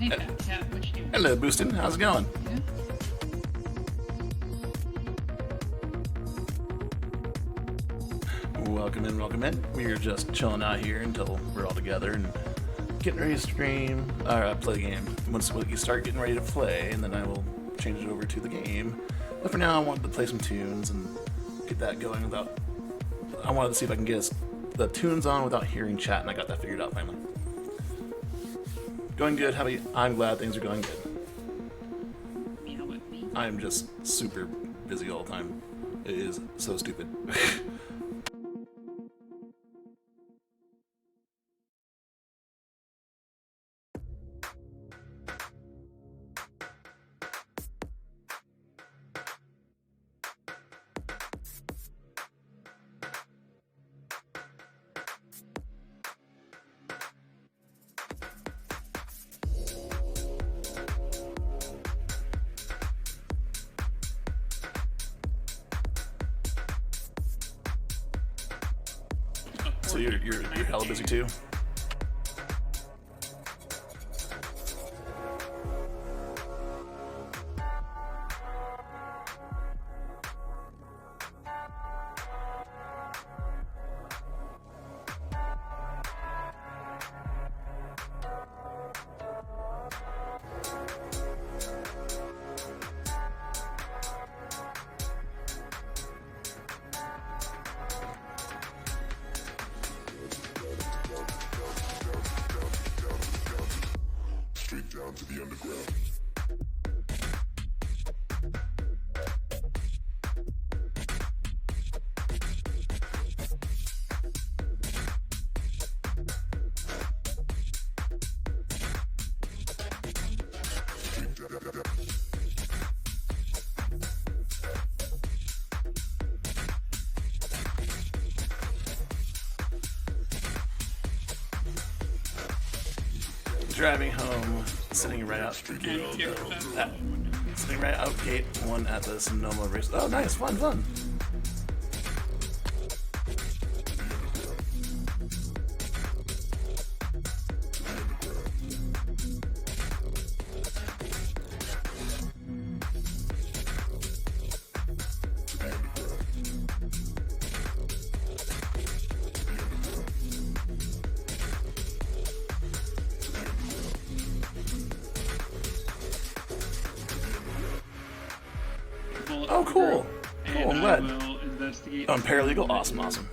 Hey, Cat, what you doing? Hello, Boostin. How's it going? Yeah. Welcome in, welcome in. We're just chilling out here until we're all together and getting ready to stream, or play the game. Once we start getting ready to play, and then I will change it over to the game. But for now, I wanted to play some tunes and get that going without... I wanted to see if I can get the tunes on without hearing chat, and I got that figured out finally. Going good. How about you? I'm glad things are going good. Yeah, with me. I am just super busy all the time. It is so stupid. So you're hella busy too? Down to the underground. Driving home, sitting right out the gate. Sitting right out gate one at the Sonoma race. Oh, nice, fun. Oh, cool. Cool, I'm glad. Will investigate. Oh, I'm paralegal? Awesome.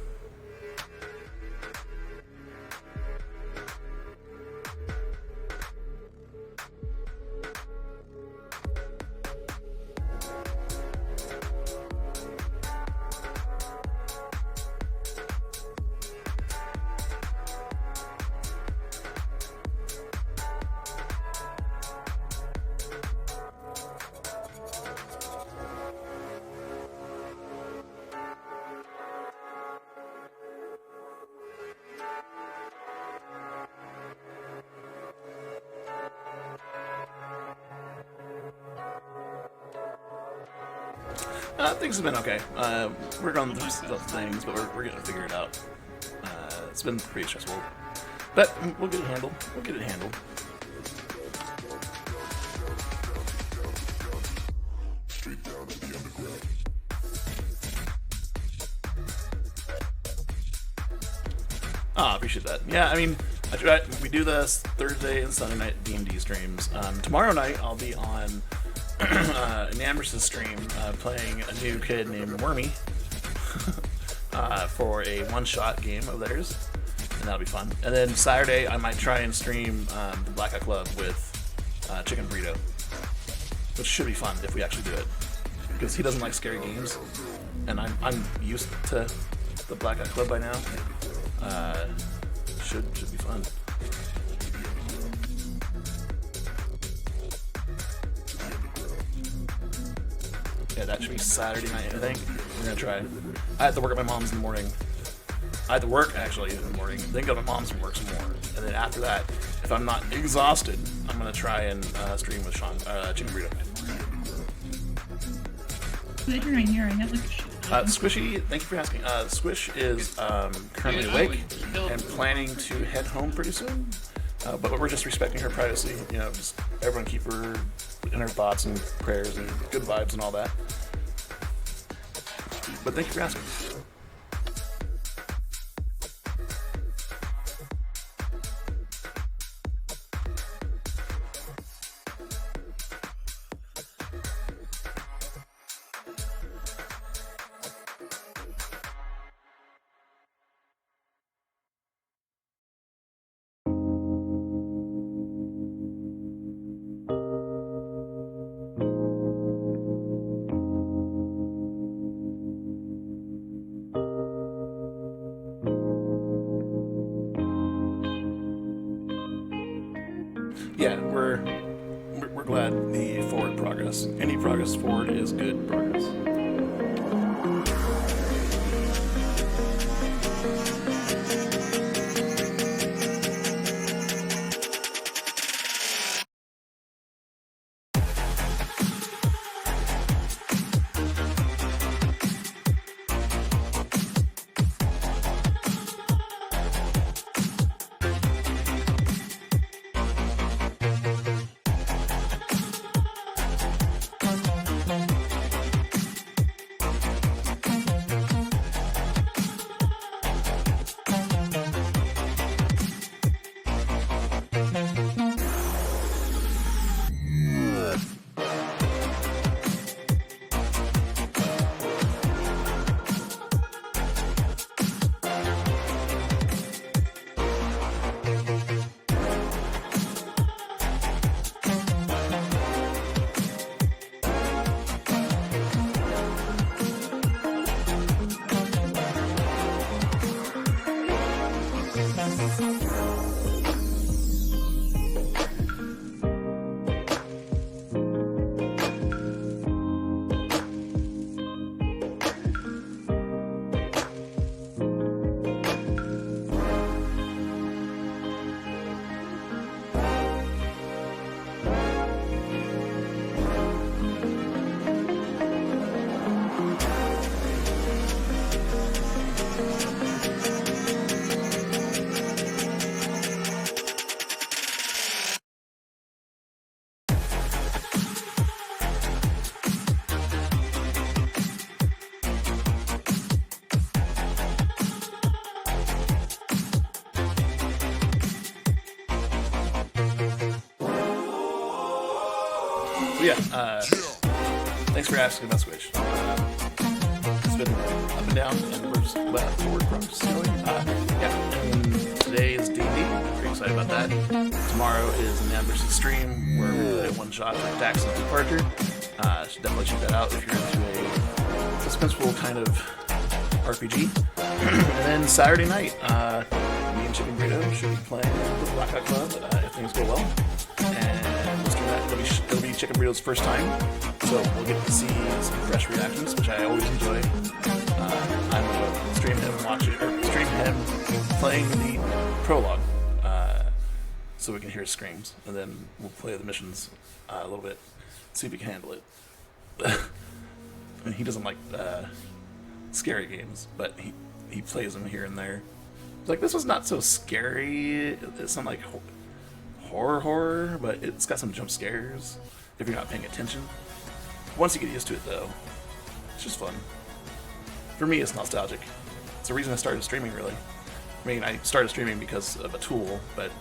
Things have been okay. We're going through stuff, things, but we're going to figure it out. It's been pretty stressful, but we'll get it handled. Straight down to the underground. Ah, appreciate that. Yeah, I mean, we do this Thursday and Sunday night D&D streams. Tomorrow night I'll be on Namrus's stream playing a new kid named Wormy for a one-shot game of theirs, and that'll be fun. And then Saturday I might try and stream the Blackout Club with Chicken Burrito, which should be fun if we actually do it, because he doesn't like scary games, and I'm used to the Blackout Club by now. Should be fun. Yeah, that should be Saturday night, I think. We're gonna try. I have to work at my mom's in the morning. I have to work, actually, in the morning, then go to my mom's and work some more. And then after that, if I'm not exhausted, I'm gonna try and stream with Chicken Burrito. Later right here, I have like a shit. Squishy, thank you for asking. Squish is currently awake and planning to head home pretty soon. but we're just respecting her privacy. You know, just everyone keep her in her thoughts and prayers and good vibes and all that. But thank you for asking. Yeah, we're glad the forward progress. Any progress forward is good progress. Yeah, thanks for asking about Switch. It's been up and down, and we're just glad forward progress. Yeah, and today is D&D. Pretty excited about that. Tomorrow is an anniversary stream where we play one shot with Dax's Departure. Should definitely check that out if you're into a suspenseful kind of RPG. And then Saturday night, me and Chicken Burrito should be playing with the Blackout Club if things go well. And let's do that. It'll be Chicken Burrito's first time, so we'll get to see some fresh reactions, which I always enjoy. I'm gonna stream him playing the prologue, so we can hear his screams, and then we'll play the missions a little bit, see if we can handle it. I mean, he doesn't like scary games, but he plays them here and there. Like, this was not so scary. It's not like horror, but it's got some jump scares if you're not paying attention. Once you get used to it, though, it's just fun. For me, it's nostalgic. It's the reason I started streaming, really. I mean, I started streaming because of a tool, but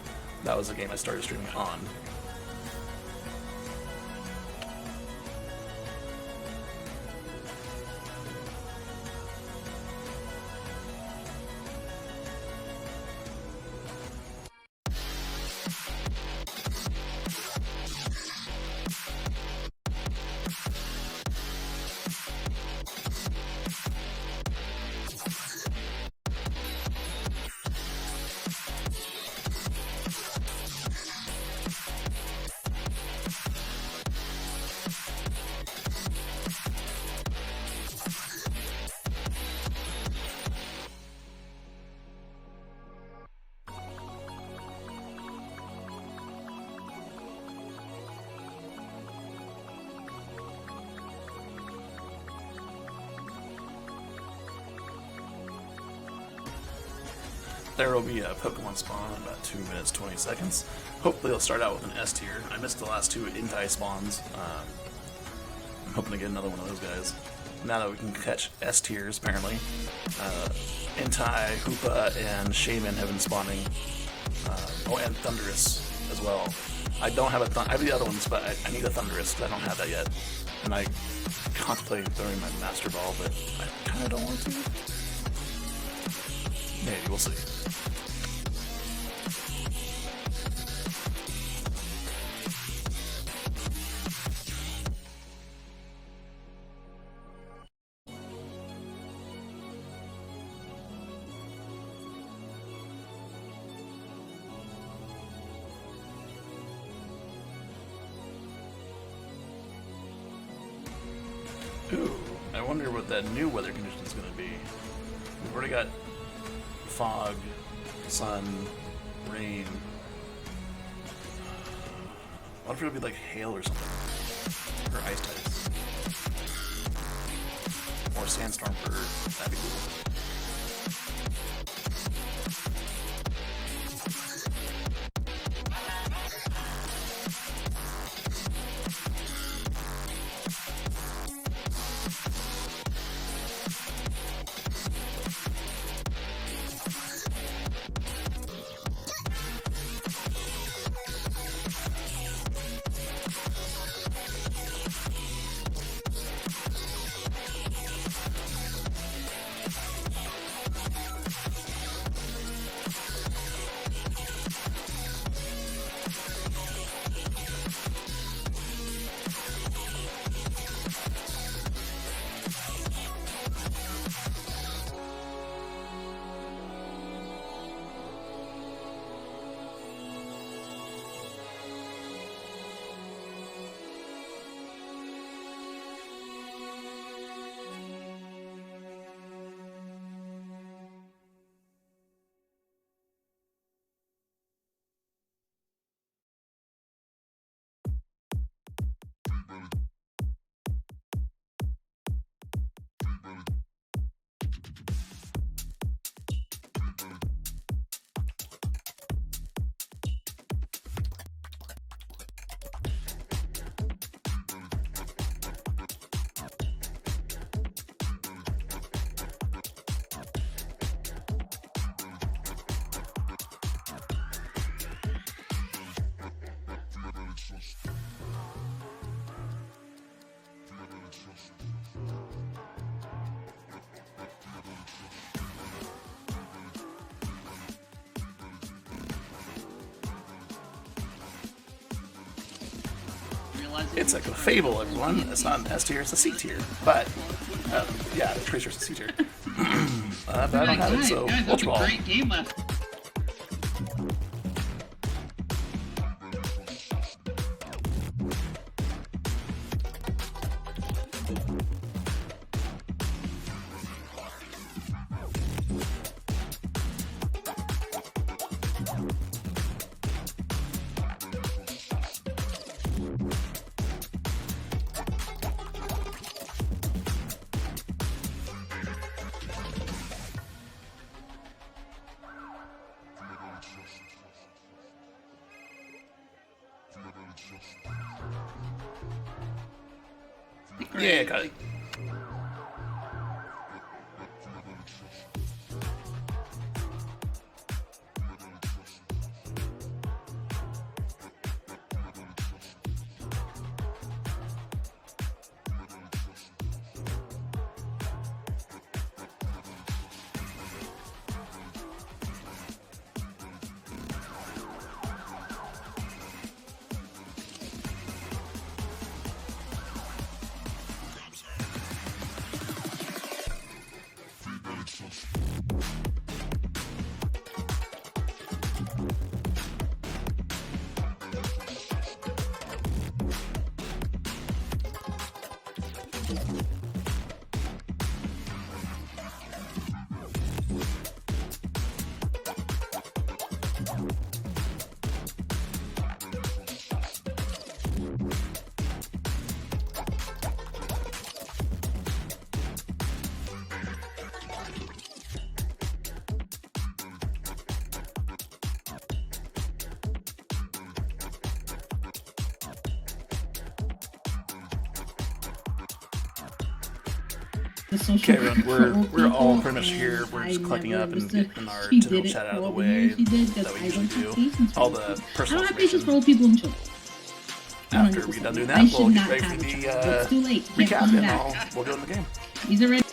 that was the game I started streaming on. there will be a Pokemon spawn in about 2 minutes, 20 seconds. Hopefully it'll start out with an S tier. I missed the last two Intai spawns. I'm hoping to get another one of those guys. Now that we can catch S tiers, apparently. Intai, Hoopa, and Shaman have been spawning. And Thunderous as well. I don't have I have the other ones, but I need a Thunderous because I don't have that yet. And I contemplate throwing my Master Ball, but I kind of don't want to. Maybe, we'll see. Ooh, I wonder what that new weather condition is going to be. We've already got fog, sun, rain. What if it'll be like hail or something? Or ice types? Or sandstorm for Earth. That'd be cool. It's like a fable, everyone. It's not an S tier, it's a C tier. But, yeah, the Tracer's a C tier. But I don't have it, so Ultra Ball. Great game left. Yeah, got it. the social Okay, everyone, we're all people, pretty much here. and We're just I collecting never up and understood getting our she typical did it chat out for of the all the way years she did, 'cause that we I usually don't have do. patience for All these the people. I personal don't have patience for information. old people and children. After we're done doing that, I we'll should get not ready have for a the child. It's too late. Can't recap, come and back. we'll go in the game. These are ready.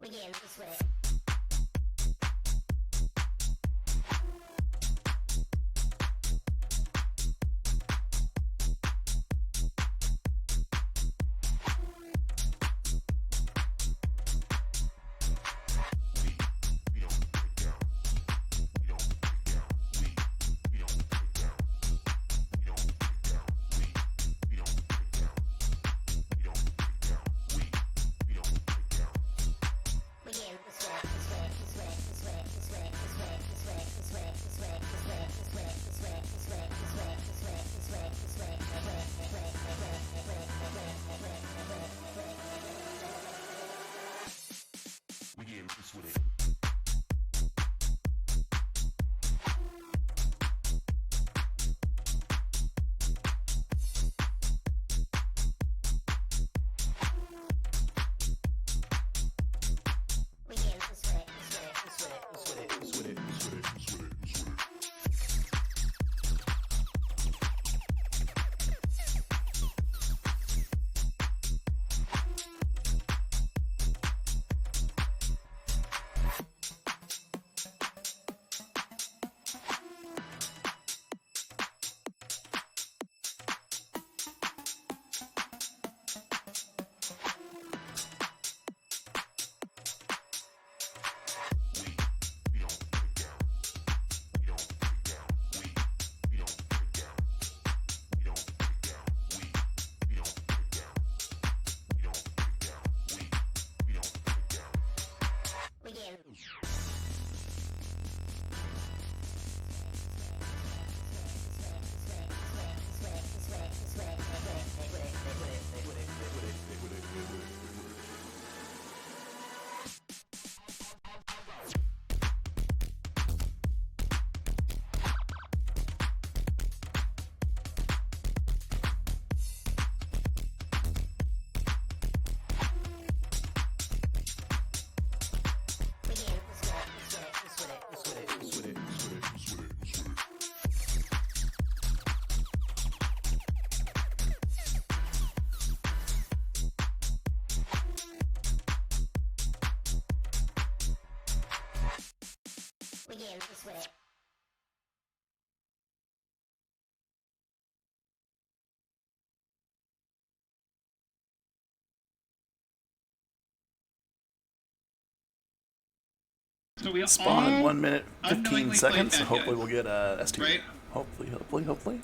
We get this way. This way. So we Spawn in all 1 minute 15 unknowingly seconds. played bad Hopefully guys. we'll get ST. Right? Hopefully.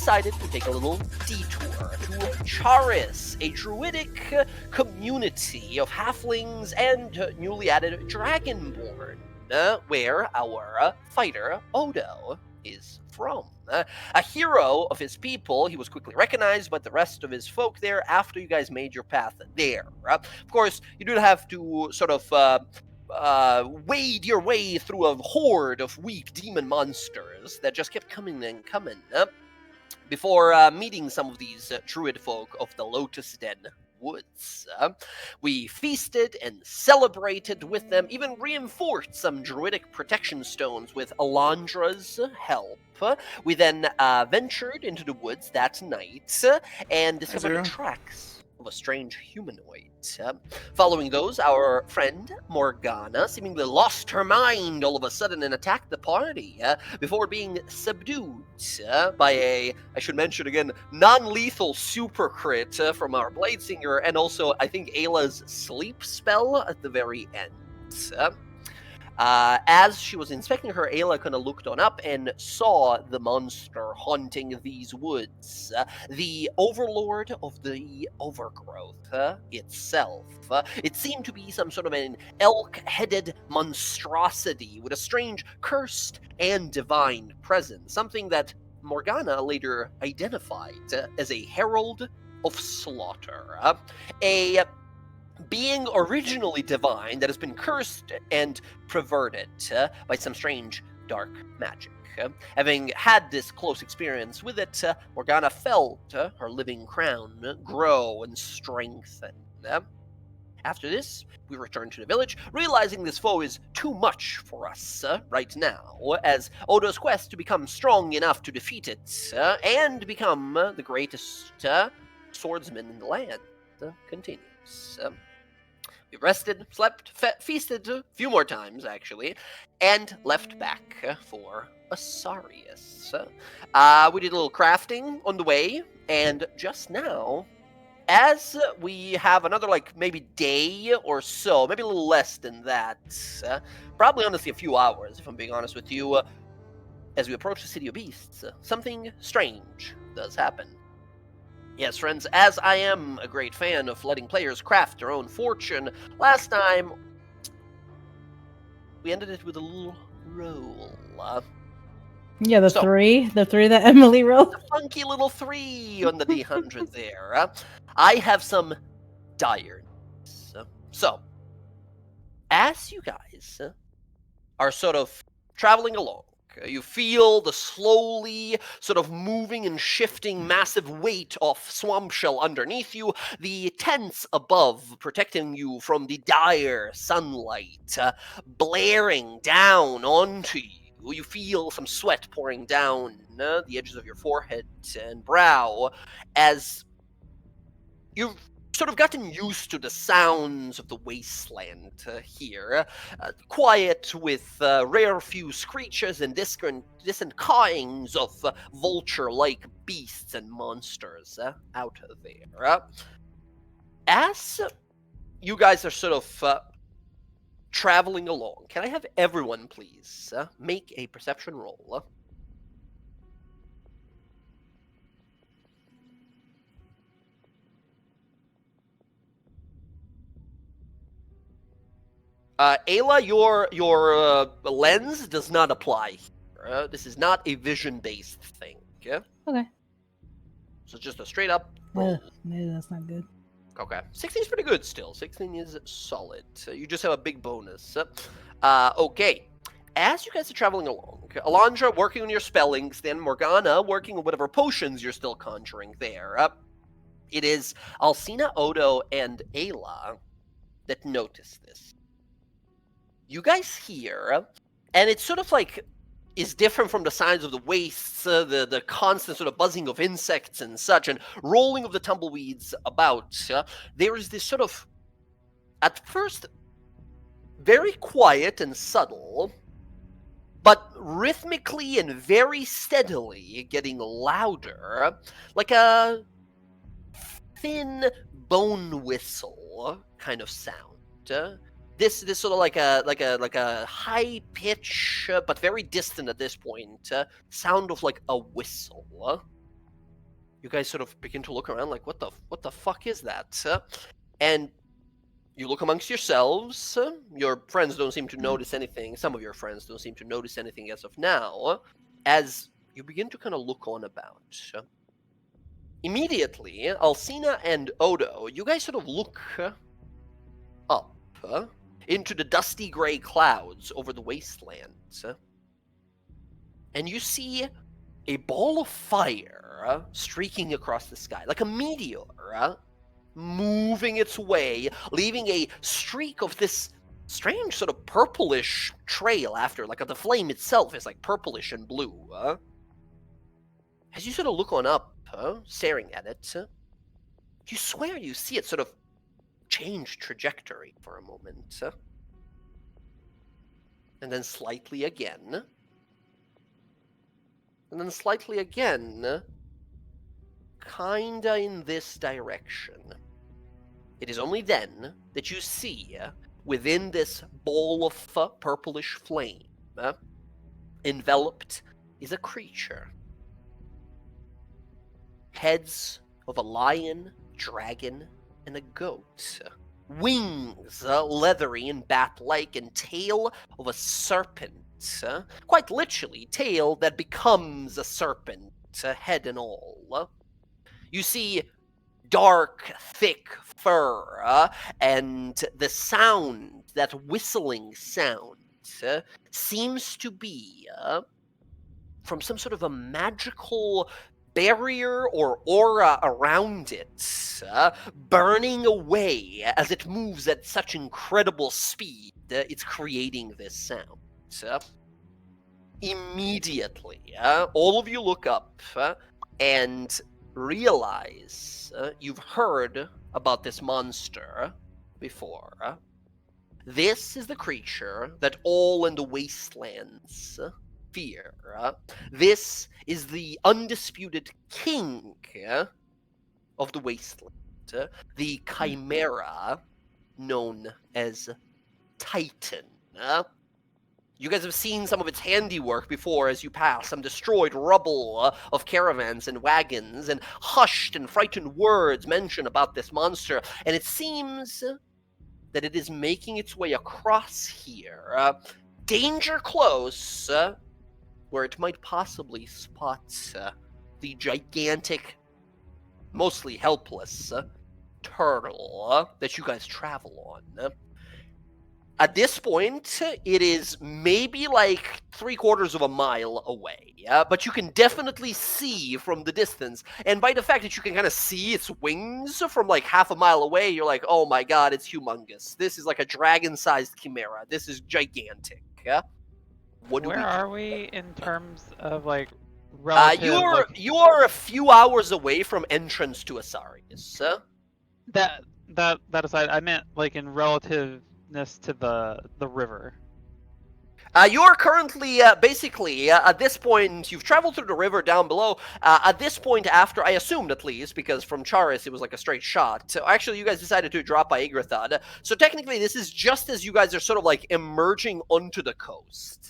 decided to take a little detour to Charis, a druidic community of halflings and newly added dragonborn, where our fighter, Odo, is from. A hero of his people, he was quickly recognized by the rest of his folk there after you guys made your path there. Of course, you do have to sort of wade your way through a horde of weak demon monsters that just kept coming and coming before meeting some of these druid folk of the Lotus Den Woods. We feasted and celebrated with them, even reinforced some druidic protection stones with Alondra's help. We then ventured into the woods that night and discovered the tracks of a strange humanoid. Following those, our friend Morgana seemingly lost her mind all of a sudden and attacked the party before being subdued by a, I should mention again, non-lethal super crit from our Bladesinger, and also I think Ayla's sleep spell at the very end. As she was inspecting her, Ayla kind of looked on up and saw the monster haunting these woods. The overlord of the overgrowth itself. It seemed to be some sort of an elk-headed monstrosity with a strange cursed and divine presence, something that Morgana later identified as a herald of slaughter. A being originally divine that has been cursed and perverted by some strange dark magic. Having had this close experience with it, Morgana felt her living crown grow and strengthen. After this, we return to the village, realizing this foe is too much for us right now, as Odo's quest to become strong enough to defeat it and become the greatest swordsman in the land continues. We rested, slept, feasted a few more times, actually, and left back for Asarius. We did a little crafting on the way, and just now, as we have another, maybe day or so, maybe a little less than that, probably honestly a few hours, if I'm being honest with you, as we approach the City of Beasts, something strange does happen. Yes, friends, as I am a great fan of letting players craft their own fortune, last time we ended it with a little roll. Yeah, the three that Emily rolled. A funky little 3 on the D100 there. I have some dire news. So, as you guys are sort of traveling along, you feel the slowly sort of moving and shifting massive weight of swamp shell underneath you, the tents above protecting you from the dire sunlight blaring down onto you. You feel some sweat pouring down the edges of your forehead and brow as you've sort of gotten used to the sounds of the wasteland here. Quiet with rare few screeches and distant cawings of vulture-like beasts and monsters out there. As you guys are sort of traveling along, can I have everyone please make a perception roll? Ayla, your lens does not apply here. This is not a vision-based thing. Okay? Okay. So just a straight-up roll. Maybe that's not good. Okay. 16 is pretty good still. 16 is solid. You just have a big bonus. Okay. As you guys are traveling along, Alondra working on your spellings, then Morgana working on whatever potions you're still conjuring there. It is Alcina, Odo, and Ayla that notice this. You guys hear, and it's sort of is different from the sounds of the wastes, the constant sort of buzzing of insects and such, and rolling of the tumbleweeds about. There is this sort of, at first, very quiet and subtle, but rhythmically and very steadily getting louder, like a thin bone whistle kind of sound. This sort of like a high pitch but very distant at this point sound of like a whistle. You guys sort of begin to look around like, what the fuck is that? And you look amongst yourselves. Your friends don't seem to notice anything. Some of your friends don't seem to notice anything as of now. As you begin to kind of look on about. Immediately, Alcina and Odo, you guys sort of look up into the dusty gray clouds over the wastelands. And you see a ball of fire streaking across the sky, like a meteor, moving its way, leaving a streak of this strange sort of purplish trail after, like the flame itself is like purplish and blue. As you sort of look on up, staring at it, you swear you see it sort of change trajectory for a moment. And then slightly again. And then slightly again. Kinda in this direction. It is only then that you see, within this ball of purplish flame, enveloped is a creature. Heads of a lion, dragon, and a goat. Wings, leathery and bat-like, and tail of a serpent. Quite literally, tail that becomes a serpent, head and all. You see dark, thick fur, and the sound, that whistling sound, seems to be from some sort of a magical barrier or aura around it, burning away as it moves at such incredible speed. It's creating this sound. Immediately, all of you look up and realize you've heard about this monster before. This is the creature that all in the wastelands fear. This is the undisputed king of the wasteland, the chimera known as Titan. You guys have seen some of its handiwork before as you pass, some destroyed rubble of caravans and wagons, and hushed and frightened words mention about this monster, and it seems that it is making its way across here, danger close, where it might possibly spot the gigantic, mostly helpless turtle that you guys travel on. At this point, it is maybe like 3/4 of a mile away, but you can definitely see from the distance, and by the fact that you can kind of see its wings from like half a mile away, you're like, oh my god, it's humongous. This is like a dragon-sized chimera. This is gigantic. What do Where we do? are we in terms of like relative? You are a few hours away from entrance to Asarius. That aside, I meant like in relativeness to the river. You are currently, basically, at this point, you've traveled through the river down below. At this point, after, I assumed at least, because from Charis it was like a straight shot. So actually, you guys decided to drop by Yggdrathad. So technically, this is just as you guys are sort of like emerging onto the coast.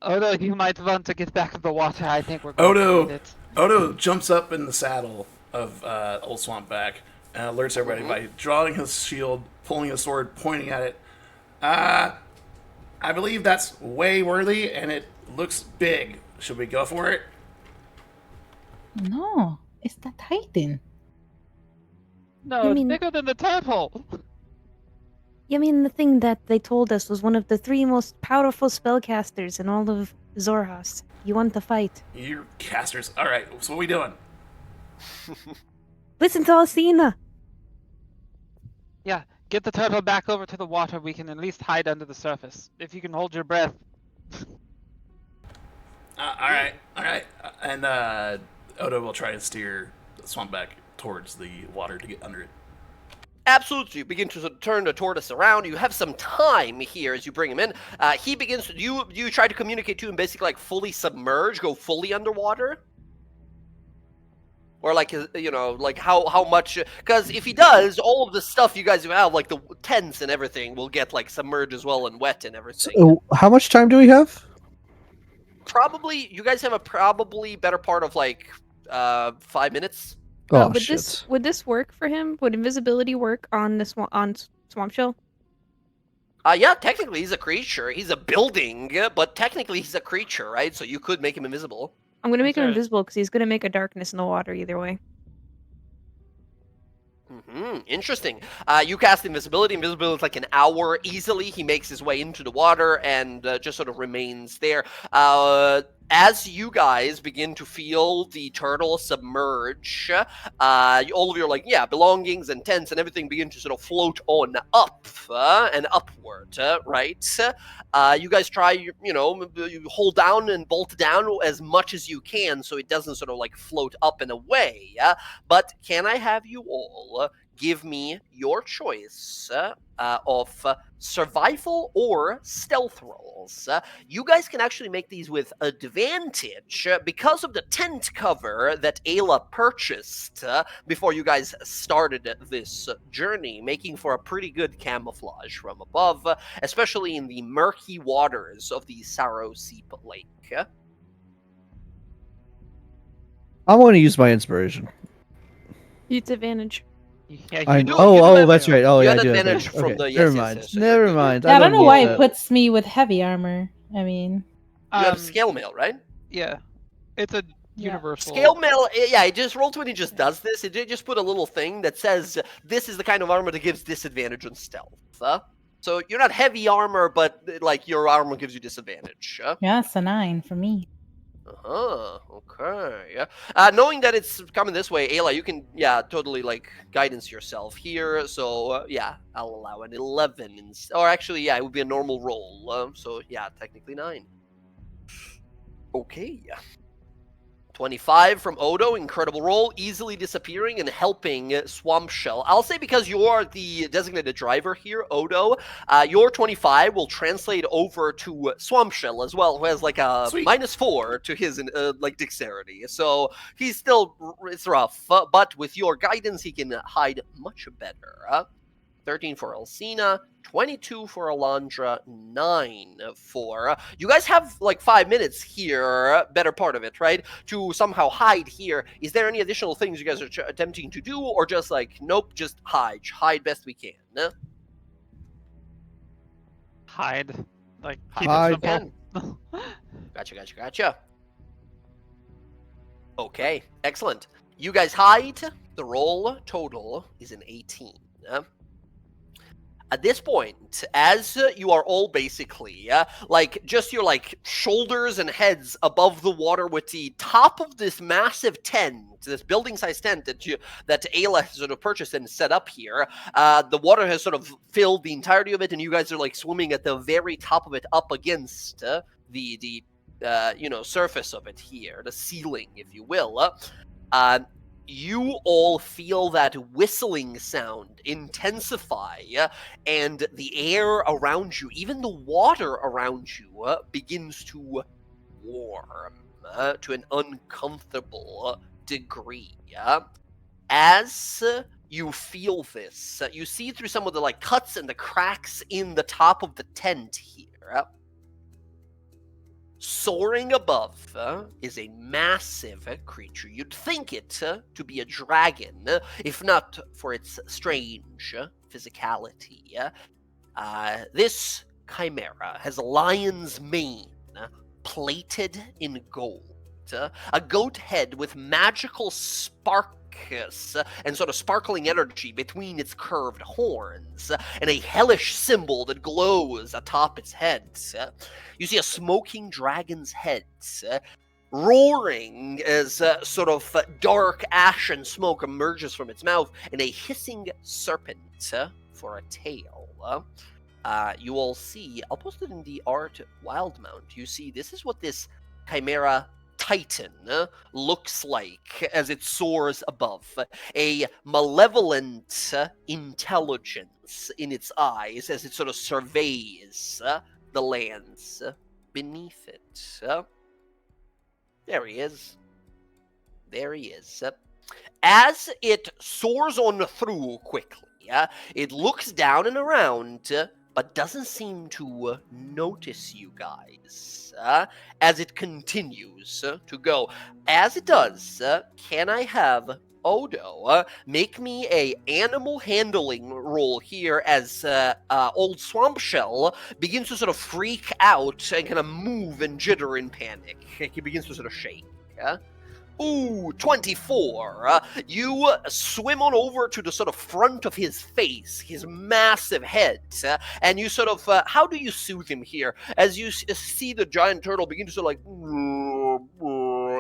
Odo, you might want to get back in the water. I think we're going to need it. Odo jumps up in the saddle of Old Swampback and alerts everybody by drawing his shield, pulling his sword, pointing at it. I believe that's way worthy, and it looks big. Should we go for it? No, it's the Titan. No, You it's mean- bigger than the turtle. I mean, the thing that they told us was one of the 3 most powerful spellcasters in all of Zorhas. You want to fight? You're casters. All right, so what are we doing? Listen to Alcina! Yeah, get the turtle back over to the water. We can at least hide under the surface. If you can hold your breath. All right. And Odo will try to steer the Swampback towards the water to get under it. Absolutely. You begin to sort of turn the tortoise around. You have some time here as you bring him in. He begins to, you try to communicate to him basically like fully submerge, go fully underwater? Or like, you know, like how much, because if he does, all of the stuff you guys have, like the tents and everything, will get like submerged as well and wet and everything. So, how much time do we have? you guys have a probably better part of like 5 minutes. Oh, would shit. this work for him? Would invisibility work on the swamp shell? Yeah, technically he's a creature. He's a building, but technically he's a creature, right? So you could make him invisible. I'm gonna make him Okay. invisible because he's gonna make a darkness in the water either way. Interesting. You cast invisibility. Invisibility is like an hour easily. He makes his way into the water and just sort of remains there. As you guys begin to feel the turtle submerge, all of your belongings and tents and everything begin to sort of float on up and upward, right? You guys try, you hold down and bolt down as much as you can so it doesn't sort of like float up and away. But can I have you all give me your choice of survival or stealth rolls? You guys can actually make these with advantage because of the tent cover that Ayla purchased before you guys started this journey, making for a pretty good camouflage from above, especially in the murky waters of the Saro Seep Lake. I'm going to use my inspiration. It's advantage. Yeah, I you know. do. Oh, that's right. Oh, You yeah, I had do. advantage have from okay. the- yes, Never yes, mind. yes, so Never you're- mind. Yeah, I don't know need why that. it puts me with heavy armor. I mean, You have scale mail, right? Yeah, it's a Yeah. universal. Scale mail, yeah, it just rolls when it just does this. It just put a little thing that says this is the kind of armor that gives disadvantage on stealth. So you're not heavy armor, but like your armor gives you disadvantage. yeah, it's a 9 for me. Okay. Knowing that it's coming this way, Ayla, you can, totally like guidance yourself here. So I'll allow an 11, or actually, it would be a normal roll. So technically 9. Okay. 25 from Odo, incredible roll, easily disappearing and helping Swamp Shell. I'll say because you are the designated driver here, Odo, your 25 will translate over to Swamp Shell as well, who has like a Sweet. -4 to his dexterity. So he's still, it's rough, but with your guidance, he can hide much better. 13 for Elsina, 22 for Alondra, 9 for... you guys have like 5 minutes here, better part of it, right? To somehow hide here. Is there any additional things you guys are attempting to do, or just like, nope, just hide. Hide best we can. Hide. Like, keep Hide. it simple. Gotcha. Okay, excellent. You guys hide. The roll total is an 18. At this point, as you are all basically, just your shoulders and heads above the water with the top of this massive tent, this building-sized tent that Ayla has sort of purchased and set up here, the water has sort of filled the entirety of it, and you guys are swimming at the very top of it, up against the surface of it here, the ceiling, if you will. You all feel that whistling sound intensify, and the air around you, even the water around you, begins to warm to an uncomfortable degree. As you feel this, you see through some of the cuts and the cracks in the top of the tent here. Soaring above is a massive creature. You'd think it to be a dragon, if not for its strange physicality. This chimera has a lion's mane plated in gold, a goat head with magical sparks and sort of sparkling energy between its curved horns, and a hellish symbol that glows atop its head. You see a smoking dragon's head, roaring as sort of dark ash and smoke emerges from its mouth, and a hissing serpent for a tail. You all see, I'll post it in the art Wildemount. You see, this is what this chimera titan looks like as it soars above. A malevolent intelligence in its eyes as it sort of surveys the lands beneath it. There he is. As it soars on through quickly, it looks down and around, but doesn't seem to notice you guys as it continues to go. As it does, can I have Odo make me a animal handling roll here as old Swampshell begins to sort of freak out and kind of move and jitter in panic. He begins to sort of shake. Ooh, 24. You swim on over to the sort of front of his face, his massive head, and you sort of, how do you soothe him here? As you see the giant turtle begin to sort of like,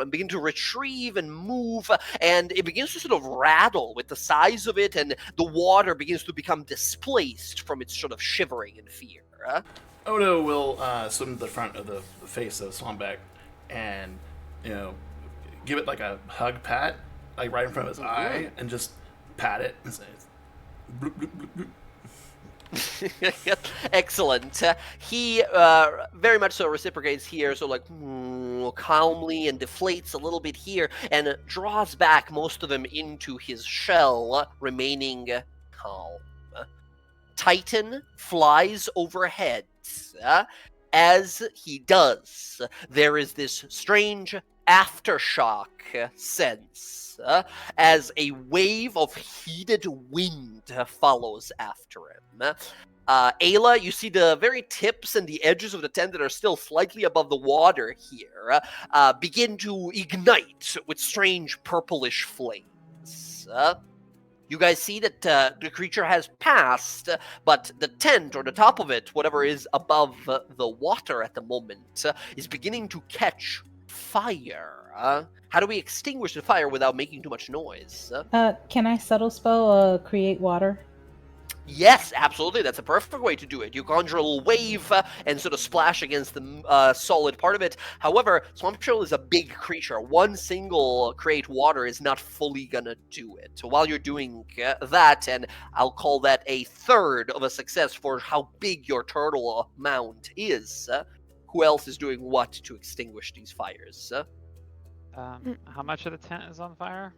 and begin to retrieve and move, and it begins to sort of rattle with the size of it, and the water begins to become displaced from its sort of shivering in fear. Odo will swim to the front of the face of Swanback and, give it like a hug pat, like right in front of his eye, and just pat it and say, bloop, bloop, bloop, bloop. Excellent. He very much so reciprocates here, so like calmly, and deflates a little bit here and draws back most of them into his shell, remaining calm. Titan flies overhead. As he does, there is this strange aftershock sense as a wave of heated wind follows after him. Ayla, you see the very tips and the edges of the tent that are still slightly above the water here begin to ignite with strange purplish flames. You guys see that the creature has passed, but the tent, or the top of it, whatever is above the water at the moment, is beginning to catch fire. How do we extinguish the fire without making too much noise? Can I subtle spell create water? Yes, absolutely. That's a perfect way to do it. You conjure a little wave and sort of splash against the solid part of it. However, Swampshell is a big creature. One single create water is not fully gonna do it. So while you're doing that, and I'll call that a third of a success for how big your turtle mound is, who else is doing what to extinguish these fires? How much of the tent is on fire?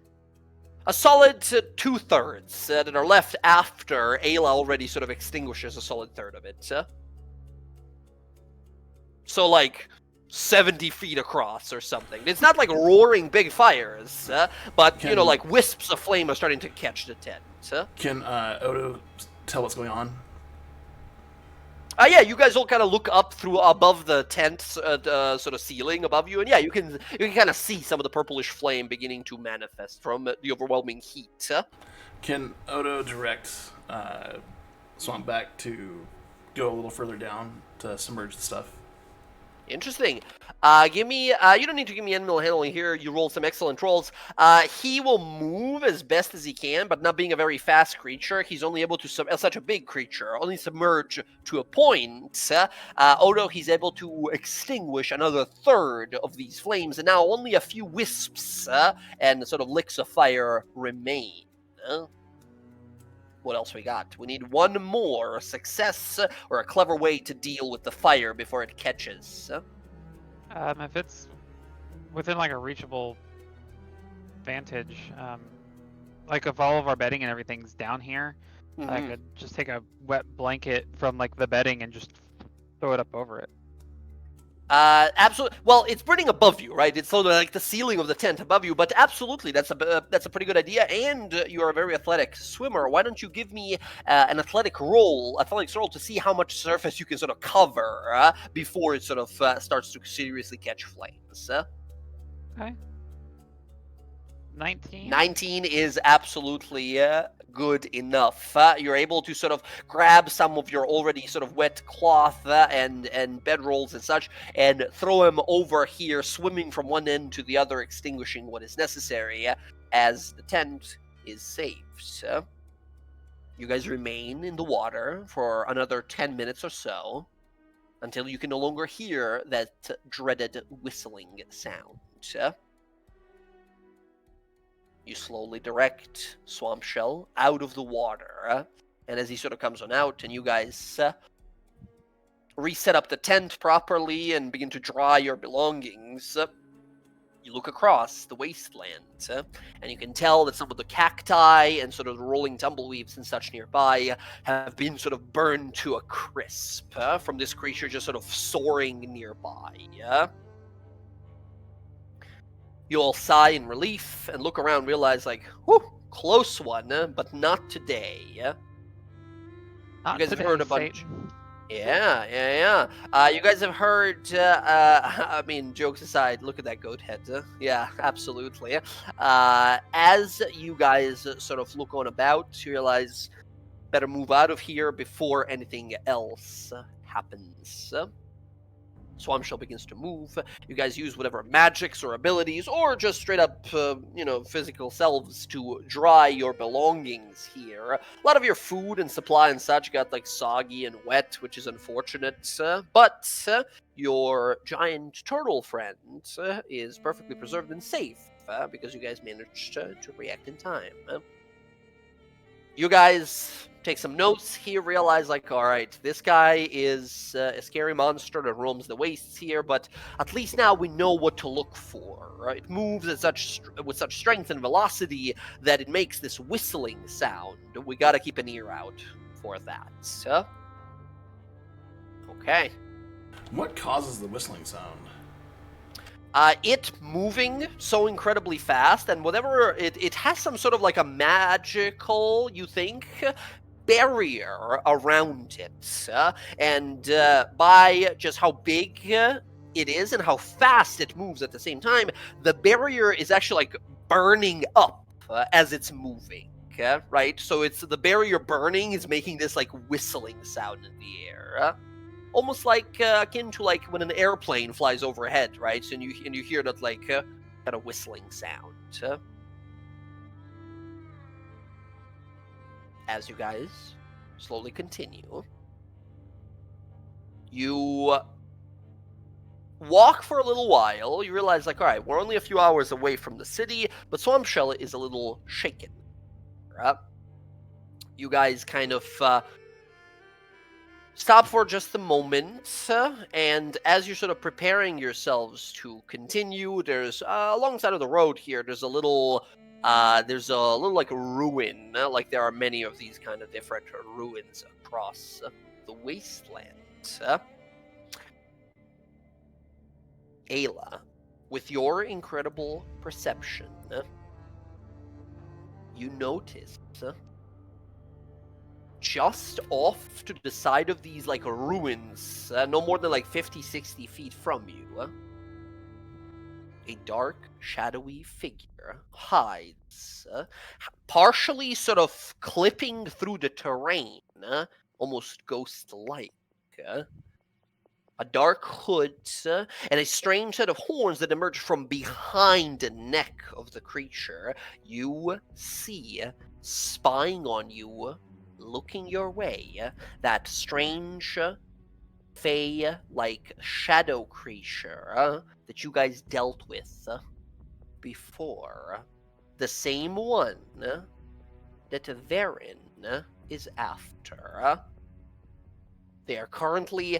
A solid 2/3 that are left after Ayla already sort of extinguishes a solid third of it. So like 70 feet across or something. It's not like roaring big fires, but like wisps of flame are starting to catch the tent. Can Odo tell what's going on? Yeah, you guys all kind of look up through above the tent sort of ceiling above you, and yeah, you can kind of see some of the purplish flame beginning to manifest from the overwhelming heat. Can Odo direct Swampback to go a little further down to submerge the stuff? Interesting. Give me, you don't need to give me animal handling here. You rolled some excellent rolls. He will move as best as he can, but not being a very fast creature, he's only able to, such a big creature, only submerge to a point. Odo, he's able to extinguish another third of these flames, and now only a few wisps and sort of licks of fire remain. What else we got? We need one more success or a clever way to deal with the fire before it catches. If it's within like a reachable vantage, like if all of our bedding and everything's down here, I could just take a wet blanket from like the bedding and just throw it up over it. Absolutely. Well, it's burning above you, right? It's sort of like the ceiling of the tent above you. But absolutely, that's a pretty good idea. And you are a very athletic swimmer. Why don't you give me an athletics roll to see how much surface you can sort of cover before it sort of starts to seriously catch flames. Okay. 19. 19 is absolutely good enough. You're able to sort of grab some of your already sort of wet cloth and bedrolls and such and throw them over here, swimming from one end to the other, extinguishing what is necessary as the tent is safe. You guys remain in the water for another 10 minutes or so until you can no longer hear that dreaded whistling sound. You slowly direct Swampshell out of the water, and as he sort of comes on out, and you guys reset up the tent properly and begin to dry your belongings, You look across the wasteland, and you can tell that some of the cacti and sort of the rolling tumbleweeds and such nearby have been sort of burned to a crisp from this creature just sort of soaring nearby. You all sigh in relief and look around, realize like, whew, close one, but not today. Not You guys have today, heard a bunch. Satan. Yeah. You guys have heard, I mean, jokes aside, look at that goat head. Yeah, absolutely. As you guys sort of look on about, you realize better move out of here before anything else happens. Swamp Shell begins to move. You guys use whatever magics or abilities, or just straight up, physical selves to dry your belongings here. A lot of your food and supply and such got like soggy and wet, which is unfortunate. But your giant turtle friend is perfectly preserved and safe because you guys managed to react in time. You guys take some notes here, realize like, all right, this guy is a scary monster that roams the wastes here, but at least now we know what to look for. Right? It moves with such strength and velocity that it makes this whistling sound. We gotta keep an ear out for that. Okay. What causes the whistling sound? It moving so incredibly fast, and whatever it has some sort of like a magical, you think, barrier around it, and by just how big it is and how fast it moves at the same time, the barrier is actually like burning up as it's moving. Right, so it's the barrier burning is making this like whistling sound in the air. Almost like akin to like when an airplane flies overhead, right? And you hear that like kind of whistling sound. As you guys slowly continue, you walk for a little while. You realize like, all right, we're only a few hours away from the city, but Swamp Shell is a little shaken. Right? You guys kind of stop for just a moment, and as you're sort of preparing yourselves to continue, there's alongside of the road here, there's a little like ruin, like there are many of these kind of different ruins across the wasteland. Ayla, with your incredible perception, you notice just off to the side of these like ruins, no more than like 50-60 feet from you, a dark shadowy figure hides, partially sort of clipping through the terrain, almost ghost-like. A dark hood and a strange set of horns that emerge from behind the neck of the creature. You see, spying on you, looking your way, that strange, fey-like shadow creature that you guys dealt with before. The same one that Varen is after. They are currently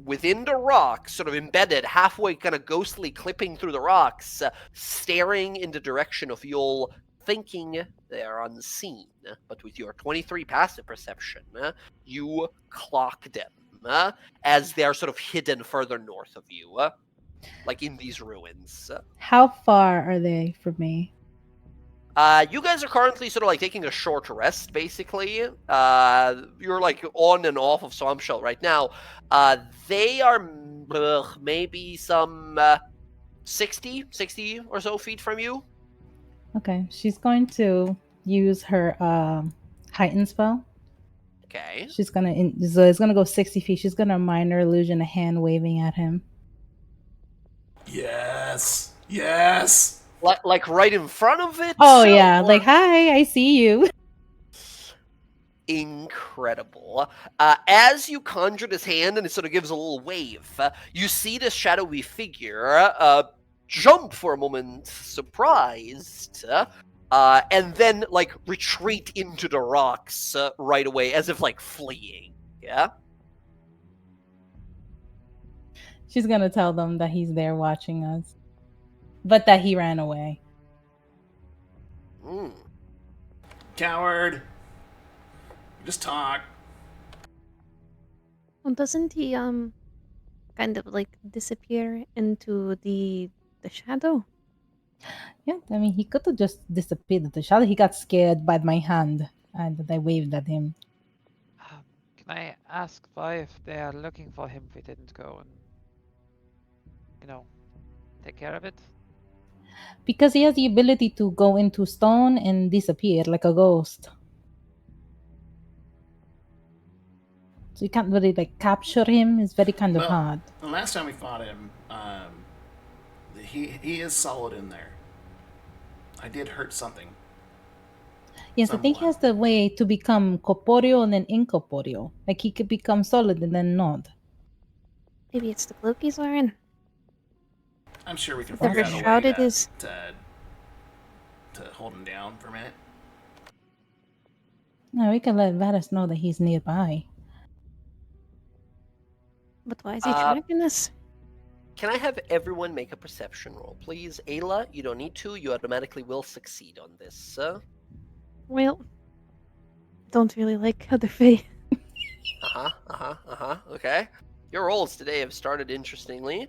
within the rocks, sort of embedded, halfway kind of ghostly clipping through the rocks, staring in the direction of Yul, thinking they are unseen. But with your 23 passive perception, you clock them as they're sort of hidden further north of you, like in these ruins. How far are they from me? You guys are currently sort of like taking a short rest, basically. You're like on and off of Swamp Shell right now. They are maybe some 60 or so feet from you. Okay, she's going to use her heighten spell. Okay. She's gonna so it's gonna go 60 feet. She's gonna minor illusion a hand waving at him. Yes. Like right in front of it? Oh yeah, like hi, I see you. Incredible. As you conjure this hand and it sort of gives a little wave, you see this shadowy figure jump for a moment, surprised, and then like retreat into the rocks right away, as if like fleeing. Yeah. She's gonna tell them that he's there watching us. but that he ran away. Mm. Coward. Just talk. Well, doesn't he kind of like disappear into the shadow? Yeah, I mean, he could have just disappeared at the shadow. He got scared by my hand, and I waved at him. Can I ask why if they are looking for him, we didn't go and, take care of it? Because he has the ability to go into stone and disappear like a ghost. So you can't really like capture him. It's very kind of Well, hard. the last time we fought him, he is solid in there. I did hurt something. Yes, I think he has the way to become corporeal and then incorporeal. Like he could become solid and then not. Maybe it's the cloak he's wearing. I'm sure we can They're figure out a way shrouded to, is- to hold him down for a minute. No, we can let Varus know that he's nearby. But why is he tracking us? Can I have everyone make a perception roll, please? Ayla, you don't need to. You automatically will succeed on this. Well, don't really like how they're fey. Okay. Your rolls today have started interestingly.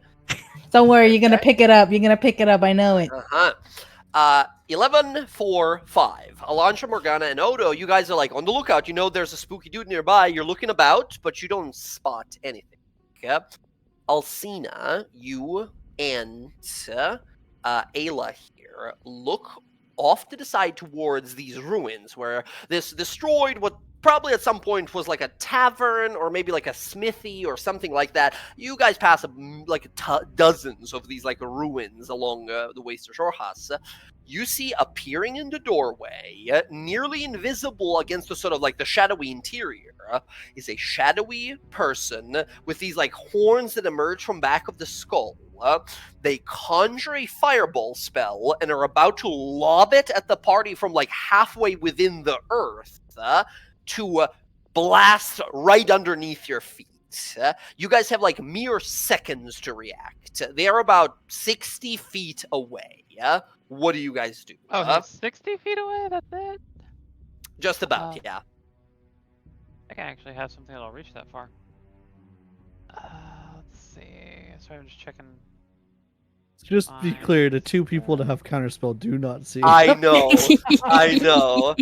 Don't worry, you're gonna pick it up. You're gonna pick it up. I know it. 11, 4, 5. Alondra, Morgana, and Odo, you guys are like on the lookout. You know there's a spooky dude nearby. You're looking about, but you don't spot anything. Okay? Alcina, you and Ayla here look off to the side towards these ruins where this destroyed what probably at some point was like a tavern or maybe like a smithy or something like that. You guys pass dozens of these like ruins along the Waste of Shorehas. You see appearing in the doorway, nearly invisible against the sort of like the shadowy interior, is a shadowy person with these like horns that emerge from back of the skull. They conjure a fireball spell and are about to lob it at the party from like halfway within the earth to blast right underneath your feet. You guys have like mere seconds to react. They are about 60 feet away. What do you guys do? Oh, he's 60 feet away? That's it? Just about, yeah. I can actually have something that'll reach that far. Let's see. Sorry, I'm just checking. Just to be clear, the two people that have counterspell do not see. I know. I know.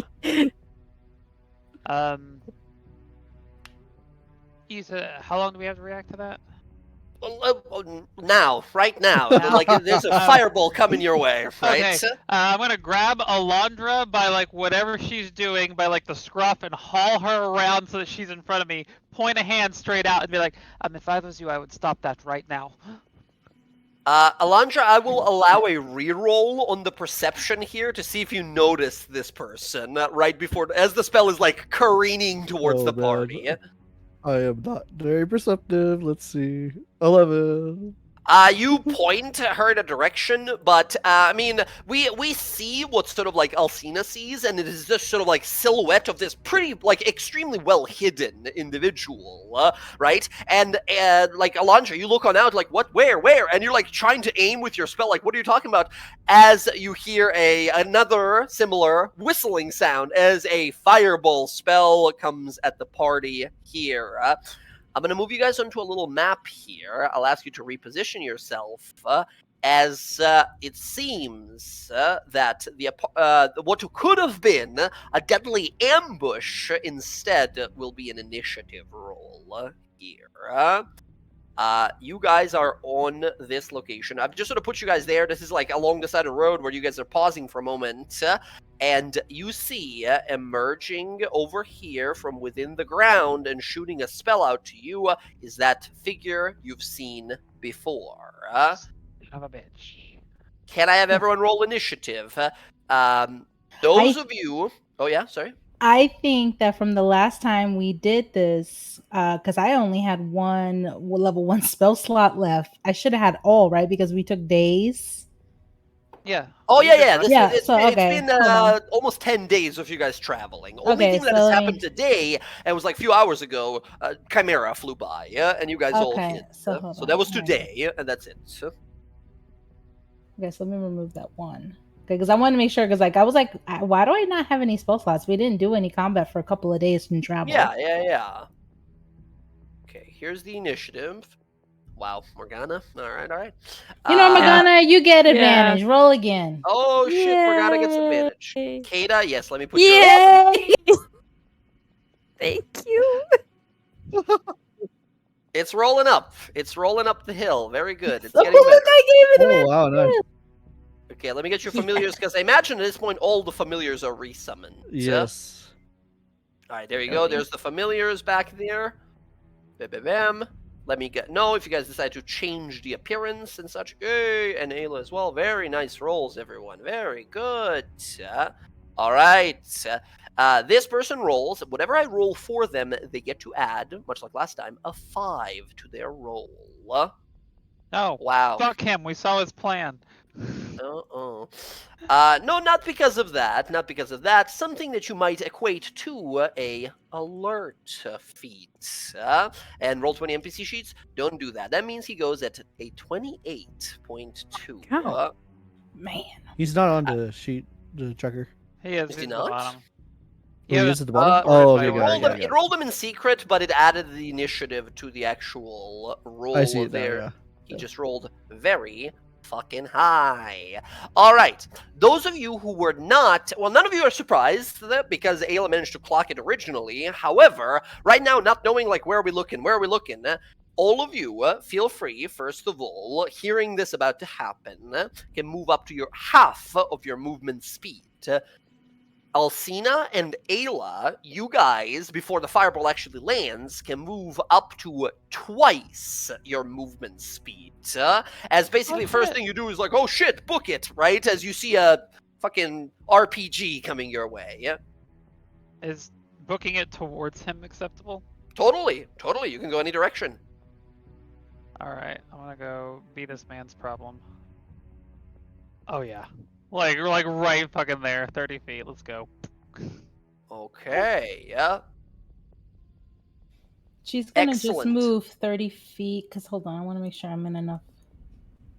How long do we have to react to that? Now, right now. Like, there's a fireball coming your way, right? Okay. I'm gonna grab Alondra by like whatever she's doing, by like the scruff, and haul her around so that she's in front of me. Point a hand straight out and be like, "If I was you, I would stop that right now." Alondra, I will allow a reroll on the perception here to see if you notice this person right before, as the spell is like careening towards the party. I am not very perceptive. Let's see. 11. You point her in a direction, but I mean, we see what sort of like Alcina sees, and it is this sort of like silhouette of this pretty like extremely well hidden individual, right? And like Alondra, you look on out like what, where, and you're like trying to aim with your spell, like what are you talking about? As you hear another similar whistling sound as a fireball spell comes at the party here. I'm going to move you guys onto a little map here. I'll ask you to reposition yourself as it seems that what could have been a deadly ambush instead will be an initiative roll here. You guys are on this location. I've just sort of put you guys there. This is like along the side of the road where you guys are pausing for a moment. And you see emerging over here from within the ground and shooting a spell out to you is that figure you've seen before. Son of a bitch. Can I have everyone roll initiative? Those of you... Oh, yeah, sorry. I think that from the last time we did this, because I only had one level 1 spell slot left. I should have had all, right? Because we took days. Yeah. Oh, yeah. It's okay. been almost 10 days of you guys traveling. Only thing that so has happened today, and it was like a few hours ago, Chimera flew by, and you guys all hit. So that was today, and that's it. Okay, so let me remove that one. Okay, because I want to make sure. Because I was like, why do I not have any spell slots? We didn't do any combat for a couple of days in travel. Yeah. Okay, here's the initiative. Wow, Morgana. All right. You know, Morgana, you get advantage. Roll again. Oh shit, Morgana gets advantage. Yay. Kata, yes, let me put you. Yay! Thank you. It's rolling up. It's rolling up the hill. Very good. It's Oh, getting better. look, I gave it Oh wow, nice. Okay, let me get you familiars because I imagine at this point all the familiars are resummoned. Yes. All right, there you go. There's the familiars back there. Bam. Let me know if you guys decide to change the appearance and such. Yay, and Ayla as well. Very nice rolls, everyone. Very good. All right. This person rolls. Whatever I roll for them, they get to add, much like last time, a 5 to their roll. No. Wow. Fuck him. We saw his plan. No, not because of that. Not because of that. Something that you might equate to a alert feat. And roll 20 NPC sheets. Don't do that. That means he goes at a 28.2. Cow. Man. He's not on the sheet, the tracker. He is. Is he He's at the not? bottom. Oh, Yeah, he is at the bottom? Uh, Oh, by okay, the got way, it, got it, It got rolled him in secret, but it added the initiative to the actual roll it. I see it now, there. yeah. He just rolled very fucking high. All right. Those of you who were not, well, none of you are surprised because Ayla managed to clock it originally. However, right now, not knowing like where are we looking, all of you feel free, first of all, hearing this about to happen, can move up to your half of your movement speed. Alcina and Ayla, you guys, before the fireball actually lands, can move up to twice your movement speed. As basically, Oh, first shit. thing you do is like, oh shit, book it, right? As you see a fucking RPG coming your way. Is booking it towards him acceptable? Totally. You can go any direction. All right, I'm gonna go be this man's problem. Oh yeah, like right fucking there, 30 feet. Let's go. Okay, yeah. She's gonna just Excellent. move 30 feet. Because hold on, I want to make sure I'm in enough.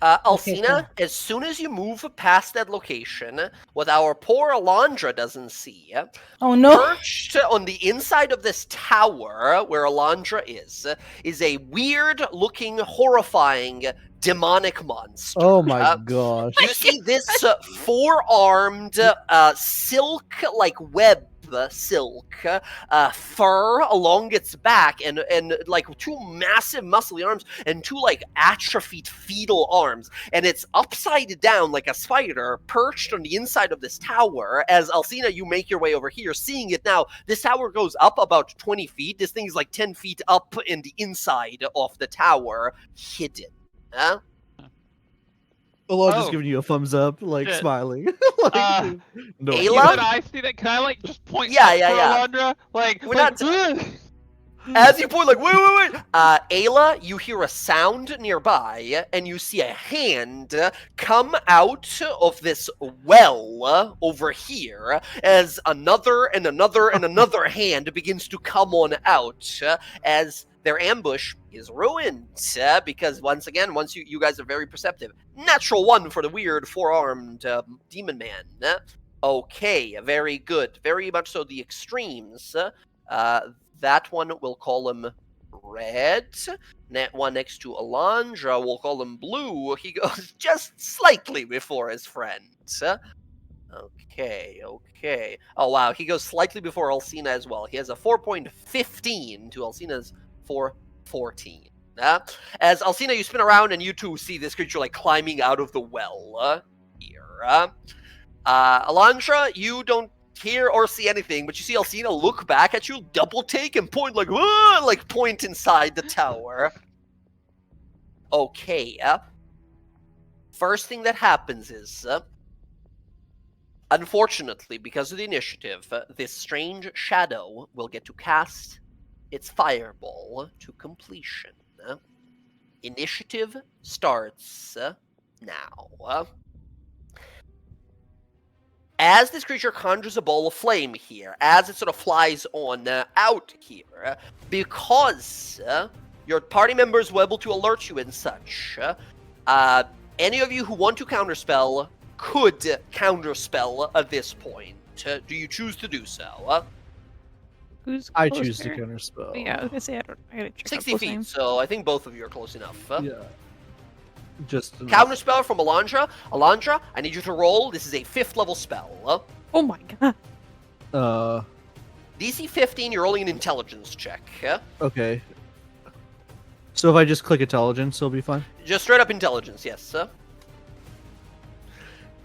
Alcina, cool. as soon as you move past that location, what our poor Alondra doesn't see, Oh no! perched on the inside of this tower where Alondra is a weird-looking, horrifying, demonic monster. Oh my gosh. You see this four-armed, silk-like web silk fur along its back and like two massive muscly arms and two like atrophied fetal arms, and it's upside down like a spider perched on the inside of this tower. As Alcina, you make your way over here, seeing it now. This tower goes up about 20 feet. This thing is like 10 feet up in the inside of the tower, hidden. Alon just Oh. giving you a thumbs up, like Shit. smiling. Like, no. Ayla? Can I see that? Can I like just point Yeah, up yeah, for yeah. Alondra? Like, We're like, not- As you point, like, wait. Ayla, you hear a sound nearby, and you see a hand come out of this well over here as another and another and another hand begins to come on out as their ambush is ruined. Because once again, once you guys are very perceptive. Natural one for the weird four-armed demon man. Okay, very good. Very much so the extremes. That one, we'll call him red. That one next to Alondra, we'll call him blue. He goes just slightly before his friend. Okay. Oh, wow. He goes slightly before Alcina as well. He has a 4.15 to Alcina's 4.14. As Alcina, you spin around and you two see this creature like climbing out of the well here. Alondra, you don't hear or see anything, but you see Alcina look back at you, double take, and point like point inside the tower. Okay. First thing that happens is, unfortunately, because of the initiative, this strange shadow will get to cast its fireball to completion. Initiative starts now. As this creature conjures a ball of flame here, as it sort of flies on out here, because your party members were able to alert you and such, Any of you who want to counterspell could counterspell at this point. Do you choose to do so? Who's I closer? choose to counterspell. Yeah, I was gonna say I gotta check 60 how close I feet, am. so I think both of you are close enough. Yeah. Just enough. Counterspell from Alondra. Alondra, I need you to roll. This is a 5th level spell. Oh my god. DC 15, you're rolling an intelligence check. Okay. So if I just click intelligence, it'll be fine. Just straight up intelligence, yes.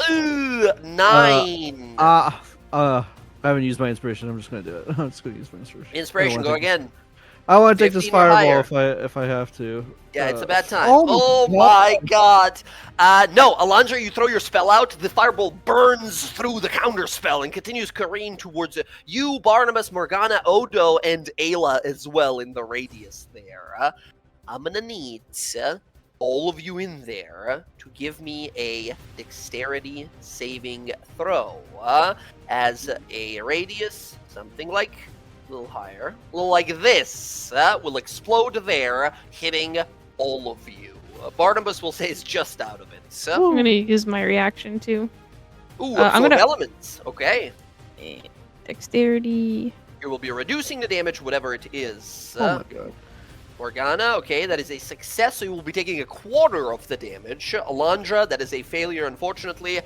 Ooh, 9. I haven't used my inspiration. I'm just gonna do it. I'm just gonna use my inspiration. Inspiration, go again. I want to take this 15 or higher. fireball if I have to. Yeah, it's a bad time. Oh my god. No, Alondra, you throw your spell out. The fireball burns through the counter spell and continues careening towards you, Barnabas, Morgana, Odo, and Ayla as well in the radius there. I'm gonna need all of you in there to give me a dexterity saving throw. As a radius, something like a little higher, a little like this, will explode there, hitting all of you. Barnabas will say it's just out of it. I'm gonna use my reaction too. Ooh, I'm absorb gonna- elements. Okay. Dexterity. You will be reducing the damage, whatever it is. Oh my god. Morgana, okay, that is a success, so you will be taking a quarter of the damage. Alondra, that is a failure, unfortunately.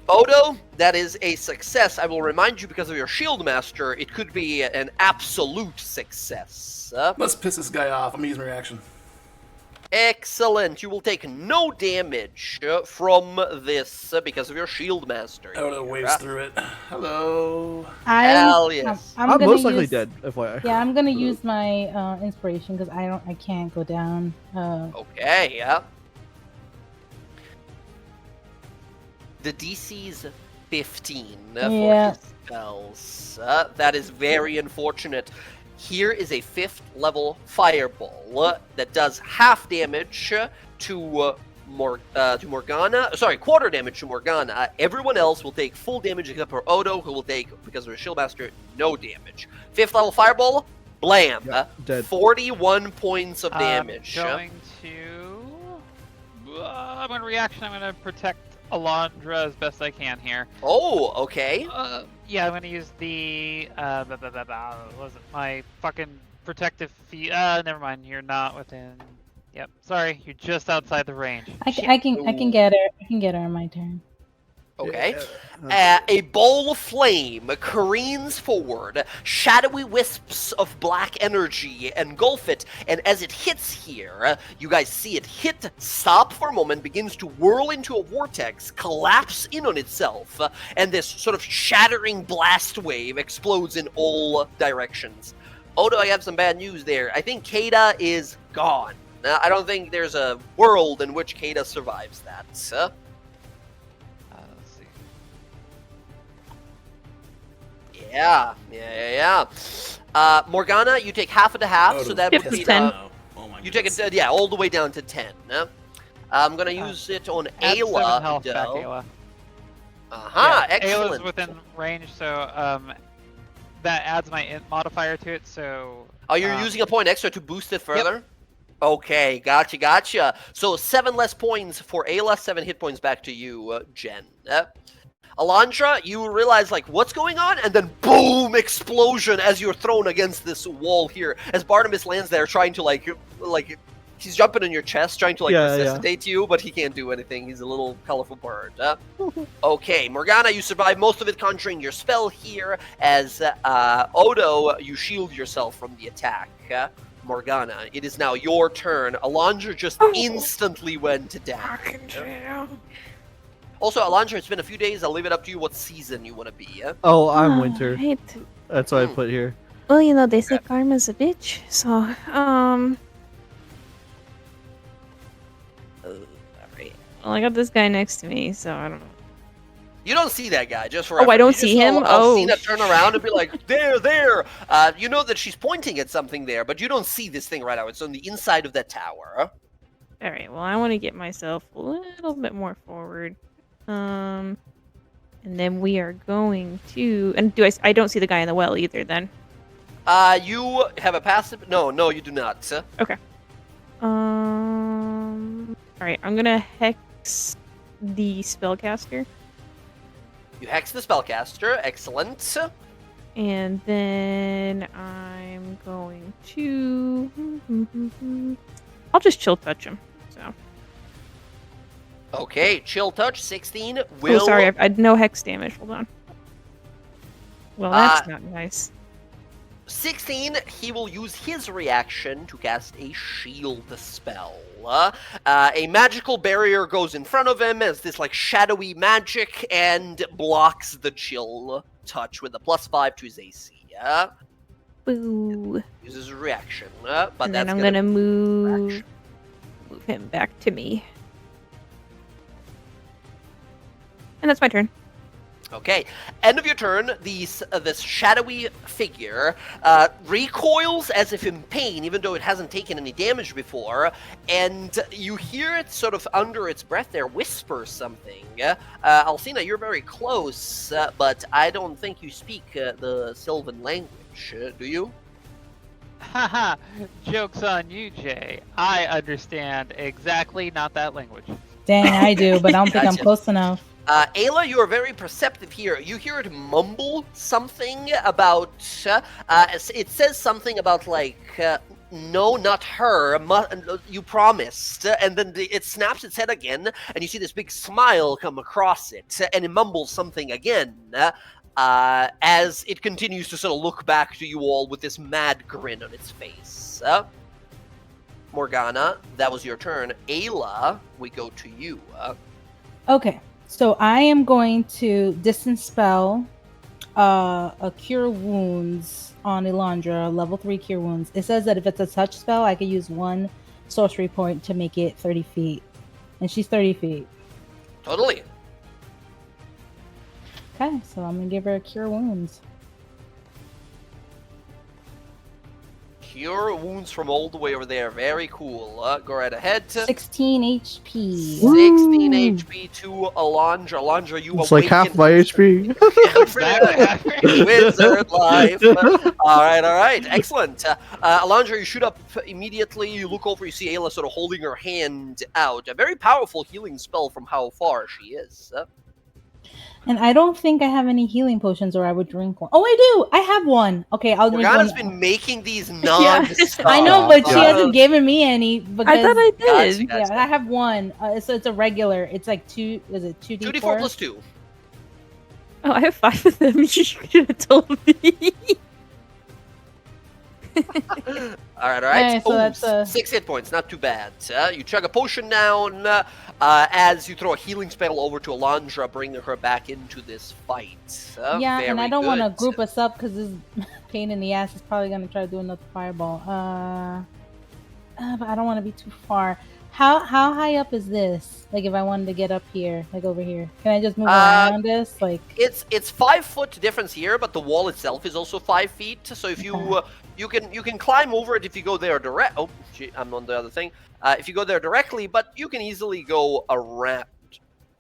Odo, that is a success. I will remind you, because of your shield master, it could be an absolute success. Let's piss this guy off. I'm gonna use my reaction. Excellent. You will take no damage from this because of your shield master. Odo here. waves through it. Hello. Hell yes. I'm gonna most likely use- dead, FYI. Yeah, I'm gonna use my inspiration because I can't go down. Okay, yeah. The DC's 15 for Yeah. his spells. That is very unfortunate. Here is a 5th level fireball that does half damage to Morgana. Sorry, quarter damage to Morgana. Everyone else will take full damage except for Odo, who will take, because of his shield master, no damage. 5th level fireball, blam. Yeah, dead. 41 points of damage. I'm going to reaction. I'm going to protect Alondra as best I can here. Oh, okay. Yeah, I'm going to use the what was it? My fucking protective feet. Never mind. You're not within. Yep. Sorry, you're just outside the range. I can get her. I can get her on my turn. Okay. A ball of flame careens forward. Shadowy wisps of black energy engulf it, and as it hits here, you guys see it hit, stop for a moment, begins to whirl into a vortex, collapse in on itself, and this sort of shattering blast wave explodes in all directions. Odo, I have some bad news there. I think Kada is gone. I don't think there's a world in which Kada survives that. Let's see. Yeah. Morgana, you take half of the half, so that Yep, would it's be 10. Oh my you take goodness. it, all the way down to 10. I'm gonna use it on Add 7 Ayla. health back, Ayla. Yeah, Ayla's excellent. within range, so that adds my int modifier to it. So. Oh, you're using a point extra to boost it further? Okay, gotcha. So 7 less points for Ayla, 7 hit points back to you, Jen. Alondra, you realize, like, what's going on? And then boom, explosion as you're thrown against this wall here. As Barnabas lands there trying to, like he's jumping on your chest, trying to, resuscitate you, but he can't do anything. He's a little colorful bird. Okay, Morgana, you survive most of it, conjuring your spell here. As Odo, you shield yourself from the attack. Morgana, it is now your turn. Alondra just instantly went down. Also, Alondra, it's been a few days. I'll leave it up to you what season you want to be. Oh, I'm winter. Right. That's what I put here. Well, they say karma's a bitch, so alright. Well, I got this guy next to me, so I don't know. You don't see that guy, just for Oh, I don't reference. You see just him? saw Oh, Alcina turn around and be like, there. You know that she's pointing at something there, but you don't see this thing right now. It's on the inside of that tower. Alright, well, I want to get myself a little bit more forward. And then we are going to... And I don't see the guy in the well either, then. You have a passive... No, you do not. Okay. Alright, I'm gonna hex the spellcaster. You hex the spellcaster. Excellent. And then I'm going to... I'll just chill touch him. So. Okay, chill touch 16 will. Oh, sorry, I no hex damage. Hold on. Well, that's not nice. 16, he will use his reaction to cast a shield spell. A magical barrier goes in front of him as this like shadowy magic and blocks the chill touch with a +5 to his AC. Boo. Uses a reaction, but And that's then I'm gonna move him back to me. And that's my turn. Okay, end of your turn, this shadowy figure recoils as if in pain, even though it hasn't taken any damage before, and you hear it sort of under its breath there whisper something. Alcina, you're very close, but I don't think you speak the Sylvan language, do you? Haha, joke's on you, Jay. I understand exactly not that language. Dang, I do, but I don't think I'm Gotcha. close enough. Ayla, you are very perceptive here. You hear it mumble something about, it says something about, like, no, not her, you promised, and then it snaps its head again, and you see this big smile come across it, and it mumbles something again, as it continues to sort of look back to you all with this mad grin on its face. Morgana, that was your turn. Ayla, we go to you. Okay, so I am going to distance spell a cure wounds on Elandra, level 3 cure wounds. It says that if it's a touch spell, I could use 1 sorcery point to make it 30 feet. And she's 30 feet. Totally. Okay, so I'm gonna give her a cure wounds. Cure wounds from all the way over there. Very cool. Go right ahead. 16 HP. 16 HP to Alondra. Alondra, you It's like half my HP. Exactly. Wizard life. All right. Excellent. Alondra, you shoot up immediately. You look over, you see Ayla sort of holding her hand out. A very powerful healing spell from how far she is. And I don't think I have any healing potions, or I would drink one. Oh, I do! I have one! Okay, I'll drink one. Morgana's been making these non-stop. I know, but she hasn't given me any. Because, I thought I did. Yeah, I have one. So it's a regular. It's like 2, is it 2d4? 2d4 plus 2. Oh, I have 5 of them. You should have told me. All right. Alright, so that's 6 hit points, not too bad. You chug a potion down as you throw a healing spell over to Alondra, bringing her back into this fight. Yeah, and I don't want to good. group us up because this pain in the ass is probably going to try to do another fireball. But I don't want to be too far. How high up is this? Like if I wanted to get up here, like over here, can I just move around this? Like it's 5 foot difference here, but the wall itself is also 5 feet. So if you you can climb over it if you go there direct. Oh, gee, I'm on the other thing. If you go there directly, but you can easily go around.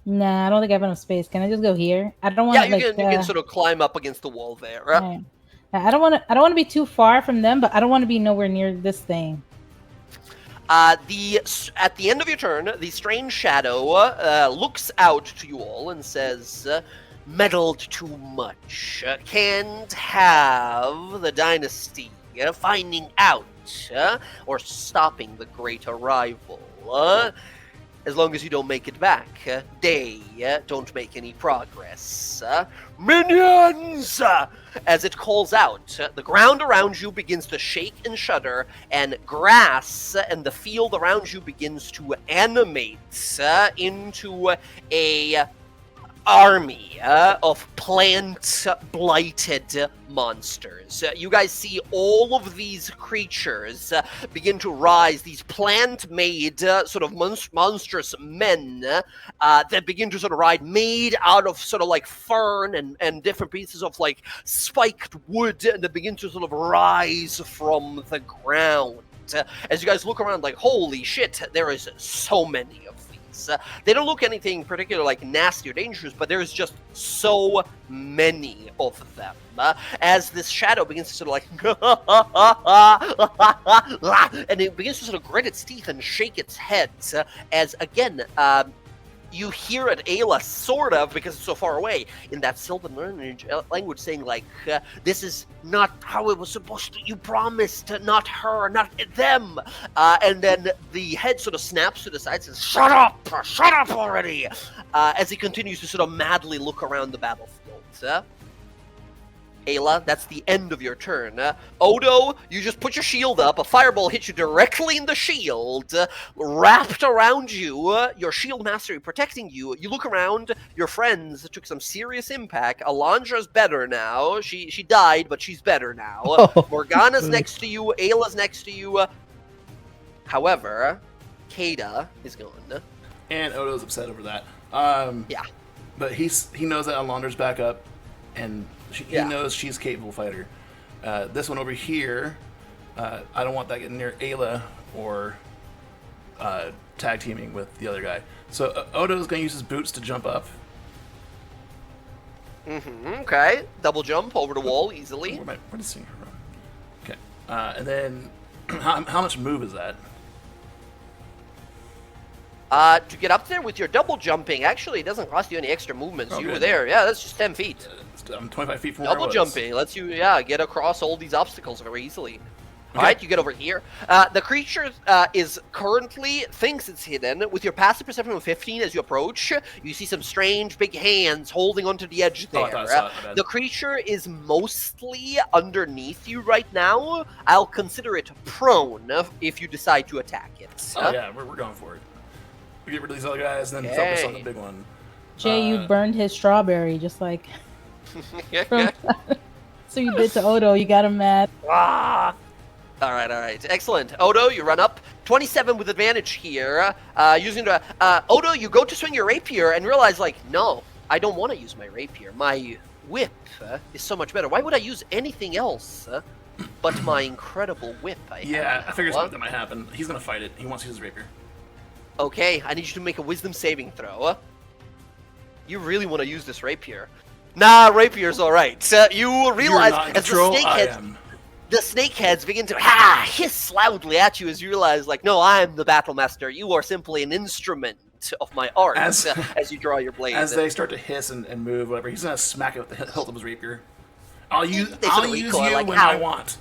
Nah, I don't think I have enough space. Can I just go here? I don't want. Yeah, you can sort of climb up against the wall there. Right. I don't want to be too far from them, but I don't want to be nowhere near this thing. At the end of your turn, the strange shadow looks out to you all and says, "Meddled too much. Can't have the dynasty finding out or stopping the great arrival. As long as you don't make it back, they don't make any progress. Minions!" As it calls out, the ground around you begins to shake and shudder, and grass and the field around you begins to animate into a army of plant-blighted monsters. You guys see all of these creatures begin to rise, these plant-made sort of monstrous men that begin to sort of rise, made out of sort of like fern and different pieces of like spiked wood, that begin to sort of rise from the ground. As you guys look around like, holy shit, there is so many of these. They don't look anything particular like nasty or dangerous, but there's just so many of them. As this shadow begins to sort of like, and it begins to sort of grit its teeth and shake its head, as again, you hear it, Ayla, sort of, because it's so far away, in that Sylvan language saying, like, this is not how it was supposed to, you promised, not her, not them. And then the head sort of snaps to the side and says, shut up already, as he continues to sort of madly look around the battlefield. Ayla, that's the end of your turn. Odo, you just put your shield up, a fireball hits you directly in the shield, wrapped around you, your shield mastery protecting you. You look around, your friends took some serious impact. Alondra's better now. She died, but she's better now. Morgana's next to you, Ayla's next to you. However, Kada is gone. And Odo's upset over that. Yeah. But he knows that Alondra's back up, and he knows she's a capable fighter. This one over here, I don't want that getting near Ayla or tag teaming with the other guy. So Odo's going to use his boots to jump up. Okay. Double jump over the wall easily. Where does seeing her run? Okay. And then, how much move is that? To get up there with your double jumping, actually, it doesn't cost you any extra movements. You were good. there. Yeah, that's just 10 feet. I'm 25 feet from where I Double was. jumping lets you, get across all these obstacles very easily. Okay. All right, you get over here. The creature is currently thinks it's hidden. With your passive perception of 15 as you approach, you see some strange big hands holding onto the edge there. I thought I saw it, my bad. The creature is mostly underneath you right now. I'll consider it prone if you decide to attack it. Oh yeah, we're going for it. We get rid of these other guys and then focus on the big one. Jay, you burned his strawberry just like so you did to Odo. You got him mad. All right. Excellent. Odo, you run up. 27 with advantage here. Using the Odo, you go to swing your rapier and realize, like, no, I don't want to use my rapier. My whip is so much better. Why would I use anything else but my incredible whip? I figured something might happen. He's gonna fight it. He wants to use his rapier. Okay, I need you to make a wisdom saving throw. You really want to use this rapier? Nah, rapier's all right. You realize as the snakeheads begin to hiss loudly at you as you realize, like, no, I'm the battle master. You are simply an instrument of my art. As you draw your blade. As they start to hiss and move, whatever, he's gonna smack it with the hilt of his rapier. I'll use you like, when I want.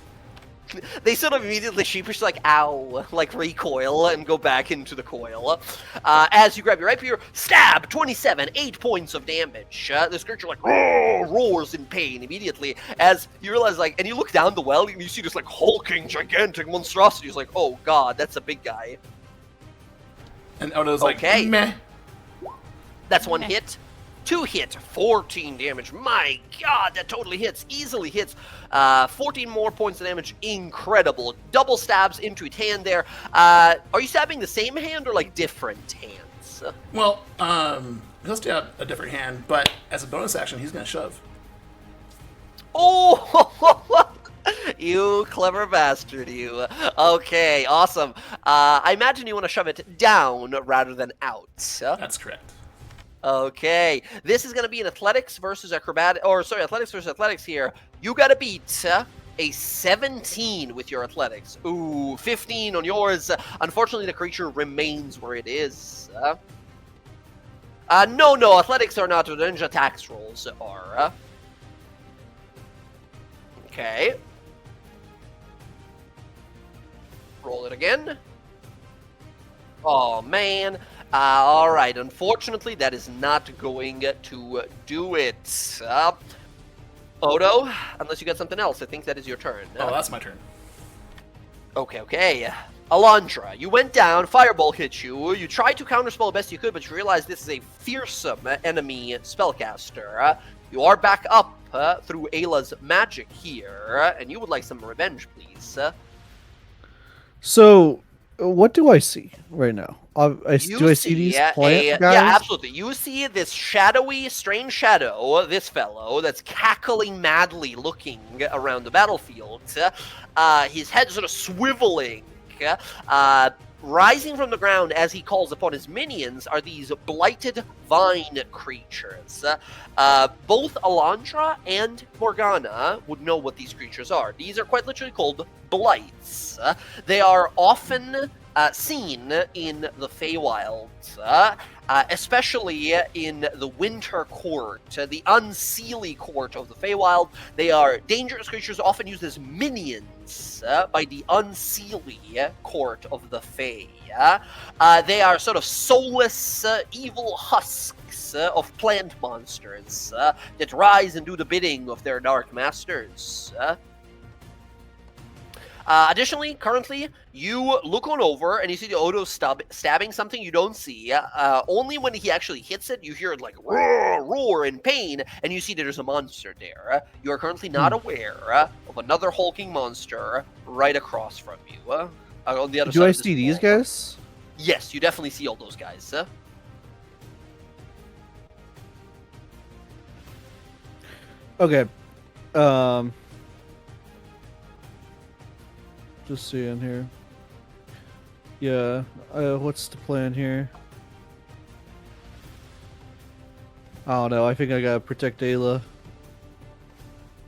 They sort of immediately sheepish, like, ow, like recoil and go back into the coil. As you grab your rapier, stab, 27, 8 points of damage. This creature, like, roars in pain immediately as you realize, like, and you look down the well and you see this, like, hulking, gigantic monstrosity. It's like, oh god, that's a big guy. And Odo's like, meh. That's one hit. 2 hit, 14 damage. My god, that totally hits. Easily hits. 14 more points of damage. Incredible. Double stabs into its hand there. Are you stabbing the same hand or, like, different hands? Well, he'll stab a different hand, but as a bonus action, he's going to shove. Oh! You clever bastard, you. Okay, awesome. I imagine you want to shove it down rather than out. That's correct. Okay, this is going to be an athletics versus athletics versus athletics here. You got to beat a 17 with your athletics. Ooh, 15 on yours. Unfortunately, the creature remains where it is. No, athletics are not. Revenge attacks rolls are. Okay. Roll it again. Oh, man. All right. Unfortunately, that is not going to do it. Odo, unless you got something else, I think that is your turn. Oh, that's my turn. Okay. Alondra, you went down, fireball hit you. You tried to counterspell the best you could, but you realized this is a fearsome enemy spellcaster. You are back up through Ayla's magic here, and you would like some revenge, please. So, what do I see right now? Do I see these plant guys? Yeah, absolutely. You see this shadowy, strange shadow, this fellow, that's cackling madly looking around the battlefield. His head sort of swiveling. Rising from the ground as he calls upon his minions are these blighted vine creatures. Both Alondra and Morgana would know what these creatures are. These are quite literally called blights. They are often seen in the Feywild, especially in the Winter Court, the Unseelie Court of the Feywild. They are dangerous creatures often used as minions by the Unseelie Court of the Fey. They are sort of soulless, evil husks of plant monsters that rise and do the bidding of their dark masters. Additionally, currently, you look on over and you see the Odo stabbing something you don't see. Only when he actually hits it, you hear it like roar in pain, and you see that there's a monster there. You are currently not aware of another hulking monster right across from you. On the other side. Do I of this see these wall. guys? Yes, you definitely see all those guys. Okay. Just seeing here. Yeah. What's the plan here? I don't know. I think I gotta protect Ayla.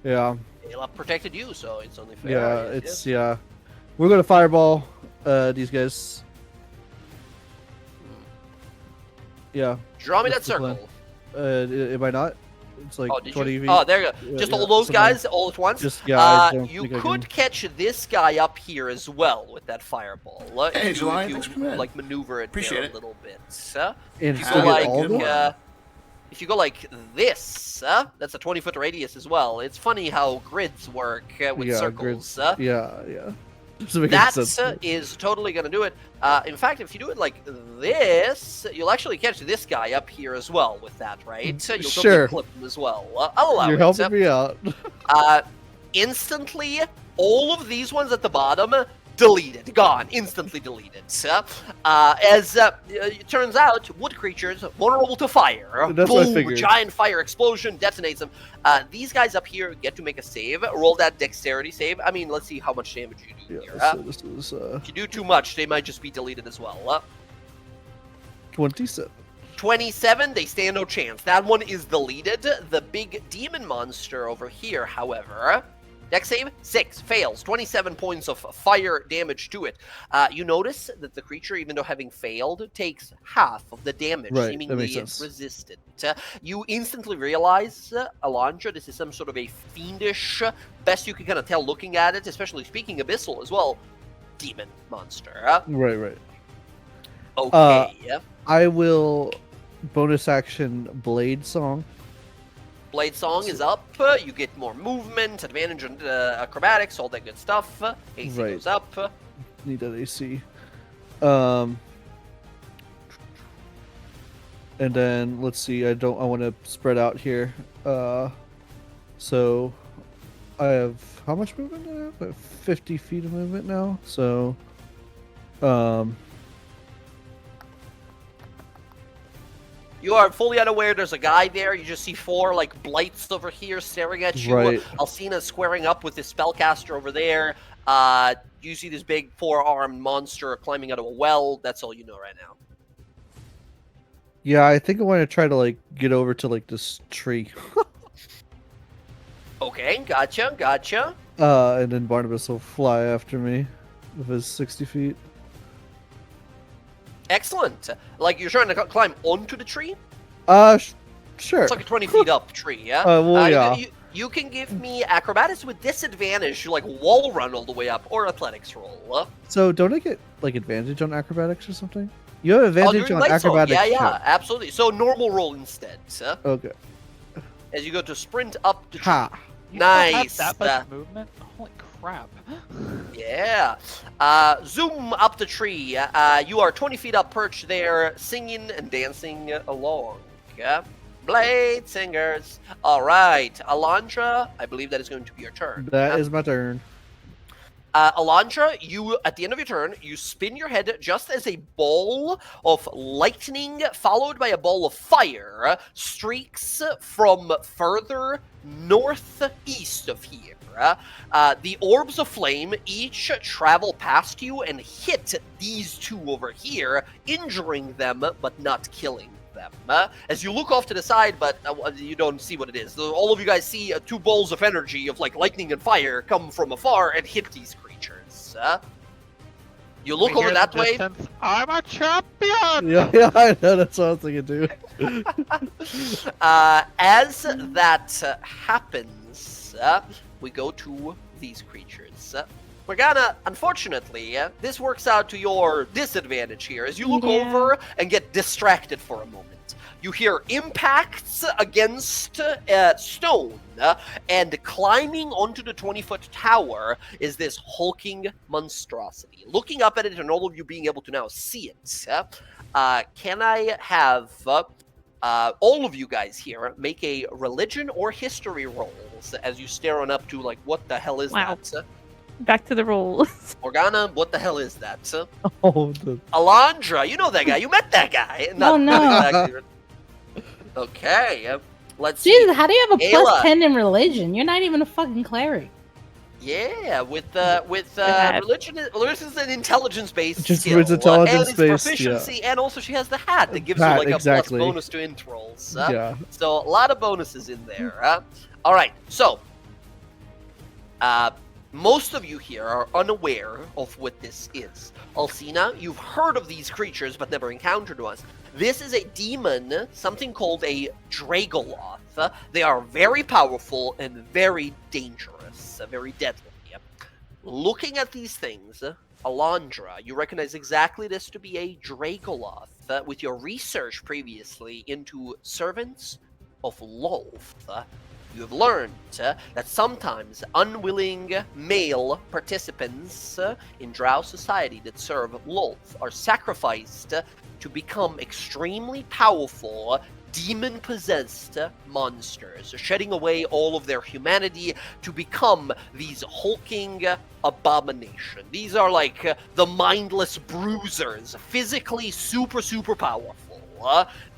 Yeah. Ayla protected you, so it's only fair. Yeah. Yes, It's yeah. We're gonna fireball these guys. Yeah. Draw me that That's the plan. circle. Am I not? It's like Oh, did 20 you? feet. Oh, there you go. Yeah, Just yeah, all those something. guys all at once? Just yeah. I don't You think I could can. catch this guy up here as well with that fireball. Hey, if July, you thanks for coming in. like maneuver it Appreciate there it. a little bit. And If you How go did like, all of them? if you go like this, that's a 20-foot radius as well. It's funny how grids work with Yeah, circles. grids. Yeah. Doesn't make That sense. is totally going to do it. In fact, if you do it like this, you'll actually catch this guy up here as well with that, right? You'll totally Sure. clip him as well. I'll allow You're it. helping me out. Instantly, all of these ones at the bottom deleted, gone, instantly deleted. As it turns out, wood creatures vulnerable to fire. That's what I Boom! figured. Giant fire explosion detonates them. These guys up here get to make a save. Roll that dexterity save. I mean, let's see how much damage you do Yeah. here. So this is If you do too much, they might just be deleted as well. 27. 27, they stand no chance. That one is deleted. The big demon monster over here, however, dex save 6 fails. 27 points of fire damage to it. You notice that the creature, even though having failed, takes half of the damage, Right, that seemingly makes sense. resistant. You instantly realize, Alondra, this is some sort of a fiendish, best you can kind of tell looking at it, especially speaking abyssal as well, demon monster. Right. Okay. I will bonus action Blade Song. Blade Song is up. You get more movement, advantage on acrobatics, all that good stuff. AC Right. goes up. Need that AC. And then let's see. I want to spread out here. So I have how much movement? Do I have? I have 50 feet of movement now. So, You are fully unaware there's a guy there. You just see 4 like blights over here staring at you. Right. Alcina squaring up with this spellcaster over there. You see this big 4-armed monster climbing out of a well. That's all you know right now. yeah, I think I want to try to like get over to like this tree. Okay, gotcha. And then Barnabas will fly after me with his 60 feet. Excellent. Like you're trying to climb onto the tree? Sure. It's like a 20 feet up tree, yeah? Well, yeah. You can give me acrobatics with disadvantage to like wall run all the way up, or athletics roll. So don't I get like advantage on acrobatics or something? You have Oh, advantage during on light zone. acrobatics. Yeah, too. absolutely. So normal roll instead. Okay. As you go to sprint up the tree. Ha. You still have Nice. that much movement? Holy crap. Yeah. Zoom up the tree. You are 20 feet up, perched there, singing and dancing along. Yeah. Blade singers. All right, Alondra. I believe that is going to be your turn. That is my turn. Alondra, you at the end of your turn, you spin your head just as a ball of lightning followed by a ball of fire streaks from further northeast of here. The orbs of flame each travel past you and hit these 2 over here, injuring them but not killing them. As you look off to the side, but you don't see what it is. All of you guys see 2 balls of energy of like lightning and fire come from afar and hit these creatures. You look We over hear that the way. distance, I'm a champion! Yeah, I know. That's what I was thinking too. As that happens, we go to these creatures. Morgana, unfortunately, this works out to your disadvantage here as you look Yeah. over and get distracted for a moment. You hear impacts against stone, and climbing onto the 20-foot tower is this hulking monstrosity. Looking up at it and all of you being able to now see it, can I have all of you guys here make a religion or history rolls as you stare on up to, like, what the hell is Wow. that? Back to the rolls. Morgana, what the hell is that? Oh, the... Alondra, you know that guy. You met that guy. Oh, no. Exactly. Okay, let's see. Jesus, how do you have a Ayla. plus 10 in religion? You're not even a fucking cleric. Yeah, with That- religion is an intelligence-based Just skill, with and intelligence-based, it's proficiency, and also she has the hat that gives Hat, you like exactly. a plus bonus to int rolls. Yeah. So a lot of bonuses in there. All right, so most of you here are unaware of what this is. Alcina, you've heard of these creatures but never encountered one. This is a demon, something called a Dragoloth. They are very powerful and very dangerous, very deadly. Looking at these things, Alondra, you recognize exactly this to be a Dragoloth with your research previously into servants of Lolth. You have learned that sometimes unwilling male participants in Drow society that serve Lolth are sacrificed to become extremely powerful, demon-possessed monsters, shedding away all of their humanity to become these hulking abomination. These are like the mindless bruisers, physically super, super powerful.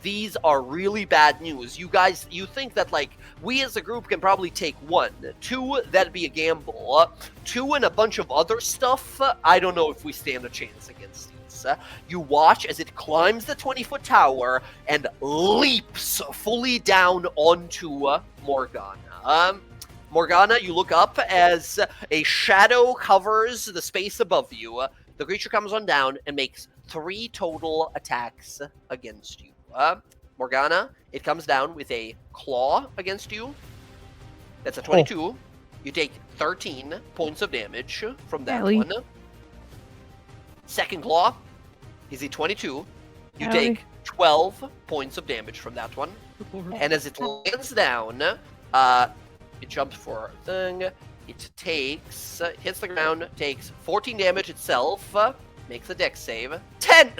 These are really bad news. You guys, you think that, like, we as a group can probably take 1. 2, that'd be a gamble. 2 and a bunch of other stuff, I don't know if we stand a chance against these. You watch as it climbs the 20-foot tower and leaps fully down onto Morgana. Morgana, you look up as a shadow covers the space above you. The creature comes on down and makes 3 total attacks against you. Morgana, it comes down with a claw against you. That's a 22. Oh. You take 13 points of damage from that one. Second claw is a 22. You take 12 points of damage from that one. And as it lands down, it jumps for a thing. It takes, hits the ground, takes 14 damage itself. Makes a dex save. 10!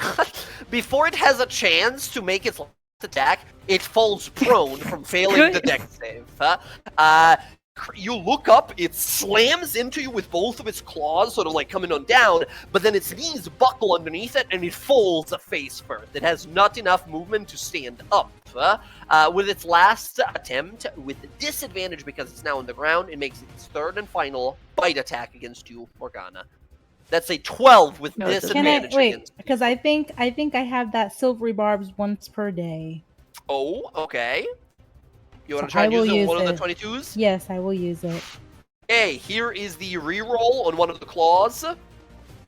Before it has a chance to make its last attack, it falls prone from failing the dex save. You look up, it slams into you with both of its claws, sort of like coming on down, but then its knees buckle underneath it, and it falls face first. It has not enough movement to stand up. With its last attempt, with disadvantage because it's now on the ground, it makes its third and final bite attack against you, Morgana. That's a 12 with disadvantage. Can I wait? Because I think I have that silvery barbs once per day. Oh, okay. You want to try and use it on one of the 22s? Yes, I will use it. Okay, here is the reroll on one of the claws.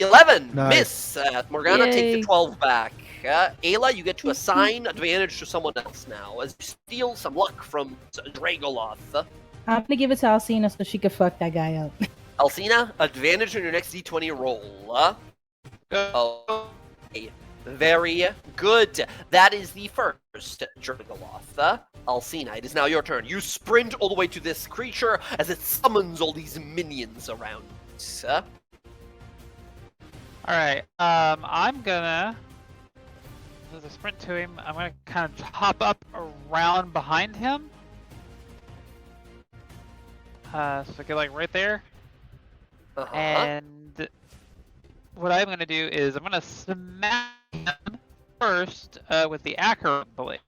11, nice. Miss. Morgana, take the 12 back. Ayla, you get to assign advantage to someone else now as you steal some luck from Dragoloth. I'm gonna give it to Alcina so she can fuck that guy up. Alcina, advantage on your next d20 roll. Okay. Very good. That is the first Dragoloth. Alcina, it is now your turn. You sprint all the way to this creature as it summons all these minions around it. Alright, I'm gonna... As I sprint to him, I'm gonna kind of hop up around behind him. So get like right there. And what I'm gonna do is I'm gonna smack him first with the Acro blade.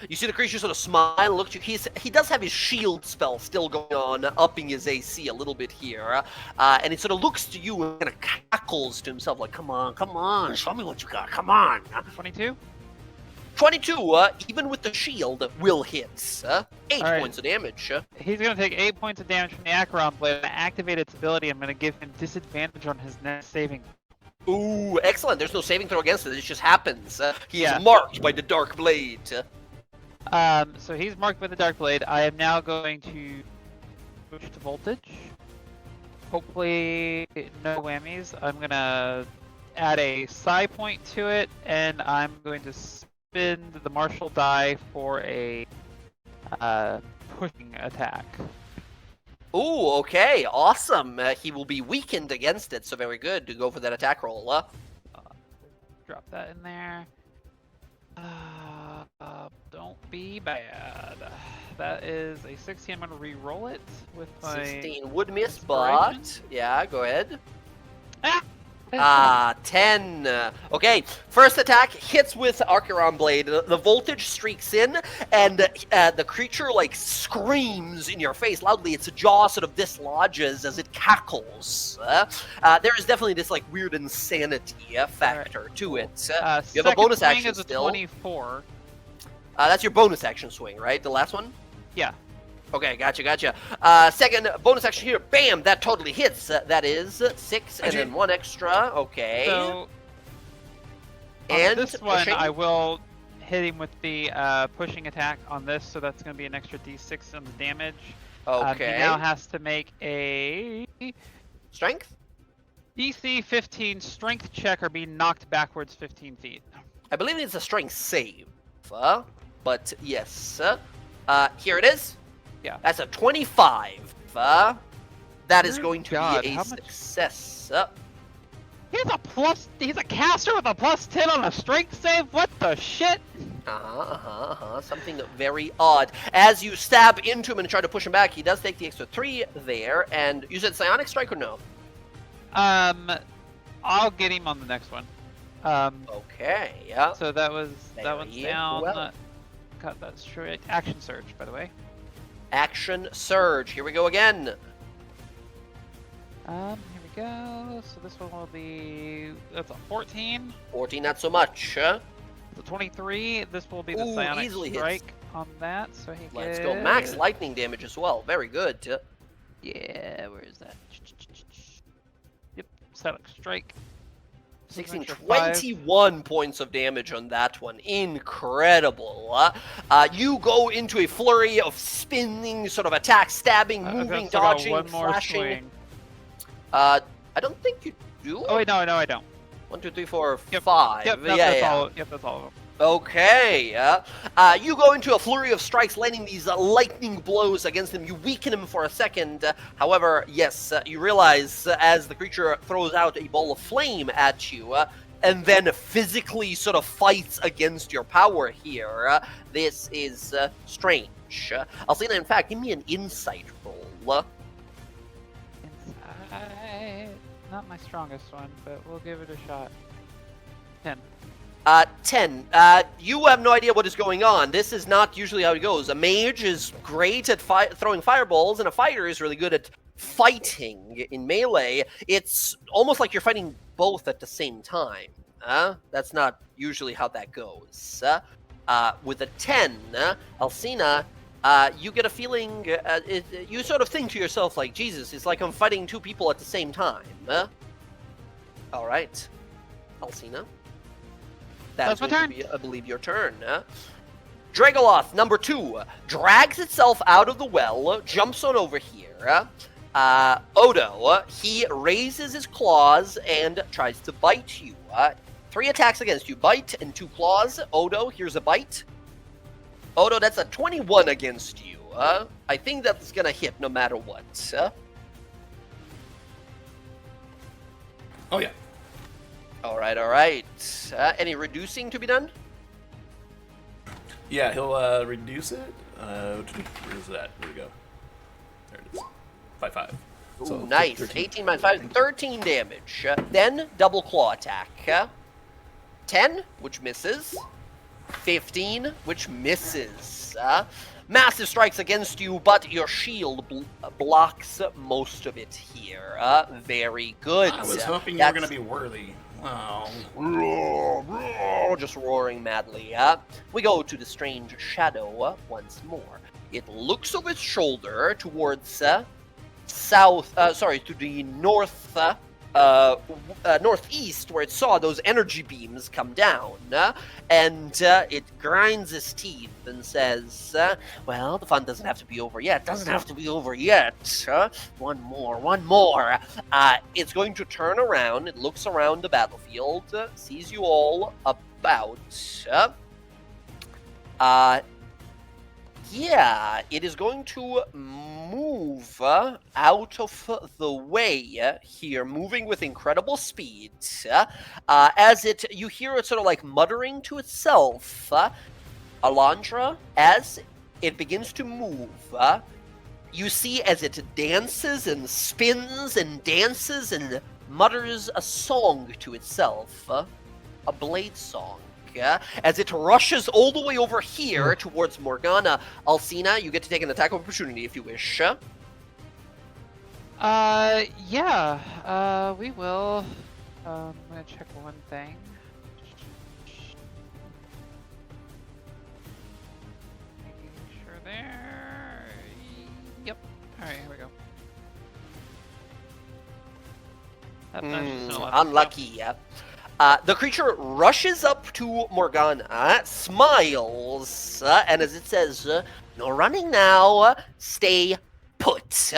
You see the creature sort of smile, look at you. He does have his shield spell still going on, upping his AC a little bit here. And it sort of looks to you and kind of cackles to himself like, come on, show me what you got, come on. 22? 22, even with the shield, will hit. 8 All right. points of damage. He's gonna take 8 points of damage from the Acheron Blade. To activate its ability, I'm gonna give him disadvantage on his next saving. Ooh, excellent. There's no saving throw against it. It just happens. He Yeah. is marked by the Dark Blade. So he's marked by the Dark Blade. I am now going to switch to voltage. Hopefully, no whammies. I'm gonna add a psi point to it, and I'm going to spin the martial die for a pushing attack. Ooh, okay, awesome. He will be weakened against it, so very good to go for that attack roll. Drop that in there. Don't be bad. That is a 16. I'm gonna re-roll it with my 16 would miss, inspiration. but yeah, go ahead. Ah! 10. Okay, first attack hits with Acheron Blade. The voltage streaks in, and the creature like screams in your face loudly. Its jaw sort of dislodges as it cackles. There is definitely this like weird insanity factor to it. You have a bonus swing action is a still. 24. That's your bonus action swing, right? The last one? Yeah. Okay, gotcha. Second bonus action here. Bam! That totally hits. That is 6 and then 1 extra. Okay. So and on this one, pushing. I will hit him with the pushing attack on this, so that's going to be an extra d6 on the damage. Okay. He now has to make a Strength? DC 15 strength check or be knocked backwards 15 feet. I believe it's a strength save. But yes. Here it is. Yeah. That's a 25. That is Good going to God, be a how much- success. He's a caster with a +10 on a strength save? What the shit? Something very odd. As you stab into him and try to push him back, he does take the extra 3 there. And you said Psionic Strike or no? I'll get him on the next one. Okay, yeah. So that one's Very down. well. Cut that straight. Action surge, by the way. Action Surge. Here we go again. Here we go. So this one will be, that's a 14. 14, not so much. The 23. This will be the Ooh, psionic easily hits. strike on that. So he Let's gets... go. Max lightning damage as well. Very good. Yeah, where is that? Yep, psionic strike. 16, Extra 5. 21 points of damage on that one. Incredible. You go into a flurry of spinning sort of attacks, stabbing, I've moving, still got dodging, one more flashing. swing. I don't think you do. Oh wait, no, I don't. 1, 2, 3, 4, Yep. 5. Yep, yeah, that's yeah. all. Yep, that's all of them. Okay, you go into a flurry of strikes, landing these lightning blows against him. You weaken him for a second. However, yes, you realize as the creature throws out a ball of flame at you, and then physically sort of fights against your power here. This is strange. Alcina, in fact, give me an insight roll. Inside. Not my strongest one, but we'll give it a shot. 10. 10. You have no idea what is going on. This is not usually how it goes. A mage is great at throwing fireballs, and a fighter is really good at fighting in melee. It's almost like you're fighting both at the same time. That's not usually how that goes. With a 10, Alcina, you get a feeling, you sort of think to yourself like, Jesus, it's like I'm fighting two people at the same time. Alright. Alcina. That's my turn. Be, I believe, your turn. Dragoloth, number 2, drags itself out of the well, jumps on over here. Odo, he raises his claws and tries to bite you. 3 attacks against you, bite and 2 claws. Odo, here's a bite. Odo, that's a 21 against you. I think that's gonna hit no matter what. Oh yeah. Alright. Any reducing to be done? Yeah, he'll reduce it. Where is that? Where'd it go? There it is. 5/5. Ooh, nice. 13. 18 minus 5, 13 damage. Then, double claw attack. 10, which misses. 15, which misses. Massive strikes against you, but your shield blocks most of it here. Very good. I was hoping you were going to be worthy. Oh. Just roaring madly. We go to the strange shadow once more. it looks over its shoulder towards to the northeast, where it saw those energy beams come down, and it grinds its teeth and says, well, the fun doesn't have to be over yet. Doesn't have to be over yet. One more. It's going to turn around. It looks around the battlefield, sees you all about. Yeah, it is going to move out of the way here, moving with incredible speed. As you hear it sort of like muttering to itself. Alondra, as it begins to move, you see as it dances and spins and dances and mutters a song to itself, a blade song. As it rushes all the way over here towards Morgana. Alcina, you get to take an attack of opportunity if you wish. Yeah, we will. I'm gonna check one thing. Making sure there. Yep. Alright, here we go. That's just Unlucky. The creature rushes up to Morgana, smiles, and as it says, no running now, stay put.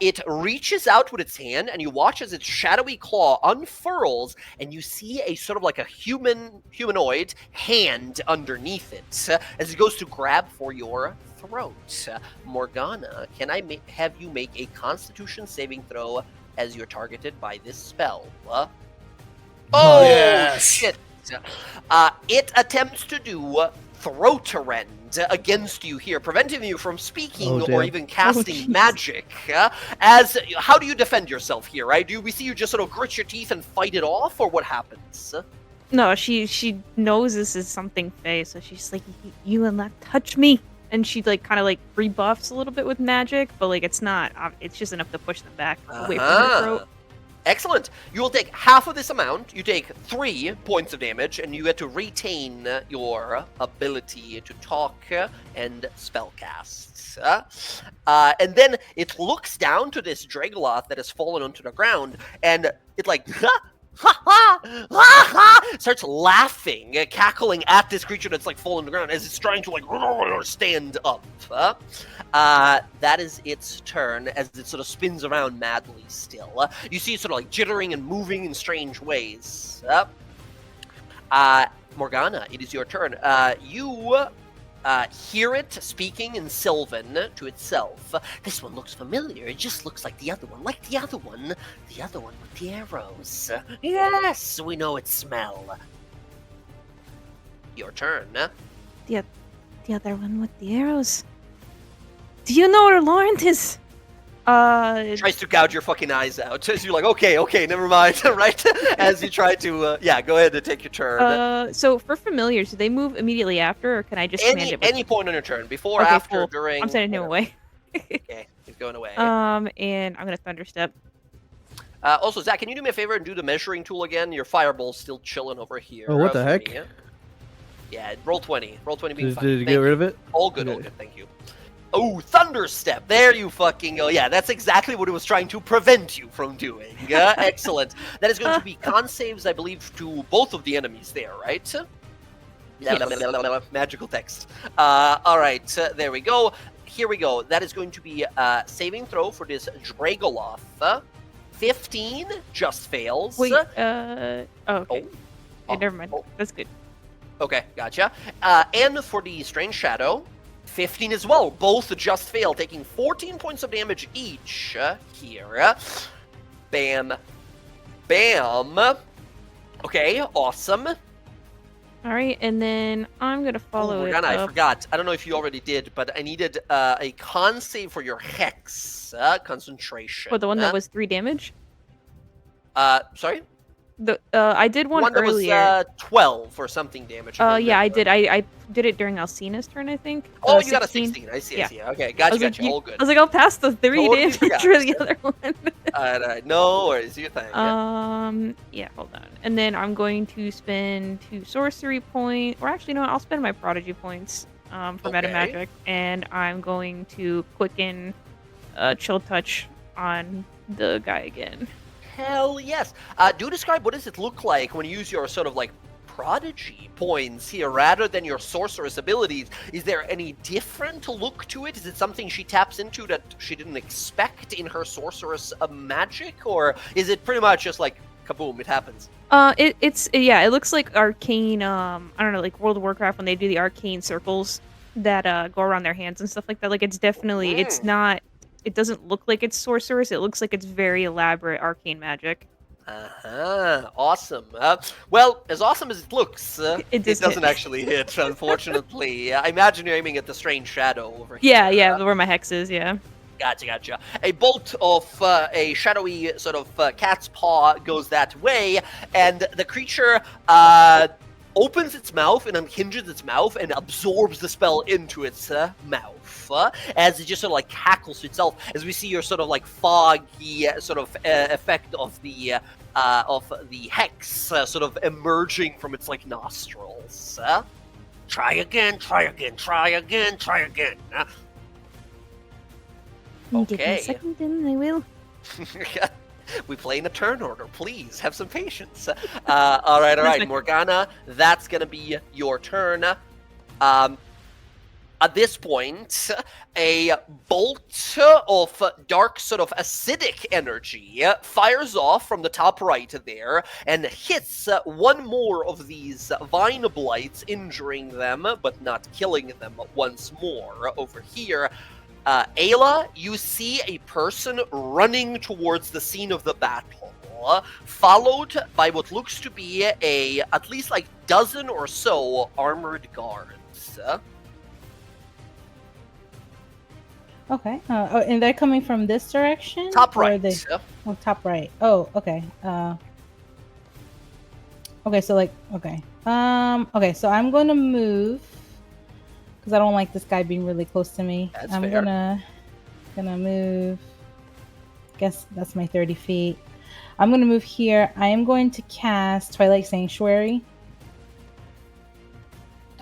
It reaches out with its hand, and you watch as its shadowy claw unfurls, and you see a sort of like a humanoid hand underneath it, as it goes to grab for your throat. Morgana, can I have you make a Constitution saving throw as you're targeted by this spell? Oh, yes. shit. It attempts to do throat rend against you here, preventing you from speaking or even casting magic. How do you defend yourself here, right? We see you just sort of grit your teeth and fight it off, or what happens? No, she knows this is something Faye, so she's like, you will not touch me. And she like kind of like rebuffs a little bit with magic, but like it's not, it's just enough to push them back away from her throat. Excellent. You will take half of this amount. You take 3 points of damage, and you get to retain your ability to talk and spellcast. And then it looks down to this Dragoloth that has fallen onto the ground, and it like starts laughing, cackling at this creature that's like fallen on the ground as it's trying to like stand up. That is its turn as it sort of spins around madly still. You see it sort of like jittering and moving in strange ways. Morgana, it is your turn. You hear it speaking in Sylvan to itself. This one looks familiar. It just looks like the other one. Like the other one. The other one with the arrows. Yes, we know its smell. Your turn. The other one with the arrows. Do you know where Laurent is? It tries to gouge your fucking eyes out. As you're like, okay, never mind, right? As you try to, go ahead and take your turn. So for familiars, do they move immediately after, or can I just command it? Any point on your turn, before, okay, after, cool. during. I'm sending him away. Okay, he's going away. And I'm gonna thunderstep. Also, Zach, can you do me a favor and do the measuring tool again? Your fireball's still chilling over here. Oh, what the heck? Me. Yeah, roll 20. Roll 20 being fine. Did you get rid of it? All good, thank you. Oh, Thunderstep! There you fucking go. Yeah, that's exactly what it was trying to prevent you from doing. Excellent. That is going to be con saves, I believe, to both of the enemies there, right? Yes. Magical text. All right, there we go. Here we go. That is going to be a saving throw for this Dragoloth. 15 just fails. Wait, okay. Oh, never mind. That's good. Okay, gotcha. And for the Strange Shadow, 15 as well. Both just fail, taking 14 points of damage each here. Bam. Bam. Okay, awesome. All right, and then I'm going to follow it up. I forgot. I don't know if you already did, but I needed a con save for your Hex concentration. For the one that was 3 damage? Sorry? I did one earlier. That was 12 or something damage. Yeah, I did. I did it during Alcina's turn, I think. Oh, you got a 16. I see. Okay, gotcha. All good. I was like, I'll pass the 3 Totally damage for the other one. No worries. You think. Yeah, hold on. And then I'm going to spend 2 sorcery points. Or actually, no, I'll spend my prodigy points. for meta Okay. magic, and I'm going to quicken chill touch on the guy again. Hell yes. Do describe what does it look like when you use your sort of like prodigy points here rather than your sorceress abilities. Is there any different look to it? Is it something she taps into that she didn't expect in her sorceress magic, or is it pretty much just like kaboom, it happens? It looks like arcane. I don't know, like World of Warcraft when they do the arcane circles that go around their hands and stuff like that. Like it's definitely, it's not. It doesn't look like it's sorceress. It looks like it's very elaborate arcane magic. Awesome. Well, as awesome as it looks, It does doesn't hit. actually hit, unfortunately. I imagine you're aiming at the strange shadow over here. Yeah, where my hex is. Yeah. Gotcha. A bolt of a shadowy sort of cat's paw goes that way, and the creature opens its mouth and unhinges its mouth and absorbs the spell into its mouth. As it just sort of like cackles to itself, as we see your sort of like foggy sort of effect of the hex sort of emerging from its like nostrils. Try again. Give me Okay. a second, and I will. We play in a turn order. Please have some patience. All right, Morgana. That's gonna be your turn. At this point, a bolt of dark, sort of acidic energy fires off from the top right there and hits one more of these vine blights, injuring them but not killing them once more. Over here, Ayla, you see a person running towards the scene of the battle, followed by what looks to be at least like dozen or so armored guards. Okay. And they're coming from this direction? Top Or are right. they- Oh, top right. Oh, okay. Okay, so like, okay. Okay, so I'm going to move because I don't like this guy being really close to me. That's I'm fair. gonna move. Guess that's my 30 feet. I'm gonna move here. I am going to cast Twilight Sanctuary.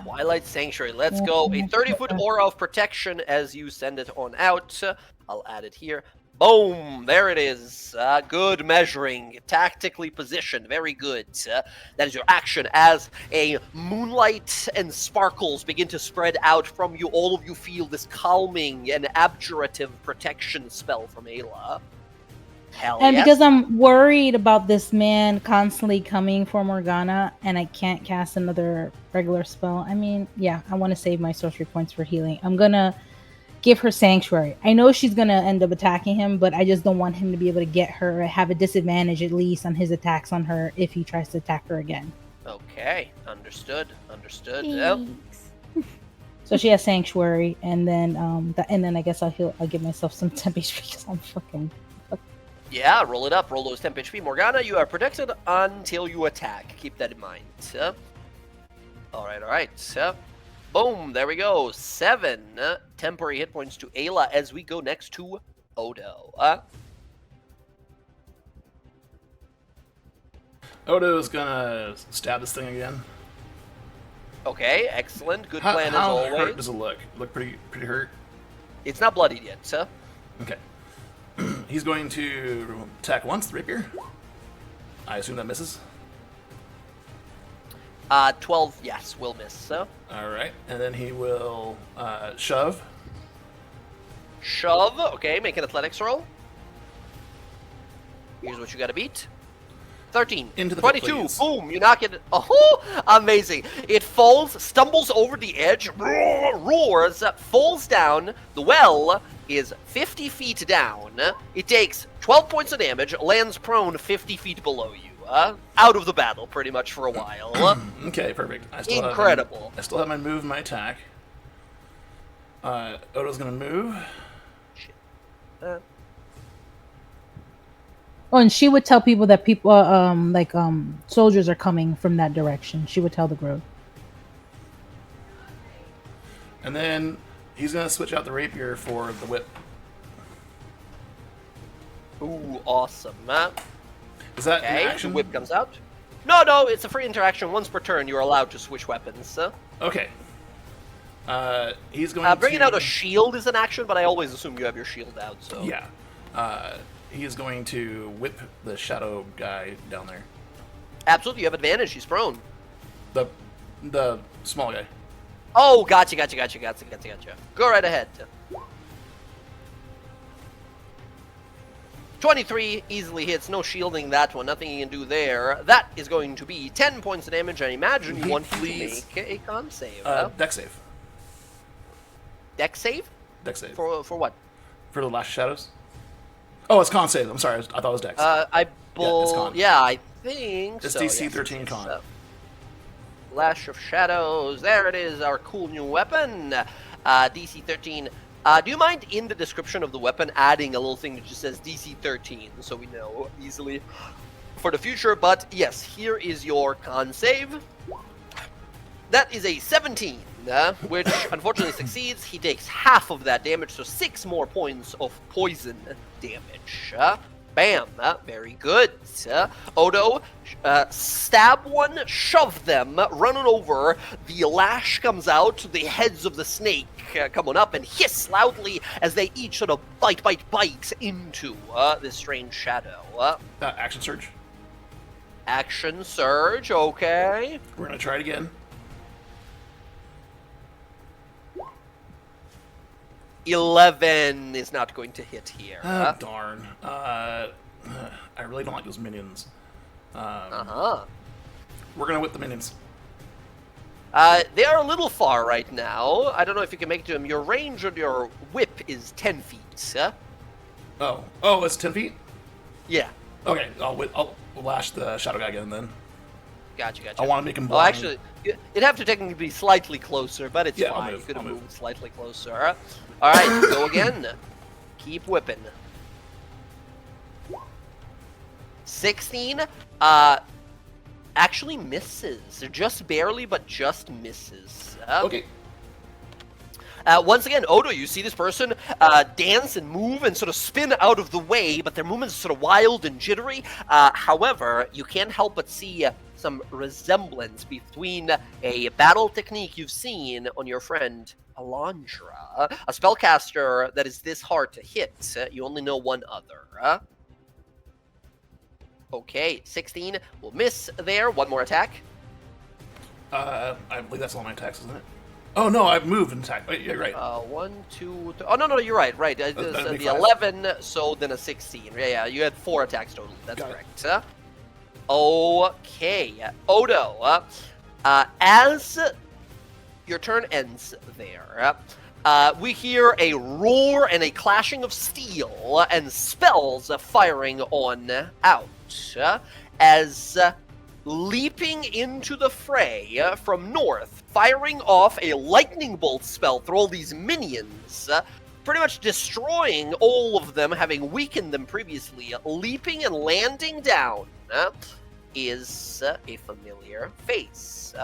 Twilight Sanctuary. Let's go. A 30-foot aura of protection as you send it on out. I'll add it here. Boom! There it is. Good measuring. Tactically positioned. Very good. That is your action as a moonlight and sparkles begin to spread out from you. All of you feel this calming and abjurative protection spell from Ayla. Hell And yes. because I'm worried about this man constantly coming for Morgana and I can't cast another regular spell, I mean, yeah, I want to save my sorcery points for healing. I'm going to give her Sanctuary. I know she's going to end up attacking him, but I just don't want him to be able to get her, have a disadvantage at least on his attacks on her if he tries to attack her again. Okay. Understood. So she has Sanctuary, and then and then I guess I'll give myself some temp HP because I'm fucking. Yeah, roll it up. Roll those temp HP. Morgana, you are protected until you attack. Keep that in mind. All right. Boom, there we go. 7 temporary hit points to Ayla as we go next to Odo. Odo's gonna stab this thing again. Okay, excellent. Good How plan as hurt always. does it look? Look pretty hurt? It's not bloodied yet, sir. Okay. He's going to attack once, the rapier. I assume that misses. 12, yes, will miss, sir. Alright, and then he will shove. Shove. Okay, make an athletics roll. Here's what you gotta beat. 13. Into the pit, 22. please. Boom, you knock it. Oh, amazing. It falls, stumbles over the edge, roars, falls down. The well is 50 feet down. It takes 12 points of damage, lands prone 50 feet below you. Out of the battle, pretty much, for a while. Okay, perfect. Incredible. I still have my move and my attack. Odo's gonna move. Oh, and she would tell people that soldiers are coming from that direction. She would tell the group. And then he's gonna switch out the rapier for the whip. Ooh, awesome. Is that an Okay, action? the whip comes out. No, it's a free interaction. Once per turn, you're allowed to switch weapons. Okay. He's going Bringing to... out a shield is an action, but I always assume you have your shield out, so... Yeah. He is going to whip the shadow guy down there. Absolutely, you have advantage. He's prone. The small guy. Oh, gotcha. Go right ahead. 23 easily hits. No shielding that one. Nothing you can do there. That is going to be 10 points of damage. I imagine you want to make a con save. Dex save. Dex save? Dex save. For what? For the last shadows? Oh, it's con save. I'm sorry. I thought it was Dex. It's con. Yeah, I think it's so. DC yes, 13 con. Lash of Shadows. There it is, our cool new weapon. DC 13. Do you mind in the description of the weapon adding a little thing that just says DC 13 so we know easily for the future? But yes, here is your con save. That is a 17, which unfortunately succeeds. He takes half of that damage, so 6 more points of poison damage. Bam, very good. Odo, stab one, shove them, running over. The lash comes out, the heads of the snake coming up and hiss loudly as they each sort of bite into this strange shadow. Action surge. Action surge, okay. We're going to try it again. 11 is not going to hit here. Darn. I really don't like those minions. Uh-huh. We're going to whip the minions. They are a little far right now. I don't know if you can make it to them. Your range on your whip is 10 feet. Oh, it's 10 feet? Yeah. Okay, I'll lash the shadow guy again then. Gotcha. I want to make him blind. Oh, actually, it'd have to technically be slightly closer, but it's fine. You could have moved slightly closer. All right, go again. Keep whipping. 16. Actually misses. Just barely, but just misses. Okay. Once again, Odo, you see this person dance and move and sort of spin out of the way, but their movements are sort of wild and jittery. However, you can't help but see some resemblance between a battle technique you've seen on your friend Alondra, a spellcaster that is this hard to hit. You only know one other. Okay, 16 will miss there. One more attack. I believe that's all my attacks, isn't it? Oh, no, I've moved and attacked. Oh, you're right. 1, 2, 3. Oh, no, you're right. The 11, so then a 16. Yeah, you had 4 attacks total. That's correct. Okay, Odo. As your turn ends there, we hear a roar and a clashing of steel and spells firing on out. As leaping into the fray from north, firing off a lightning bolt spell through all these minions, pretty much destroying all of them, having weakened them previously, leaping and landing down, is a familiar face.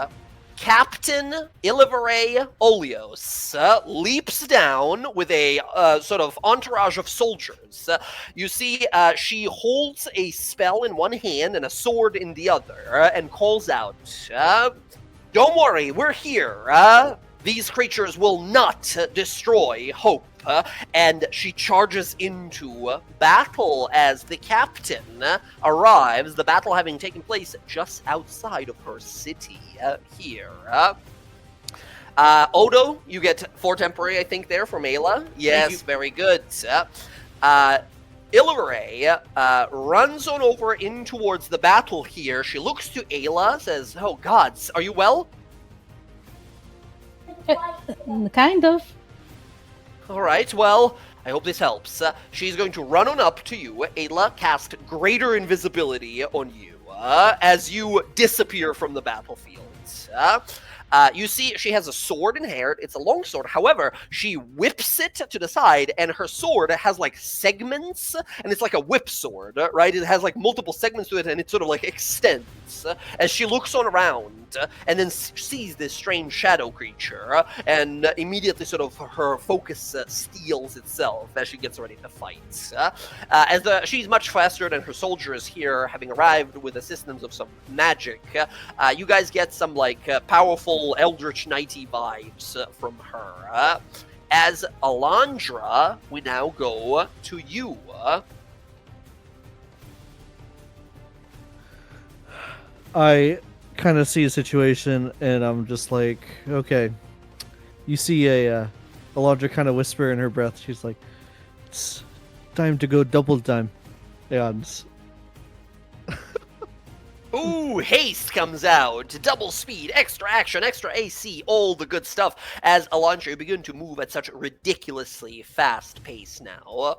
Captain Ilivere Olios leaps down with a sort of entourage of soldiers. You see she holds a spell in one hand and a sword in the other and calls out, "Don't worry, we're here. These creatures will not destroy Hope." And she charges into battle as the captain arrives, the battle having taken place just outside of her city here. Odo, you get 4 temporary, I think, there from Ayla. Yes, very good. Ilivere runs on over in towards the battle here. She looks to Ayla, says, "Oh gods, are you well?" Kind of. All right, well, I hope this helps. She's going to run on up to you. Ayla, cast Greater Invisibility on you as you disappear from the battlefield. You see she has a sword in hand. It's a long sword. However, she whips it to the side, and her sword has, like, segments, and it's like a whip sword, right? It has, like, multiple segments to it, and it sort of, like, extends. As she looks on around, and then sees this strange shadow creature, and immediately sort of her focus steals itself as she gets ready to fight. She's much faster than her soldiers here, having arrived with assistance of some magic. You guys get some powerful Eldritch Knighty vibes from her. As Alondra, we now go to you. I kind of see a situation, and I'm just like, okay. You see Alondra kind of whisper in her breath. She's like, it's time to go double time. And Ooh, haste comes out. Double speed, extra action, extra AC, all the good stuff. As Alondra, you begin to move at such a ridiculously fast pace now.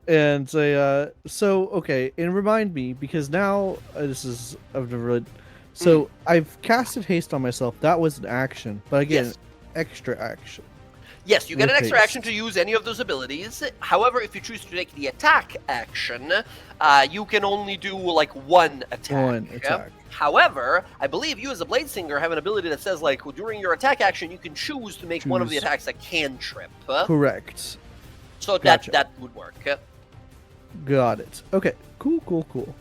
And okay, and remind me, because now I've never really. So I've casted haste on myself. That was an action, but again, Yes. extra action. Yes, you get With an extra haste. action to use any of those abilities. However, if you choose to take the attack action, you can only do one attack. One attack. However, I believe you as a Blade Singer have an ability that says during your attack action, you can choose to make one of the Choose. attacks a cantrip. Correct. So Gotcha. that would work. Got it. Okay. Cool.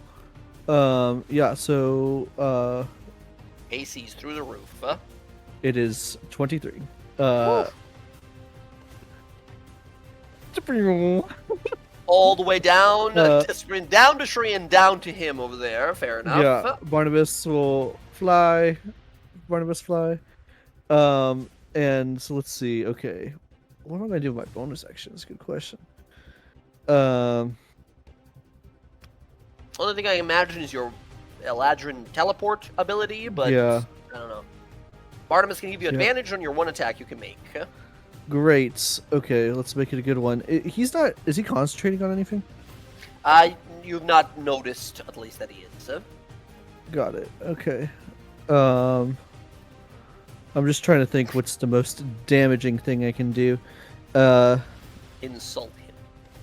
Yeah. So AC's through the roof. it is 23. All the way down Uh, down to Shri and down to him over there. Fair enough. Yeah, Barnabas will fly. And so let's see. Okay, what am I gonna do with my bonus actions? Good question. Only thing I imagine is your Eladrin teleport ability, but Yeah. I don't know. Barnabas can give you Yeah. advantage on your one attack you can make. Great. Okay, let's make it a good one. He's not. Is he concentrating on anything? You've not noticed, at least, that he is. Got it. Okay. I'm just trying to think what's the most damaging thing I can do. Insult him.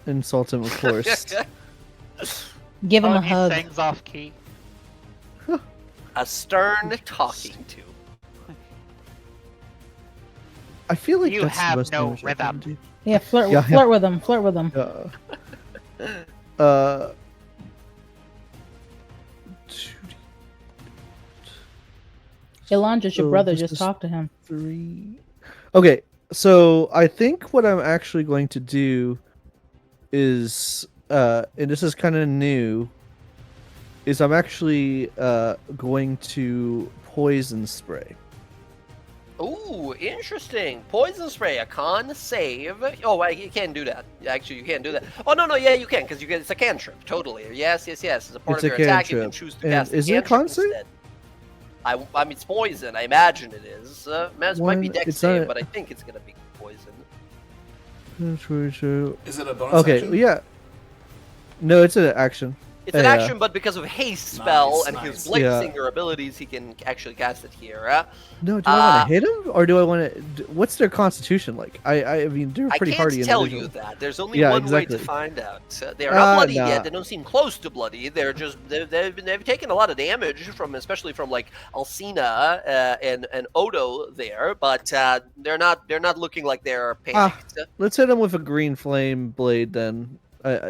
Insult him, of course. Give him a he hug. sings off key. A stern talking to. I feel like You that's have the most no damage I can rhythm. do. Yeah, flirt Yeah, flirt with him. Flirt with him. Uh, Elandra's your so brother. this Just is talk to him. 3. Okay, so I think what I'm actually going to do is, and this is kind of new, is I'm actually going to poison spray. Ooh, interesting. Poison spray, a con save. Oh, wait, you can't do that. Actually, you can't do that. Oh, no, yeah, you can, because it's a cantrip. Totally. Yes. As a part It's of a your attack, you can cantrip. choose to And cast is a it a cantrip con save? instead. I mean, it's poison. I imagine it is. Might be dex it's save, not- but I think it's going to be poison. Is it a bonus Okay, action? yeah. No, it's an action. It's an Yeah. action, but because of haste spell Nice, and nice. his Blade Yeah. Singer abilities, he can actually cast it here. No, do I want to hit him, or do I want to? What's their constitution like? I mean, they're I pretty can't hardy tell you individuals. that. There's only Yeah, one way exactly. to find out. They are not bloody nah. yet. They don't seem close to bloody. They're just they've taken a lot of damage from, especially from Alcina and Odo there, but they're not looking like they're panicked. Let's hit him with a green flame blade then,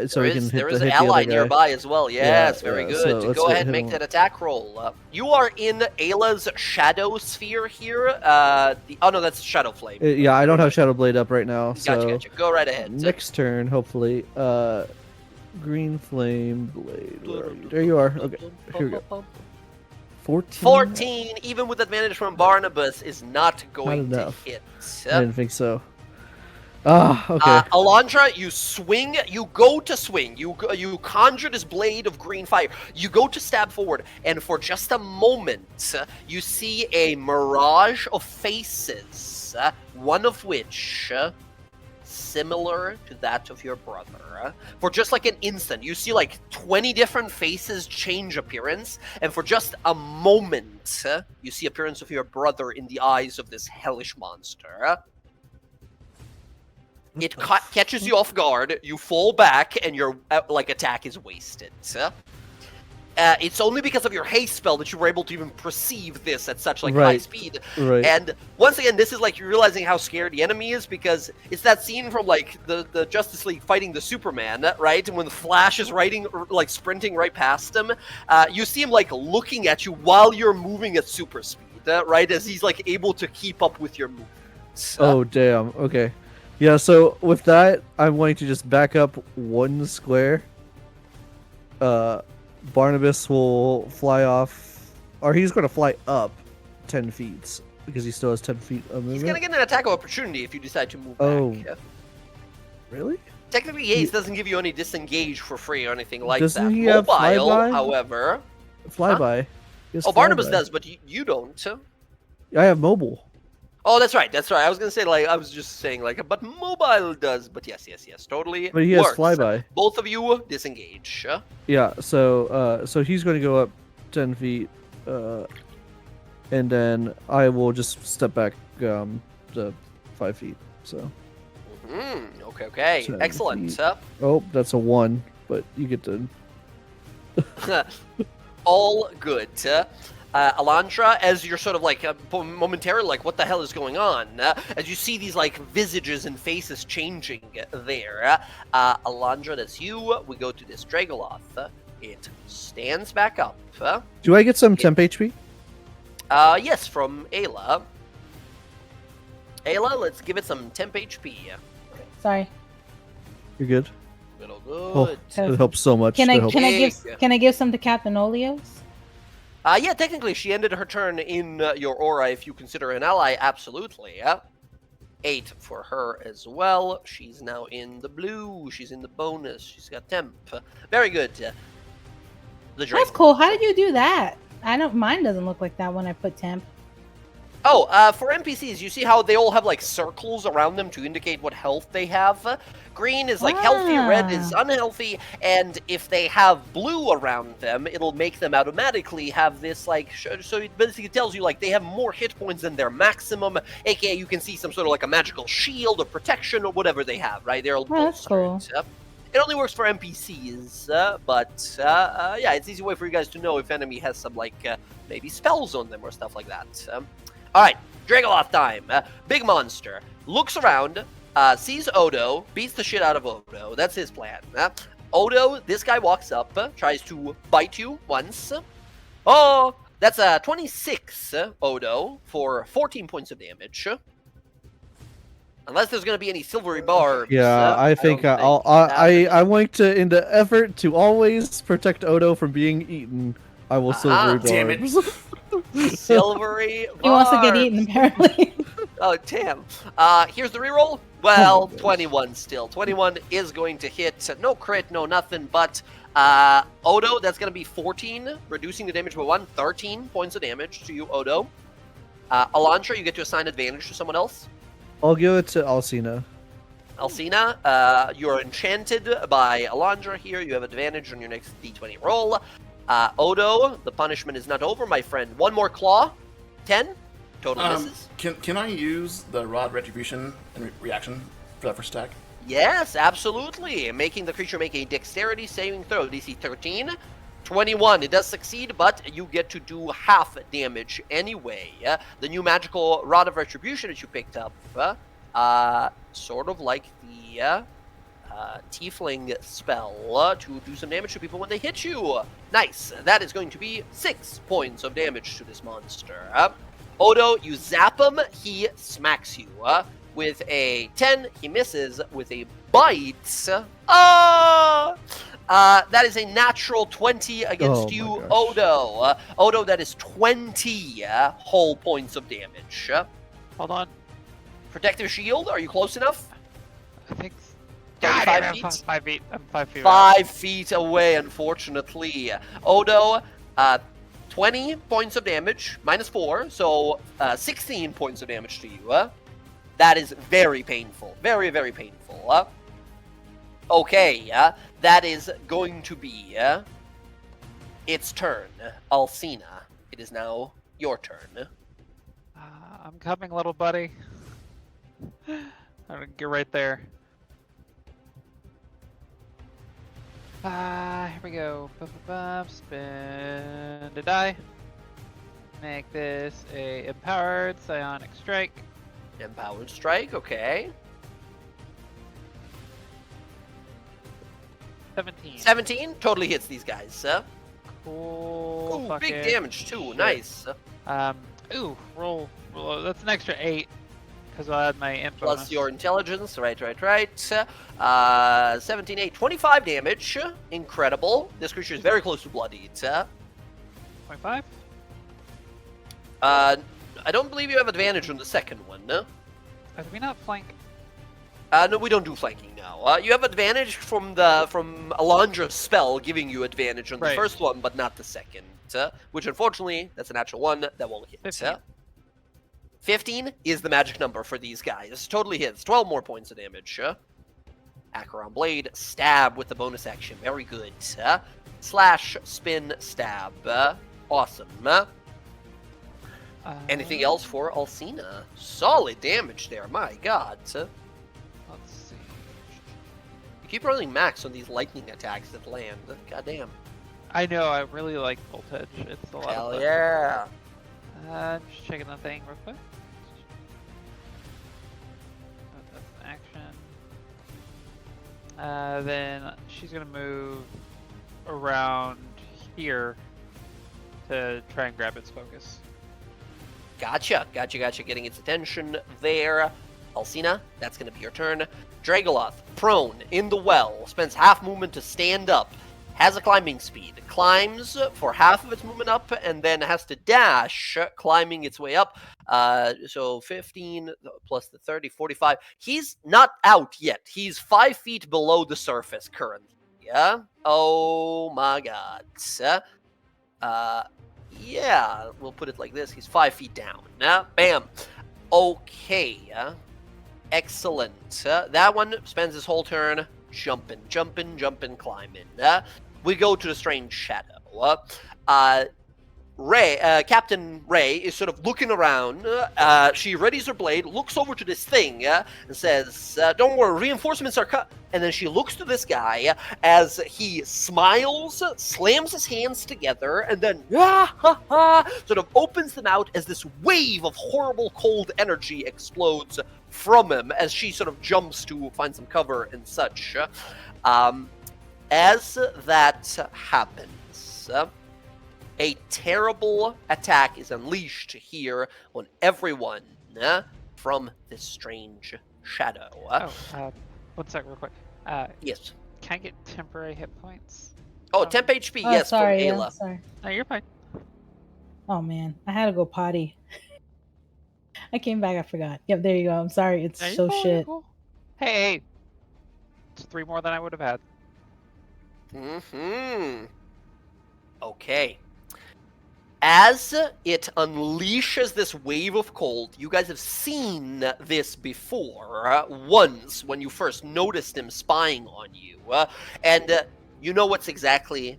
so we can hit there is the an hit the ally other guy. nearby as well. Yes, very yeah, good. so let's Go hit ahead and make him. that attack roll. You are in Ayla's shadow sphere here. Oh no, that's Shadow Flame. Yeah, I don't have Shadow Blade up right now, so Gotcha. Go right ahead. next turn, hopefully. Green flame blade. Where are you? There you are. Okay, here we go. 14. 14, even with advantage from Barnabas, is not going to enough. hit. I didn't think so. Okay. Alondra, you swing. You go to swing. You conjure this blade of green fire. You go to stab forward, and for just a moment, you see a mirage of faces. One of which similar to that of your brother. For just an instant, you see 20 different faces change appearance, and for just a moment, you see appearance of your brother in the eyes of this hellish monster. It catches you off guard, you fall back, and your attack is wasted. It's only because of your haste spell that you were able to even perceive this at such high Right. speed. Right. And once again, this is like you're realizing how scared the enemy is, because it's that scene from like the Justice League fighting the Superman, right? And when the Flash is sprinting right past him, you see him like looking at you while you're moving at super speed, right? As he's like able to keep up with your movements. Oh damn. Okay. Yeah. So with that, I'm going to just back up 1 square. Barnabas will fly off, or he's going to fly up 10 feet because he still has 10 feet of movement. He's gonna get an attack of opportunity if you decide to move Oh. back. Really? Technically, haste doesn't give you any disengage for free or anything like Doesn't that. he have Mobile, flyby? however. Flyby. He has Oh, Barnabas flyby. does, but you don't. I have mobile. Oh, that's right. That's right. I was gonna say I was just saying but mobile does. But yes, totally. But he has works. flyby. Both of you disengage. Yeah. So he's going to go up 10 feet, and then I will just step back to 5 feet. So. Okay. 10 Excellent. feet. Oh, that's a 1, but you get to. All good. Alondra, as you're sort of momentarily what the hell is going on? As you see these visages and faces changing there. Alondra, that's you. We go to this Dragoloth. It stands back up. Do I get some temp HP? Yes, from Ayla. Ayla, let's give it some temp HP. Sorry. You're good. Little Oh, good. it helps so much. Can That helps. I give some to Captain Olios? Yeah, technically, she ended her turn in your aura if you consider her an ally, absolutely. 8 for her as well. She's now in the blue. She's in the bonus. She's got temp. Very good. The That's cool. How did you do that? Mine doesn't look like that when I put temp. Oh, for NPCs, you see how they all have circles around them to indicate what health they have? Green is healthy, red is unhealthy, and if they have blue around them, it'll make them automatically have this so it basically tells you they have more hit points than their maximum, aka you can see some sort of a magical shield or protection or whatever they have, right? They're all that's cool. It only works for NPCs, but yeah, it's an easy way for you guys to know if enemy has some maybe spells on them or stuff like that. All right, Dragoloth time. Big monster looks around, sees Odo, beats the shit out of Odo. That's his plan. Odo, this guy walks up, tries to bite you once. Oh, that's a 26, Odo, for 14 points of damage. Unless there's going to be any silvery barbs. Yeah, I think I'm going to, in the effort to always protect Odo from being eaten, I will silvery Damn it. barbs. Silvery barbs. He wants to get eaten, apparently. Oh, damn. Here's the reroll. Well, 21 still. 21 is going to hit. No crit, no nothing, but Odo, that's going to be 14, reducing the damage by 1. 13 points of damage to you, Odo. Alondra, you get to assign advantage to someone else. I'll give it to Alcina. Alcina, you're enchanted by Alondra here. You have advantage on your next d20 roll. Odo, the punishment is not over, my friend. One more claw. 10. Total misses. Can I use the Rod Retribution and reaction for that first attack? Yes, absolutely. Making the creature make a dexterity saving throw. DC 13. 21. It does succeed, but you get to do half damage anyway. The new magical Rod of Retribution that you picked up, sort of like the Tiefling spell to do some damage to people when they hit you. Nice. That is going to be 6 points of damage to this monster. Odo, you zap him, he smacks you. With a 10, he misses. With a bite, that is a natural 20 against you, Odo. Odo, that is 20 whole points of damage. Hold on. Protective shield, are you close enough? I think. 35 feet? 5 feet. I'm 5 feet. 5 feet away, unfortunately. Odo, 20 points of damage, minus 4, so 16 points of damage to you. That is very painful. Very, very painful. Okay, that is going to be its turn. Alcina, it is now your turn. I'm coming, little buddy. I'm gonna get right there. Here we go. Spin a die. Make this a empowered psionic strike. Empowered strike, okay. 17. 17 totally hits these guys. Cool. Ooh, fucking big damage too. shit. Nice. Ooh, roll. That's an extra 8 because I'll add my int Plus bonus. your intelligence. Right. 17, 8, 25 damage. Incredible. This creature is very close to bloodied. 25. I don't believe you have advantage on the second one, no? Do we not flank? No, we don't do flanking now. You have advantage from Alondra's spell giving you advantage on the Right. first one, but not the second. Which, unfortunately, that's a natural one. That won't hit. 15. 15 is the magic number for these guys. Totally hits. 12 more points of damage. Acheron Blade. Stab with the bonus action. Very good. Slash, spin, stab. Awesome. Anything else for Alcina? Solid damage there. My god. Let's see. You keep rolling max on these lightning attacks that land. God damn. I know. I really like voltage. It's a lot Hell of fun. yeah. Just checking the thing real quick. That's an action. Then she's gonna move around here to try and grab its focus. Gotcha. Getting its attention there. Alcina, that's going to be your turn. Dragoloth, prone, in the well, spends half movement to stand up, has a climbing speed, climbs for half of its movement up, and then has to dash, climbing its way up. So 15 plus the 30, 45. He's not out yet. He's 5 feet below the surface currently. Yeah? Oh my god. Yeah, we'll put it like this. He's 5 feet down. Bam. Okay. Excellent. That one spends his whole turn jumping, climbing. We go to the strange shadow. Captain Ray is sort of looking around. She readies her blade, looks over to this thing, and says, "Don't worry, reinforcements are cut." And then she looks to this guy as he smiles, slams his hands together, and then sort of opens them out as this wave of horrible cold energy explodes from him as she sort of jumps to find some cover and such. As that happens, a terrible attack is unleashed here on everyone from this strange shadow. One sec, real quick. Yes. Can I get temporary hit points? Oh, temp HP, Oh, yes, sorry, from yeah, Ayla. sorry. No, you're fine. Oh man, I had to go potty. I came back, I forgot. Yep, there you go. I'm sorry, it's No, you're so cool, you're shit. cool. Hey, it's 3 more than I would have had. Okay. As it unleashes this wave of cold, you guys have seen this before once when you first noticed him spying on you. And you know what's exactly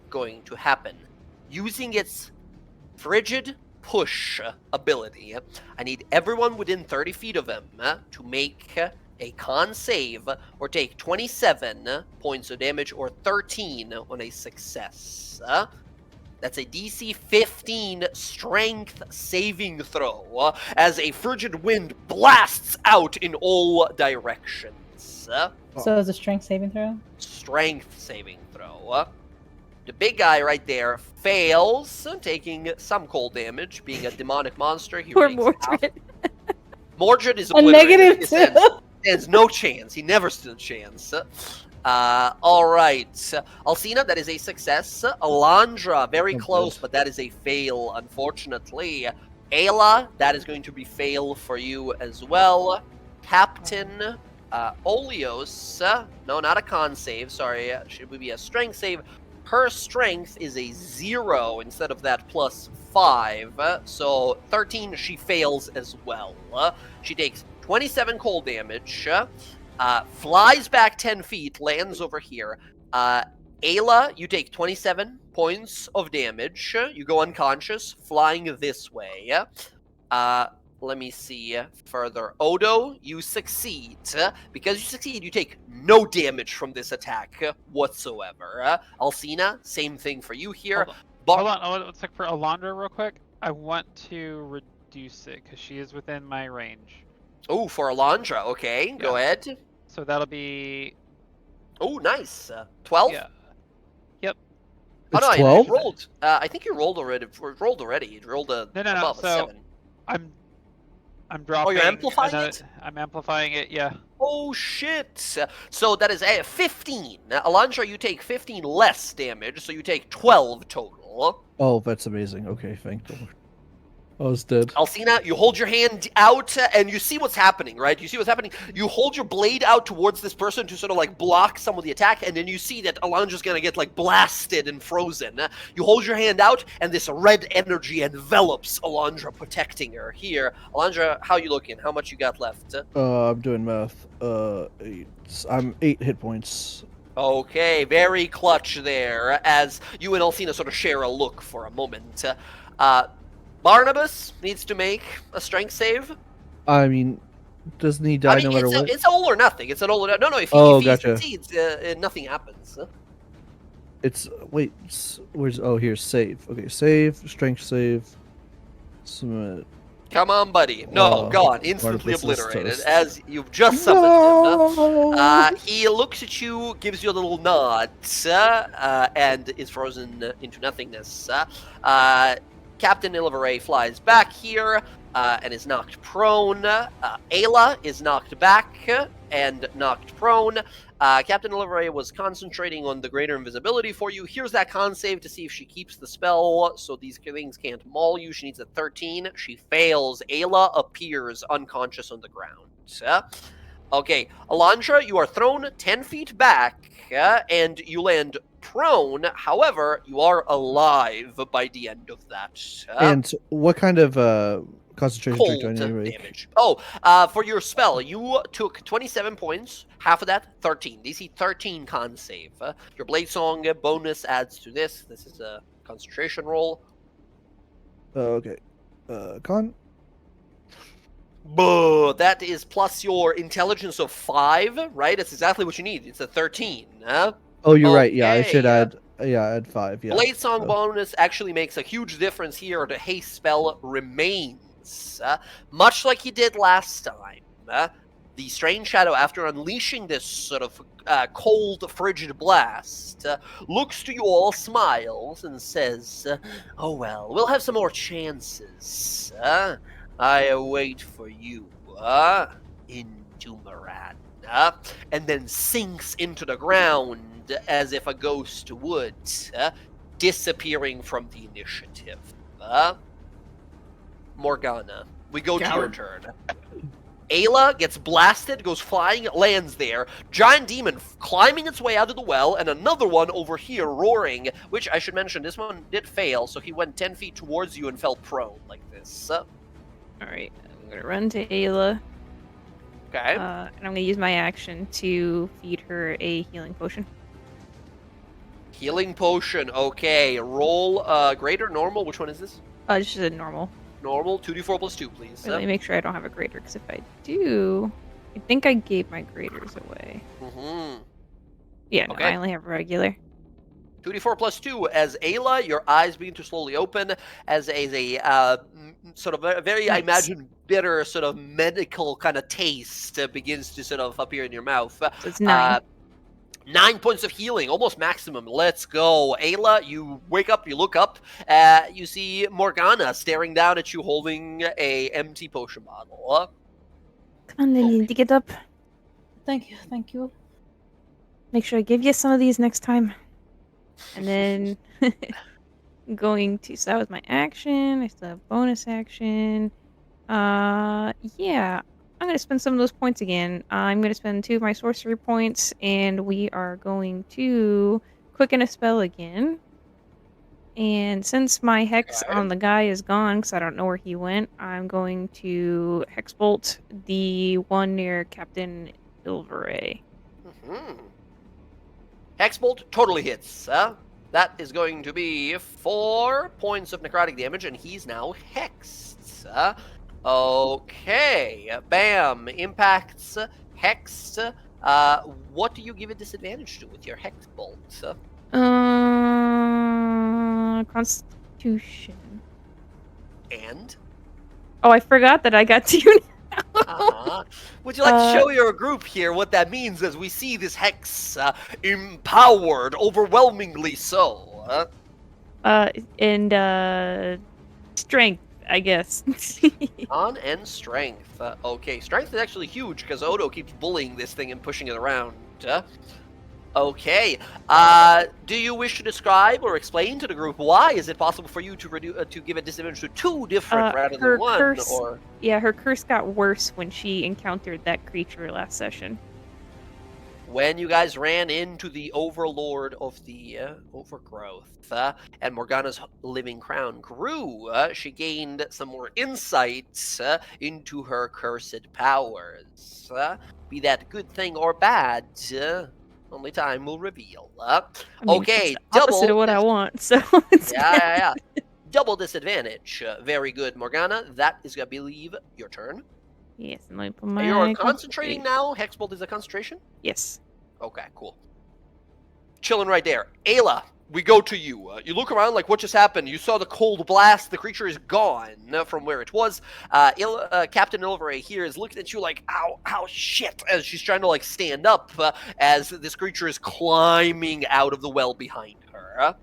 going to happen. Using its frigid push ability, I need everyone within 30 feet of him to make a con save or take 27 points of damage or 13 on a success. That's a DC 15 strength saving throw as a frigid wind blasts out in all directions. So it's a strength saving throw? Strength saving throw. The big guy right there fails, taking some cold damage. Being a demonic monster, he Poor takes half. Mordred. Mordred is A obliterated. negative He 2. stands no chance. He never stood a chance. All right. Alcina, that is a success. Alondra, very close, but that is a fail, unfortunately. Ayla, that is going to be fail for you as well. Captain Olios, no, not a con save, sorry. Should be a strength save. Her strength is a 0 instead of that plus 5. So 13, she fails as well. She takes 27 cold damage. Flies back 10 feet, lands over here. Ayla, you take 27 points of damage. You go unconscious, flying this way. let me see further. Odo, you succeed. Because you succeed, you take no damage from this attack whatsoever. Alcina, same thing for you here. Hold on, let's look for Alondra real quick. I want to reduce it because she is within my range. Oh, for Alondra, okay, go ahead. So that'll be. Oh, nice. 12? Yeah. Yep. Oh It's no, 12? you rolled. I think you rolled already. You rolled a No. above a So 7. I'm dropping. you're amplifying it? I'm amplifying it. Yeah. Oh shit! So that is a 15. Alondra, you take 15 less damage, so you take 12 total. Oh, that's amazing. Okay, thank the Lord. I was dead. Alcina, you hold your hand out, and you see what's happening, right? You see what's happening. You hold your blade out towards this person to sort of like block some of the attack, and then you see that Alondra's gonna get like blasted and frozen. You hold your hand out, and this red energy envelops Alondra, protecting her. Here, Alondra, how you looking? How much you got left? I'm doing math. 8. I'm 8 hit points. Okay, very clutch there, as you and Alcina sort of share a look for a moment. Barnabas needs to make a strength save. I mean, doesn't he die no matter what? It's all or nothing. It's an all or nothing. No, if he gotcha. succeeds, nothing happens. It's wait, where's here's save. Okay, save, strength save. Submit. Come on, buddy. No, gone. Instantly Barnabas is obliterated, toast. as you've just summoned him. No! He looks at you, gives you a little nod, and is frozen into nothingness. Captain Illiveray flies back here and is knocked prone. Ayla is knocked back and knocked prone. Captain Illiveray was concentrating on the greater invisibility for you. Here's that con save to see if she keeps the spell so these things can't maul you. She needs a 13. She fails. Ayla appears unconscious on the ground. Okay, Alondra, you are thrown 10 feet back and you land prone. However, you are alive by the end of that. And what kind of concentration check Cold do I need to make? damage. For your spell, you took 27 points. Half of that, 13. DC 13 con save. Your Blade Song bonus adds to this. This is a concentration roll. Okay. Con? That is plus your intelligence of 5, right? That's exactly what you need. It's a 13. Oh, you're right. Yeah, I Okay. should add 5. Yeah. Blade Song bonus actually makes a huge difference here. The haste spell remains. Much like you did last time. The Strange Shadow, after unleashing this sort of cold, frigid blast, looks to you all, smiles, and says, "Oh well, we'll have some more chances. I await for you into Moran." And then sinks into the ground as if a ghost would, disappearing from the initiative. Morgana, we go to your turn. Ayla gets blasted, goes flying, lands there. Giant demon climbing its way out of the well, and another one over here roaring, which I should mention, this one did fail, so he went 10 feet towards you and fell prone like this. Alright, I'm gonna run to Ayla. Okay. And I'm gonna use my action to feed her a healing potion. Healing potion, okay. Roll greater, normal, which one is this? Just a normal. Normal, 2d4 plus 2, please. Let me make sure I don't have a greater, because if I do, I think I gave my graders away. Mm-hmm. Yeah, no, Okay. I only have regular. 2d4 plus 2, as Ayla, your eyes begin to slowly open, as a sort of a very, I Nice. imagine, bitter sort of medical kind of taste begins to sort of appear in your mouth. So it's 9. 9 points of healing, almost maximum. Let's go. Ayla, you wake up, you look up, you see Morgana staring down at you holding a empty potion bottle. Come on, Lily, to get up. Thank you, thank you. Make sure I give you some of these next time. And then going to, so that was my action. I still have bonus action. Yeah, I'm going to spend some of those points again. I'm going to spend 2 of my sorcery points, and we are going to quicken a spell again. And since my hex on the guy is gone, because I don't know where he went, I'm going to hexbolt the one near Captain Ilveray. Mm-hmm. Hexbolt totally hits. That is going to be 4 points of necrotic damage, and he's now hexed. Okay, bam, impacts, hex. What do you give a disadvantage to with your hex bolt? Constitution. And? Oh, I forgot that I got two. Would you like to show your group here what that means as we see this hex empowered, overwhelmingly so? And strength, I guess. On and strength. Okay, strength is actually huge because Odo keeps bullying this thing and pushing it around. Okay. Do you wish to describe or explain to the group why is it possible for you to give a disadvantage to two different rather her than one? curse, Or yeah, her curse got worse when she encountered that creature last session. when you guys ran into the overlord of the overgrowth and Morgana's living crown grew, she gained some more insights into her cursed powers. Be that good thing or bad, only time will reveal. I mean, Okay, it's the opposite of what I want, so it's yeah. Double disadvantage. Very good, Morgana. That is, I believe, your turn. Yes, and let me put my You're concentrating now. Hexbolt is a concentration? Yes. Okay, cool. Chilling right there. Ayla, we go to you. You look around like what just happened. You saw the cold blast. The creature is gone from where it was. Captain Ilveray here is looking at you like, ow, shit, as she's trying to like stand up as this creature is climbing out of the well behind her.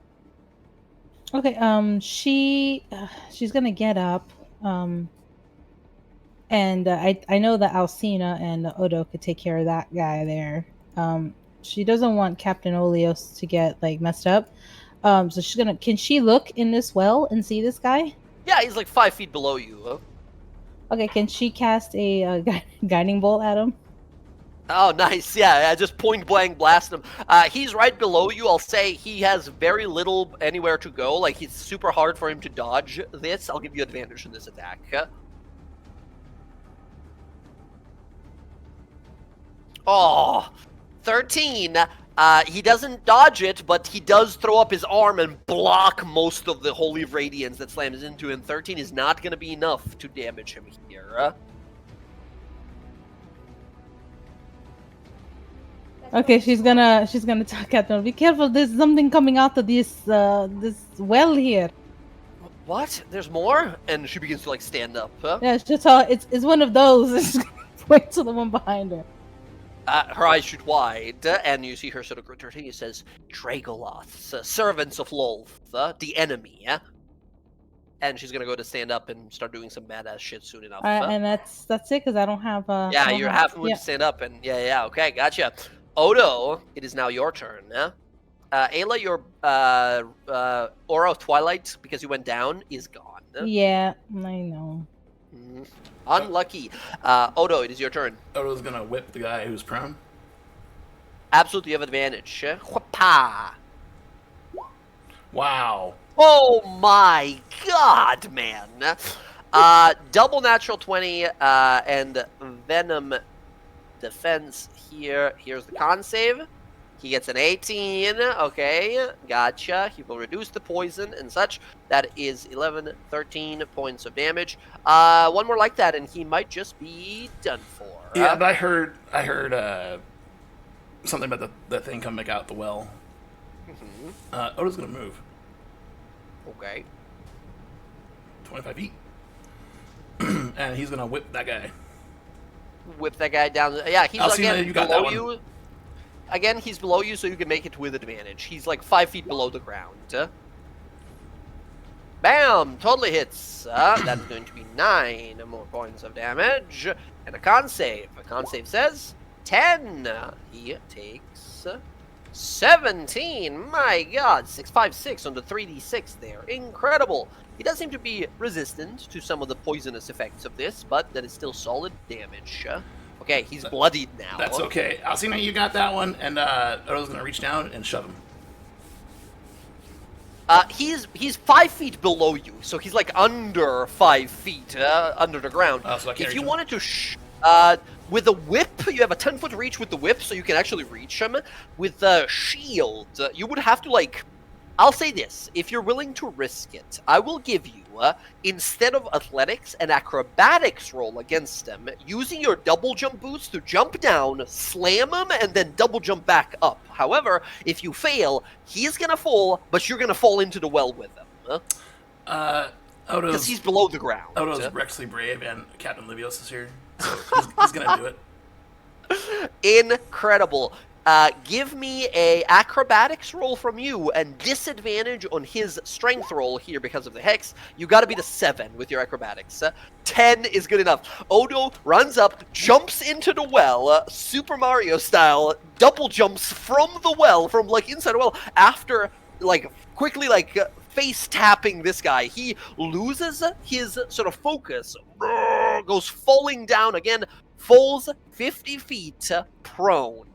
Okay, she's gonna get up. And I know that Alcina and Odo could take care of that guy there. She doesn't want Captain Oleos to get like messed up. So she's gonna. Can she look in this well and see this guy? Yeah, he's like 5 feet below you. Okay, can she cast a guiding bolt at him? Oh, nice. Yeah, just point blank blast him. He's right below you. I'll say he has very little anywhere to go. Like, it's super hard for him to dodge this. I'll give you advantage in this attack. Oh, 13. He doesn't dodge it, but he does throw up his arm and block most of the Holy Radiance that slams into him. 13 is not going to be enough to damage him here. Okay, she's gonna tell Captain, be careful, there's something coming out of this well here. What? There's more? And she begins to like stand up. Yeah, it's just it's one of those. Point to the one behind her. Her eyes shoot wide, and you see her sort of grit her teeth. It says, Dragoloths, servants of Lolth, the enemy. And she's gonna go to stand up and start doing some badass shit soon enough. And that's it, because I don't have. Yeah, you're half moved to stand up, and yeah, okay, gotcha. Odo, it is now your turn. Ayla, your aura of Twilight, because you went down, is gone. Yeah, I know. Unlucky. Odo, it is your turn. Odo's gonna whip the guy who's prone. Absolutely, you have advantage. Whapa! Wow. Oh my god, man! Double natural 20 and Venom defense here. Here's the con save. He gets an 18. Okay, gotcha. He will reduce the poison and such. That is 11, 13 points of damage. One more like that, and he might just be done for. Yeah, but I heard something about the thing coming out the well. Odo's gonna move. Okay. 25 feet. And he's gonna whip that guy. Whip that guy down. Yeah, he's Alcina, again you got below that you. Again, he's below you, so you can make it with advantage. He's like 5 feet below the ground. Bam! Totally hits. That's going to be 9 more points of damage. And a con save. A con save says 10. He takes 17. My god. 656 on the 3d6 there. Incredible. He does seem to be resistant to some of the poisonous effects of this, but that is still solid damage. Okay, he's bloodied now. That's okay. Alcina, you got that one, and Odo's gonna reach down and shove him. He's 5 feet below you, so he's like under 5 feet under the ground. Oh, so I can't if you reach him. wanted to, with the whip, you have a 10-foot reach with the whip, so you can actually reach him. With the shield, you would have to like. I'll say this: if you're willing to risk it, I will give you instead of athletics and acrobatics roll against him, using your double jump boots to jump down, slam him, and then double jump back up. However, if you fail, he's going to fall, but you're going to fall into the well with him. Because he's below the ground. Odo's Rexley Brave and Captain Livios is here, so he's going to do it. Incredible. Give me a acrobatics roll from you and disadvantage on his strength roll here because of the hex. You got to beat a 7 with your acrobatics. 10 is good enough. Odo runs up, jumps into the well, Super Mario style, double jumps from the well, from like inside the well, after like quickly like face tapping this guy. He loses his sort of focus, goes falling down again, falls 50 feet prone.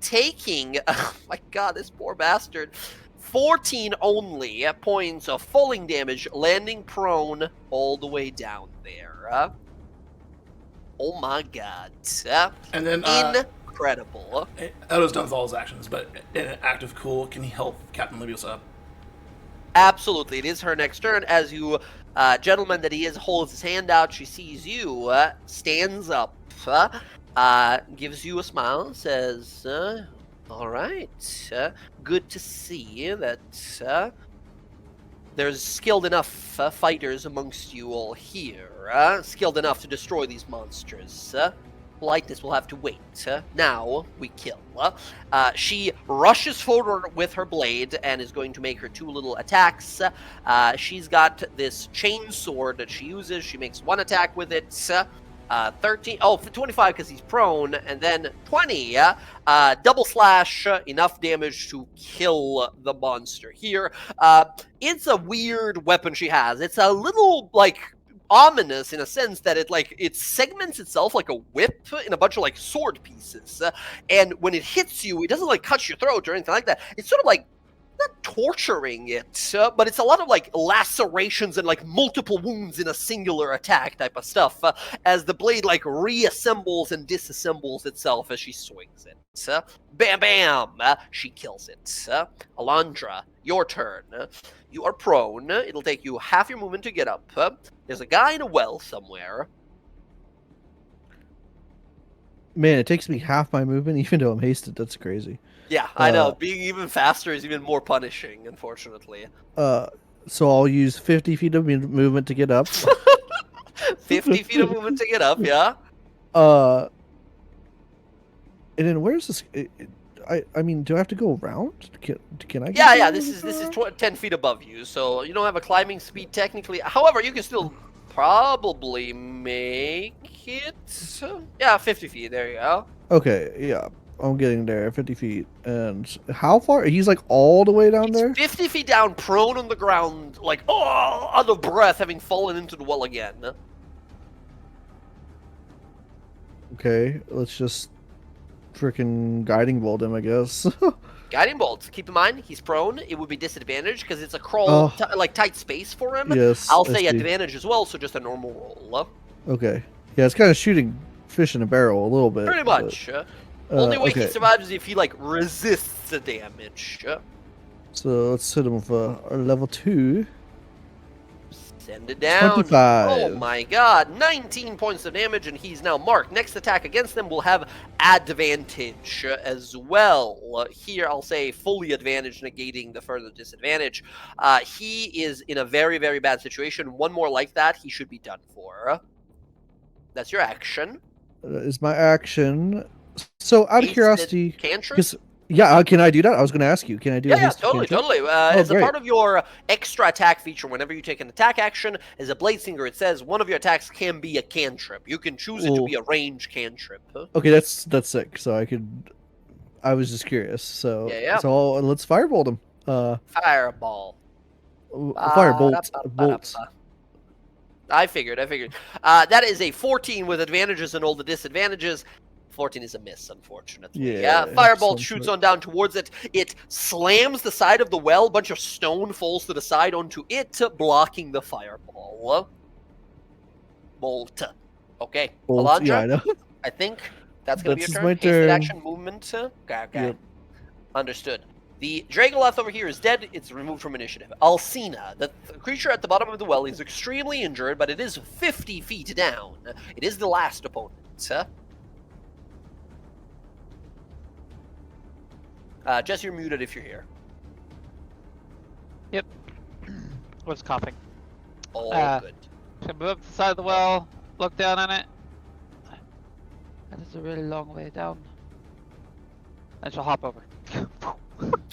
Taking, oh my god, this poor bastard, 14 only points of falling damage, landing prone all the way down there. Oh my god. And then, incredible. Odo's done with all his actions, but in an act of cool, can he help Captain Livios up? Absolutely, it is her next turn. As you, gentleman that he is, holds his hand out, she sees you, stands up, gives you a smile, says, all right, good to see that there's skilled enough fighters amongst you all here, skilled enough to destroy these monsters. Politeness will have to wait. Now we kill. She rushes forward with her blade and is going to make her 2 little attacks. She's got this chain sword that she uses. She makes 1 attack with it. 13, 25 because he's prone, and then 20, double slash, enough damage to kill the monster here. It's a weird weapon she has. It's a little, like, ominous in a sense that it segments itself like a whip in a bunch of, like, sword pieces. And when it hits you, it doesn't, like, cut your throat or anything like that. It's sort of like, not torturing it, but it's a lot of like lacerations and like multiple wounds in a singular attack type of stuff, as the blade like reassembles and disassembles itself as she swings it. Bam bam, she kills it. Alondra, your turn. You are prone. It'll take you half your movement to get up. There's a guy in a well somewhere. Man, it takes me half my movement even though I'm hasted. That's crazy. Yeah, I know. Being even faster is even more punishing, unfortunately. So I'll use 50 feet of movement to get up. 50 feet of movement to get up, yeah. And then where's this? I mean, do I have to go around? Can I? Yeah. This is 10 feet above you, so you don't have a climbing speed technically. However, you can still probably make it. Yeah, 50 feet. There you go. Okay. Yeah. I'm getting there, 50 feet. And how far? He's like all the way down there? 50 feet down, prone on the ground, like, out of breath, having fallen into the well again. Okay, let's just freaking guiding bolt him, I guess. Guiding bolt. Keep in mind, he's prone. It would be disadvantage because it's a crawl, like tight space for him. Yes, I'll say advantage as well, so just a normal roll. Okay. Yeah, it's kind of shooting fish in a barrel a little bit. Pretty much. Only way he survives is if he, like, resists the damage. So let's hit him with a level 2. Send it down. 25. Oh my god. 19 points of damage, and he's now marked. Next attack against them will have advantage as well. Here, I'll say fully advantage, negating the further disadvantage. He is in a very, very bad situation. One more like that, he should be done for. That's your action. That is my action. So, out of curiosity, cantrip? Yeah, can I do that? I was going to ask you. Can I do that? Yeah, totally. As a part of your extra attack feature, whenever you take an attack action, as a Blade Singer, it says one of your attacks can be a cantrip. You can choose it to be a range cantrip. Okay, that's sick. So I was just curious. So So let's firebolt him. Fireball. Firebolt. Bolt. I figured. That is a 14 with advantages and all the disadvantages. 14 is a miss, unfortunately. Yeah, Firebolt shoots on down towards it. It slams the side of the well. A bunch of stone falls to the side onto it, blocking the fireball. Bolt. Okay. Alondra, yeah, I know. I think that's going to be your turn. My turn. Action movement. Okay. Yep. Understood. The Dragoloth over here is dead. It's removed from initiative. Alcina, the creature at the bottom of the well, is extremely injured, but it is 50 feet down. It is the last opponent. Jess, you're muted if you're here. Yep. Was coughing. All good. So move up to the side of the well, look down on it. That is a really long way down. I shall hop over.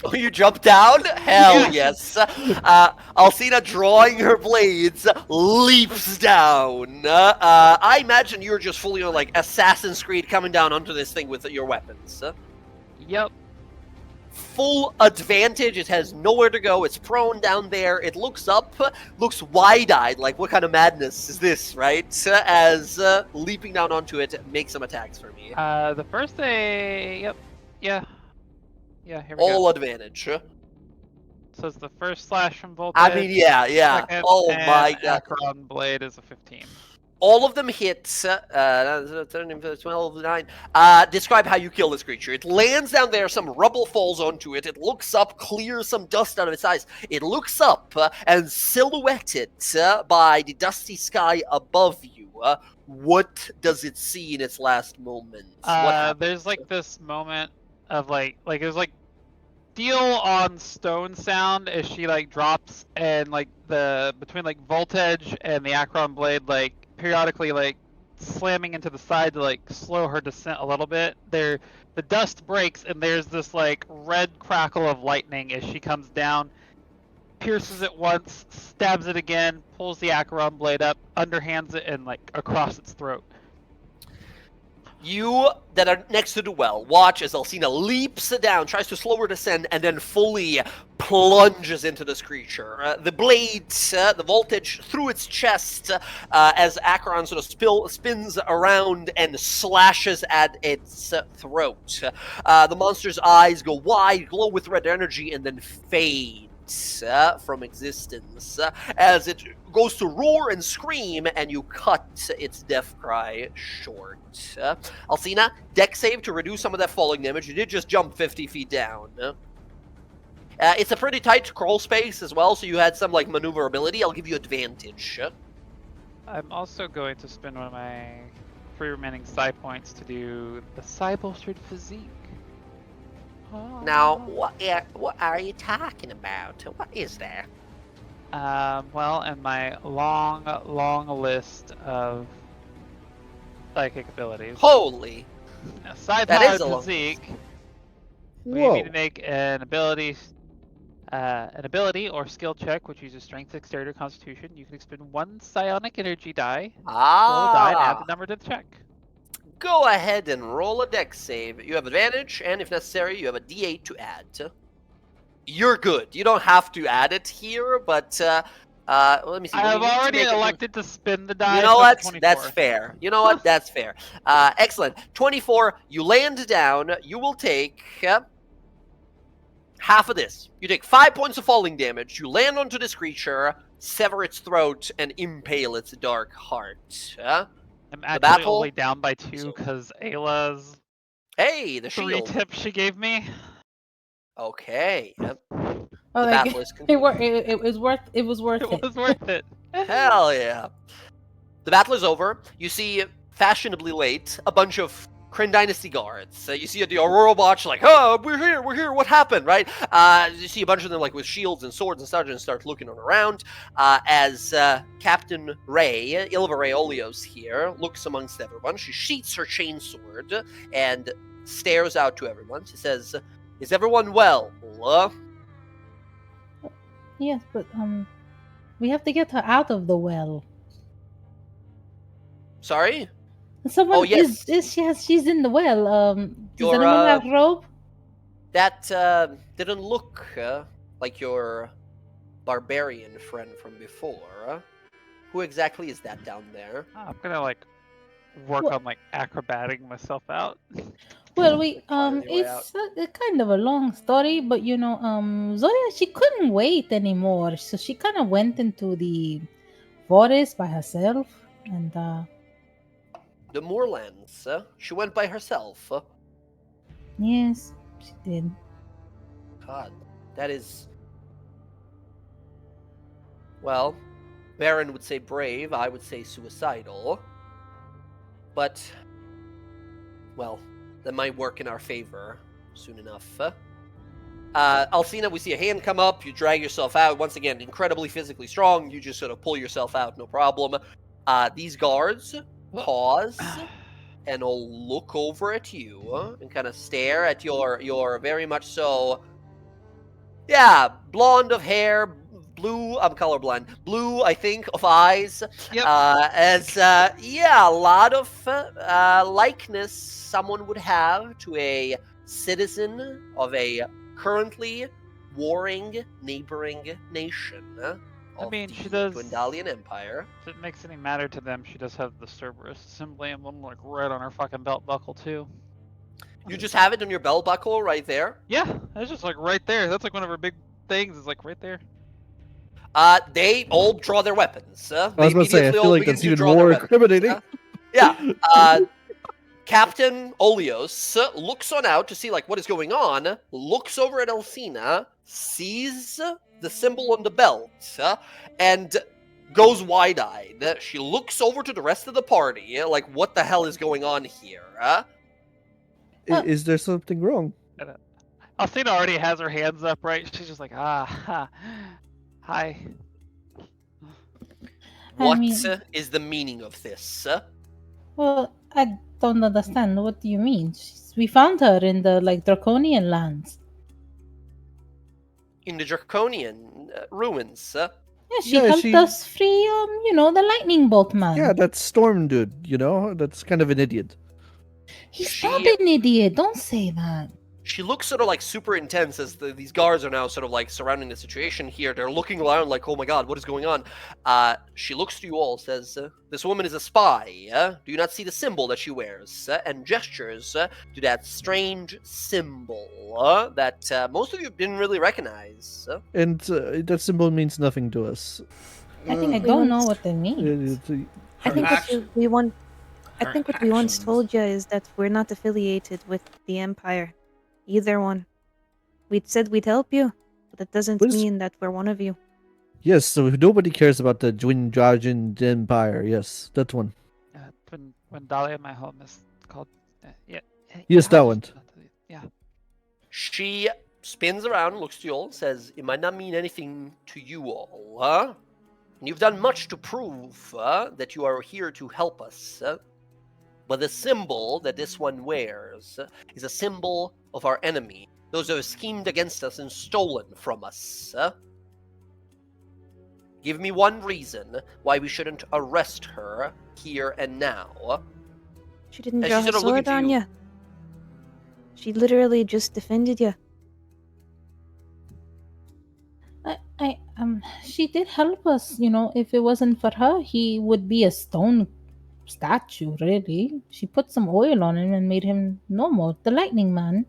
Oh, you jump down? Hell yes. Alcina, drawing her blades, leaps down. I imagine you're just fully on like Assassin's Creed coming down onto this thing with your weapons. Yep. Full advantage. It has nowhere to go. It's prone down there. It looks up, looks wide-eyed, like what kind of madness is this, right? As leaping down onto it, make some attacks for me. The first day, yep, yeah, here we go. All advantage. So it's the first slash from Voltage. I mean, yeah. Second, Oh and my god. Akron Blade is a 15. All of them hit. 12, 9. Describe how you kill this creature. It lands down there. Some rubble falls onto it. It looks up, clears some dust out of its eyes. It looks up and silhouetted by the dusty sky above you. What does it see in its last moments? There's like this moment of like it was like steel on stone sound as she like drops, and like the between like Voltage and the Akron Blade like periodically like slamming into the side to like slow her descent a little bit. The dust breaks and there's this like red crackle of lightning as she comes down, pierces it once, stabs it again, pulls the Akron Blade up, underhands it, and like across its throat. You that are next to the well watch as Alcina leaps down, tries to slow her descend, and then fully plunges into this creature. The blade, the voltage through its chest as Acheron sort of spins around and slashes at its throat. The monster's eyes go wide, glow with red energy, and then fade from existence as it goes to roar and scream, and you cut its death cry short. Alcina, deck save to reduce some of that falling damage. You did just jump 50 feet down. It's a pretty tight crawl space as well, so you had some like maneuverability. I'll give you advantage. I'm also going to spend one of my 3 remaining psi points to do the psi bolstered physique. Now, what are you talking about? What is that? Well, in my long list of psychic abilities, Holy! psi That is powered a long physique. We Whoa. need to make an ability or skill check, which uses strength, dexterity, or constitution. You can expend 1 psionic energy die. Roll a die and add the number to the check. Go ahead and roll a dex save. You have advantage, and if necessary, you have a d8 to add. You're good. You don't have to add it here, but let me see. I have We need to already make elected to spin the die. You know so what? 24. That's fair. You know what? That's fair. Excellent. 24. You land down. You will take half of this. You take 5 points of falling damage. You land onto this creature, sever its throat, and impale its dark heart. I'm actually battle- only down by 2 because Ayla's Hey, the 3 shield. tips she gave me. Okay. Yep. Oh, The like, battle is it, concluded. it was worth It was worth it. Hell yeah. The battle is over. You see, fashionably late, a bunch of Kryn Dynasty guards. You see the Aurora Watch like, oh, we're here, what happened, right? You see a bunch of them like with shields and swords and such and start looking around as Captain Ray, Ilva Ray Olios here, looks amongst everyone. She sheaths her chainsword and stares out to everyone. She says, is everyone well? Yes, but we have to get her out of the well. Sorry? Someone Oh, yes. she's in the well. Does Your, anyone have rope? That didn't look like your barbarian friend from before. Who exactly is that down there? I'm gonna like work Well- on like acrobating myself out. Well, we Find your way it's a kind of a long story, but you know, Zoya, she couldn't wait anymore, so she kind of went into the forest by herself, and The Moorlands. She went by herself. yes, she did. God, that is... Well, Baron would say brave, I would say suicidal. But, well, that might work in our favor soon enough. Alcina, we see a hand come up, you drag yourself out. Once again, incredibly physically strong, you just sort of pull yourself out, no problem. These guards pause and will look over at you and kind of stare at your very much so, yeah, blonde of hair, blue, I'm colorblind, blue, I think, of eyes. Yep. Yeah, a lot of likeness someone would have to a citizen of a currently warring neighboring nation of mean, the she does- Dwendalian Empire. If it makes any matter to them, she does have the Cerberus assembly emblem like right on her fucking belt buckle too. You just have it on your belt buckle right there. Yeah, it's just like right there. That's like one of her big things. It's like right there. They all draw their weapons. I was about to say, I feel like that's even more incriminating. Yeah. Captain Olios looks on out to see like what is going on, looks over at Alcina, sees the symbol on the belt, and goes wide-eyed. She looks over to the rest of the party, like, what the hell is going on here? Is there something wrong? Alcina already has her hands up, right? She's just like, hi. What mean- is the meaning of this? Well, I don't understand. What do you mean? We found her in the Draconian lands. In the Draconian ruins. Yeah, she Yeah, helped she- us free, the lightning bolt man. Yeah, that Storm dude, that's kind of an idiot. He's not an idiot. Don't say that. She looks sort of like super intense as these guards are now sort of like surrounding the situation here. They're looking around like, oh my god, what is going on? She looks to you all, says, this woman is a spy. Do you not see the symbol that she wears? And gestures to that strange symbol that most of you didn't really recognize. And that symbol means nothing to us. I don't know what they mean. I think we want. I think what we once told you is that we're not affiliated with the Empire. Either one. We'd said we'd help you, but that doesn't mean that we're one of you. Yes, so nobody cares about the Dwendalian Empire. Yes, that one. When Dahlia, my home is called. Yeah. Yes, that one. Yeah. She spins around, looks to you all, and says, it might not mean anything to you all, huh? And you've done much to prove that you are here to help us. But the symbol that this one wears is a symbol of our enemy, those who have schemed against us and stolen from us. Give me one reason why we shouldn't arrest her here and now. She didn't And draw she's her sort of looking sword to on you. you. She literally just defended you. She did help us. If it wasn't for her, he would be a stone statue. Really, she put some oil on him and made him normal. The lightning man.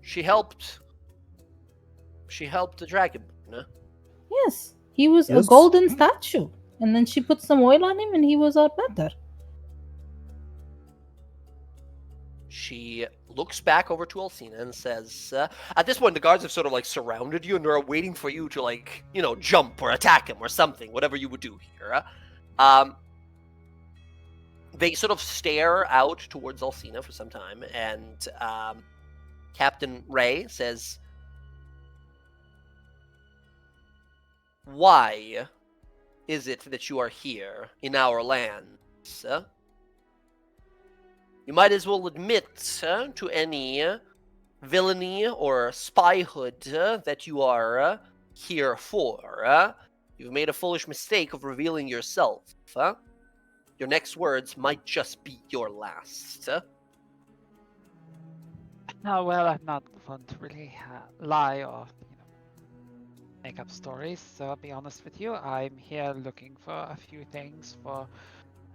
She helped the dragon. Yes, he was a Yes. golden statue, and then she put some oil on him, and he was all better. She looks back over to Alcina and says, at this point, the guards have sort of like surrounded you and they're waiting for you to jump or attack him or something, whatever you would do here. They sort of stare out towards Alcina for some time, and Captain Ray says, why is it that you are here in our lands? You might as well admit to any villainy or spyhood that you are here for. You've made a foolish mistake of revealing yourself. Your next words might just be your last. No, well, I'm not one to really lie or make up stories. So I'll be honest with you. I'm here looking for a few things for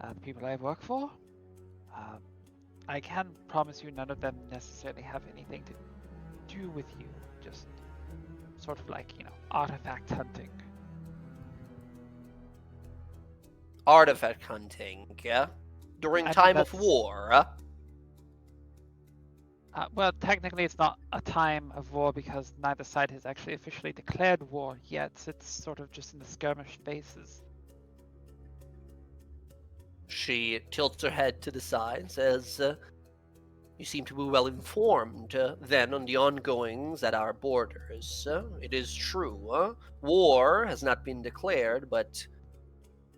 the people I work for. I can promise you none of them necessarily have anything to do with you. Just sort of like, artifact hunting. Artifact hunting, yeah? During I mean, time of that's- war. Well, technically it's not a time of war because neither side has actually officially declared war yet. It's sort of just in the skirmish phases. She tilts her head to the side and says, you seem to be well informed, then, on the ongoings at our borders. It is true, war has not been declared, but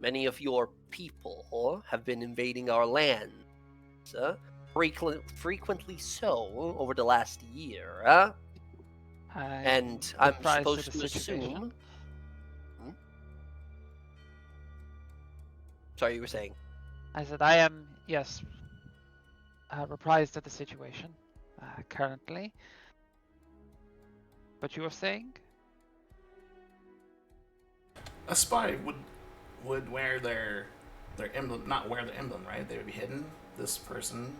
many of your people have been invading our lands, frequently so over the last year. And I'm surprised at supposed the to situation. assume... Sorry, you were saying? I said I am, yes, reprised at the situation currently. But you were saying? A spy would wear their emblem, not wear the emblem, right? They would be hidden. This person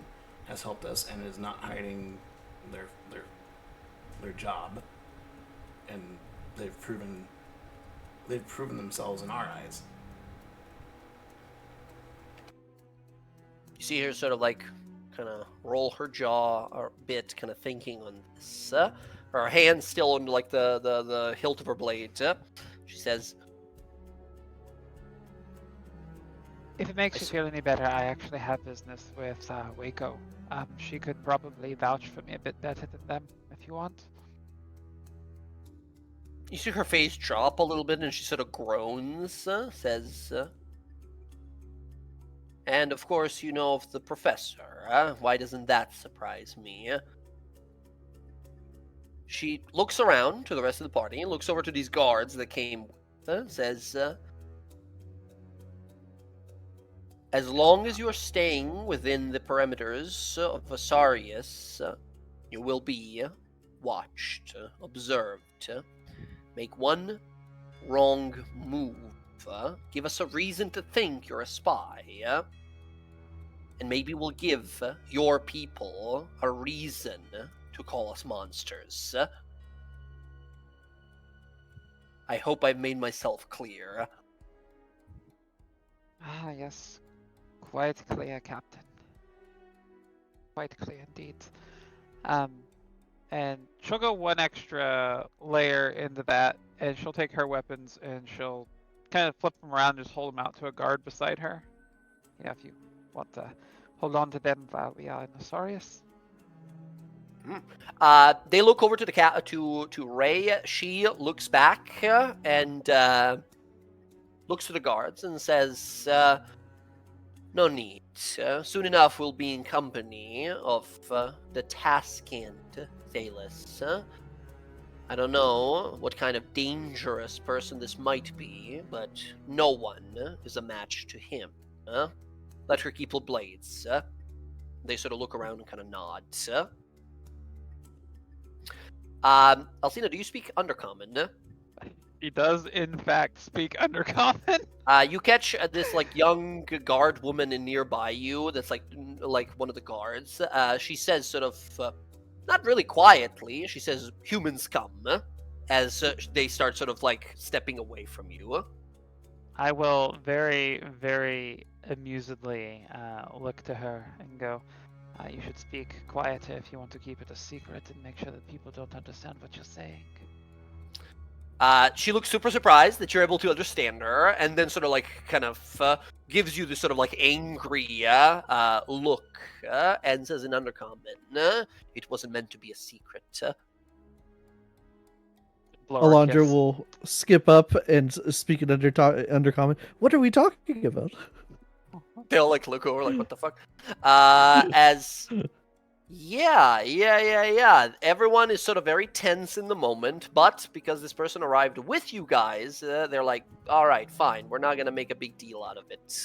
has helped us and is not hiding their job, and they've proven themselves in our eyes. You see her sort of like kind of roll her jaw a bit, kind of thinking on this. Her hand still on like the hilt of her blade. She says, If it makes you feel any better, I actually have business with Waco. She could probably vouch for me a bit better than them, if you want. you see her face drop a little bit and she sort of groans, says, and of course you know of the professor. Why doesn't that surprise me? She looks around to the rest of the party and looks over to these guards that came with her, says, as long as you're staying within the perimeters of Asarius, you will be watched, observed. Make one wrong move, give us a reason to think you're a spy, and maybe we'll give your people a reason to call us monsters. I hope I've made myself clear. Ah, yes. Quite clear, Captain. Quite clear indeed. And she'll go one extra layer into that, and she'll take her weapons and she'll kind of flip them around and just hold them out to a guard beside her. Yeah, if you want to hold on to them while we are in Asarius. They look over to the to Ray. She looks back and looks to the guards and says, no need. Soon enough we'll be in company of the Taskant Thalis. I don't know what kind of dangerous person this might be, but no one is a match to him. Let her keep her blades. They sort of look around and kind of nod. Alcina, do you speak Undercommon? He does, in fact, speak Undercommon. You catch this like young guard woman in nearby you. That's like one of the guards. She says, sort of, not really quietly. She says, "Humans come," as they start sort of like stepping away from you. I will very, very amusedly look to her and go, you should speak quieter if you want to keep it a secret and make sure that people don't understand what you're saying. She looks super surprised that you're able to understand her, and then sort of like kind of gives you this sort of like angry look, and says in Undercommon, "It wasn't meant to be a secret." Alondra will skip up and speak in Undercommon. What are we talking about? They'll like look over like, what the fuck? As yeah. Everyone is sort of very tense in the moment, but because this person arrived with you guys, they're like, all right, fine. We're not gonna make a big deal out of it.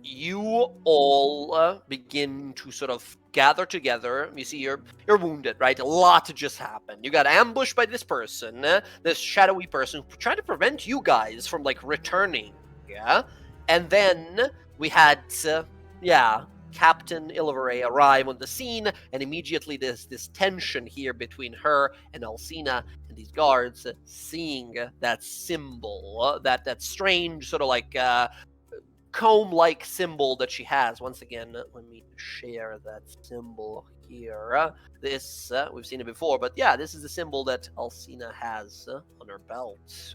You all begin to sort of gather together. You see, you're wounded, right? A lot just happened. You got ambushed by this person, this shadowy person, trying to prevent you guys from like returning. Yeah, and then we had, Captain Ilveray arrive on the scene, and immediately there's this tension here between her and Alcina and these guards, seeing that symbol, that strange sort of like comb-like symbol that she has. Once again, let me share that symbol here. This, we've seen it before, but yeah, this is the symbol that Alcina has on her belt.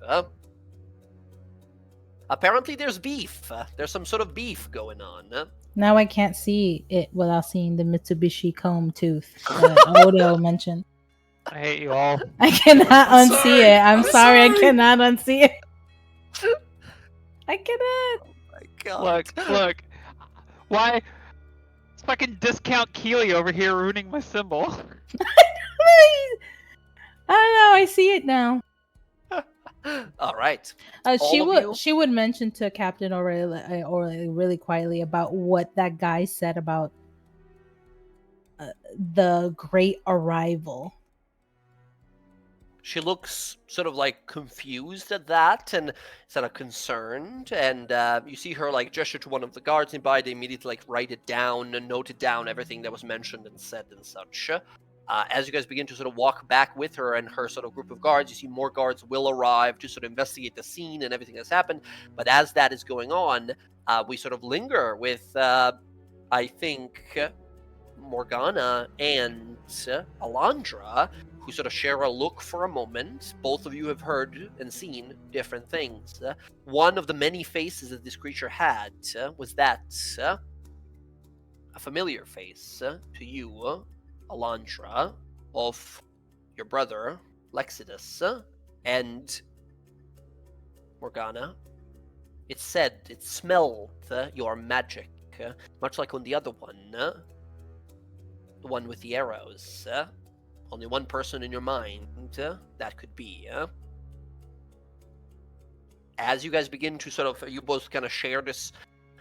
Apparently there's beef. There's some sort of beef going on. Now I can't see it without seeing the Mitsubishi comb tooth that Odo mentioned. I hate you all. I cannot I'm unsee sorry. it. I'm I'm sorry, I sorry. cannot unsee it. I cannot. My God. Look. Why? It's fucking discount Keely over here ruining my symbol. I don't know. I see it now. All right. She All of you? would mention to Captain Aureli really quietly about what that guy said about the great arrival. She looks sort of like confused at that and sort of concerned. And you see her like gesture to one of the guards nearby. They immediately like write it down and note it down, everything that was mentioned and said and such. As you guys begin to sort of walk back with her and her sort of group of guards, you see more guards will arrive to sort of investigate the scene and everything that's happened. But as that is going on, we sort of linger with, I think, Morgana and Alondra, who sort of share a look for a moment. Both of you have heard and seen different things. One of the many faces that this creature had was that a familiar face to you, Alondra, of your brother, Lexidus, and Morgana. It said, it smelled your magic, much like on the other one, the one with the arrows. Only one person in your mind that could be. As you guys begin to sort of, you both kind of share this.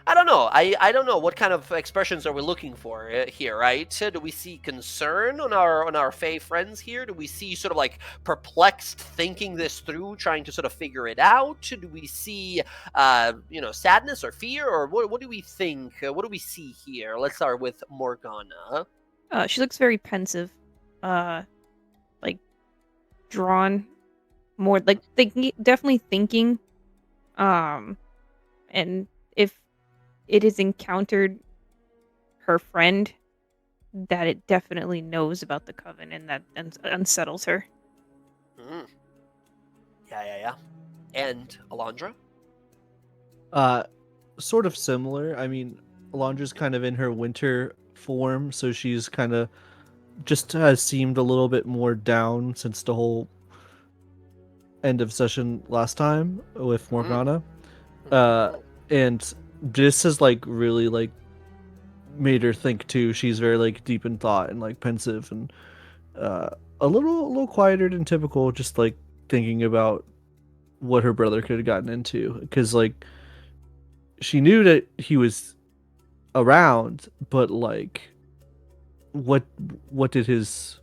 I don't know. I don't know what kind of expressions are we looking for here, right? Do we see concern on our Fae friends here? Do we see sort of like perplexed thinking this through, trying to sort of figure it out? Do we see sadness or fear, or what do we think? What do we see here? Let's start with Morgana. She looks very pensive. Like drawn, more like thinking, definitely thinking. And if it has encountered her friend, that it definitely knows about the coven, and that unsettles her. Yeah. And Alondra? Sort of similar. I mean, Alondra's kind of in her winter form, so she's kind of just has seemed a little bit more down since the whole end of session last time with Morgana. And this has like really like made her think too. She's very like deep in thought and like pensive and a little quieter than typical, just like thinking about what her brother could have gotten into, because like she knew that he was around, but like what did his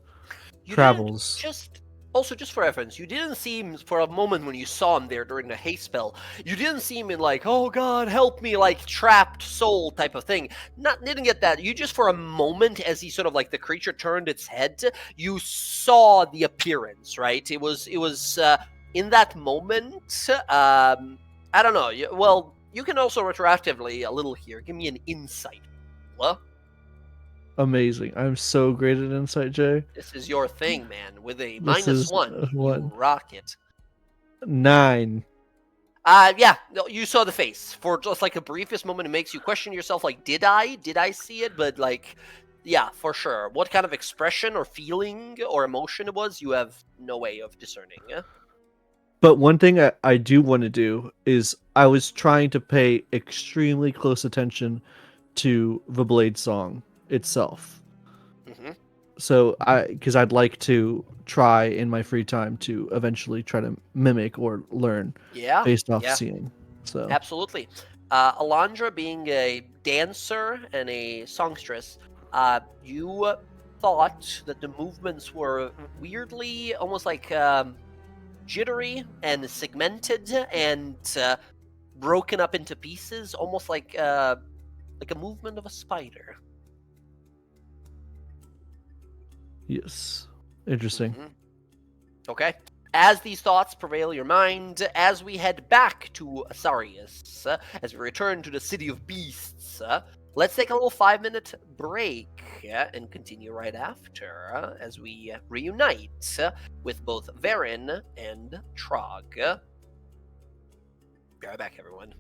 travels Just for reference, you didn't seem, for a moment when you saw him there during the haste spell, you didn't see him in like, oh god, help me, like trapped soul type of thing. Didn't get that. You just for a moment, as he sort of like the creature turned its head, you saw the appearance, right? It was in that moment. I don't know. Well, you can also retroactively a little here. Give me an insight. What? Amazing. I'm so great at insight, Jay. This is your thing, man. With a This -1, is you rock it. 9. Yeah, no, you saw the face. For just like a briefest moment, it makes you question yourself, like, did I see it? But like, yeah, for sure. What kind of expression or feeling or emotion it was, you have no way of discerning, yeah? But one thing I do want to do is I was trying to pay extremely close attention to the Blade song itself. So because I'd like to try in my free time to eventually try to mimic or learn based off seeing. So absolutely. Alondra, being a dancer and a songstress, you thought that the movements were weirdly almost like jittery and segmented and broken up into pieces, almost like a movement of a spider. Yes. Interesting. Okay. As these thoughts prevail your mind, as we head back to Asarius, as we return to the City of Beasts, let's take a little 5-minute break and continue right after as we reunite with both Varen and Trog. Be right back, everyone.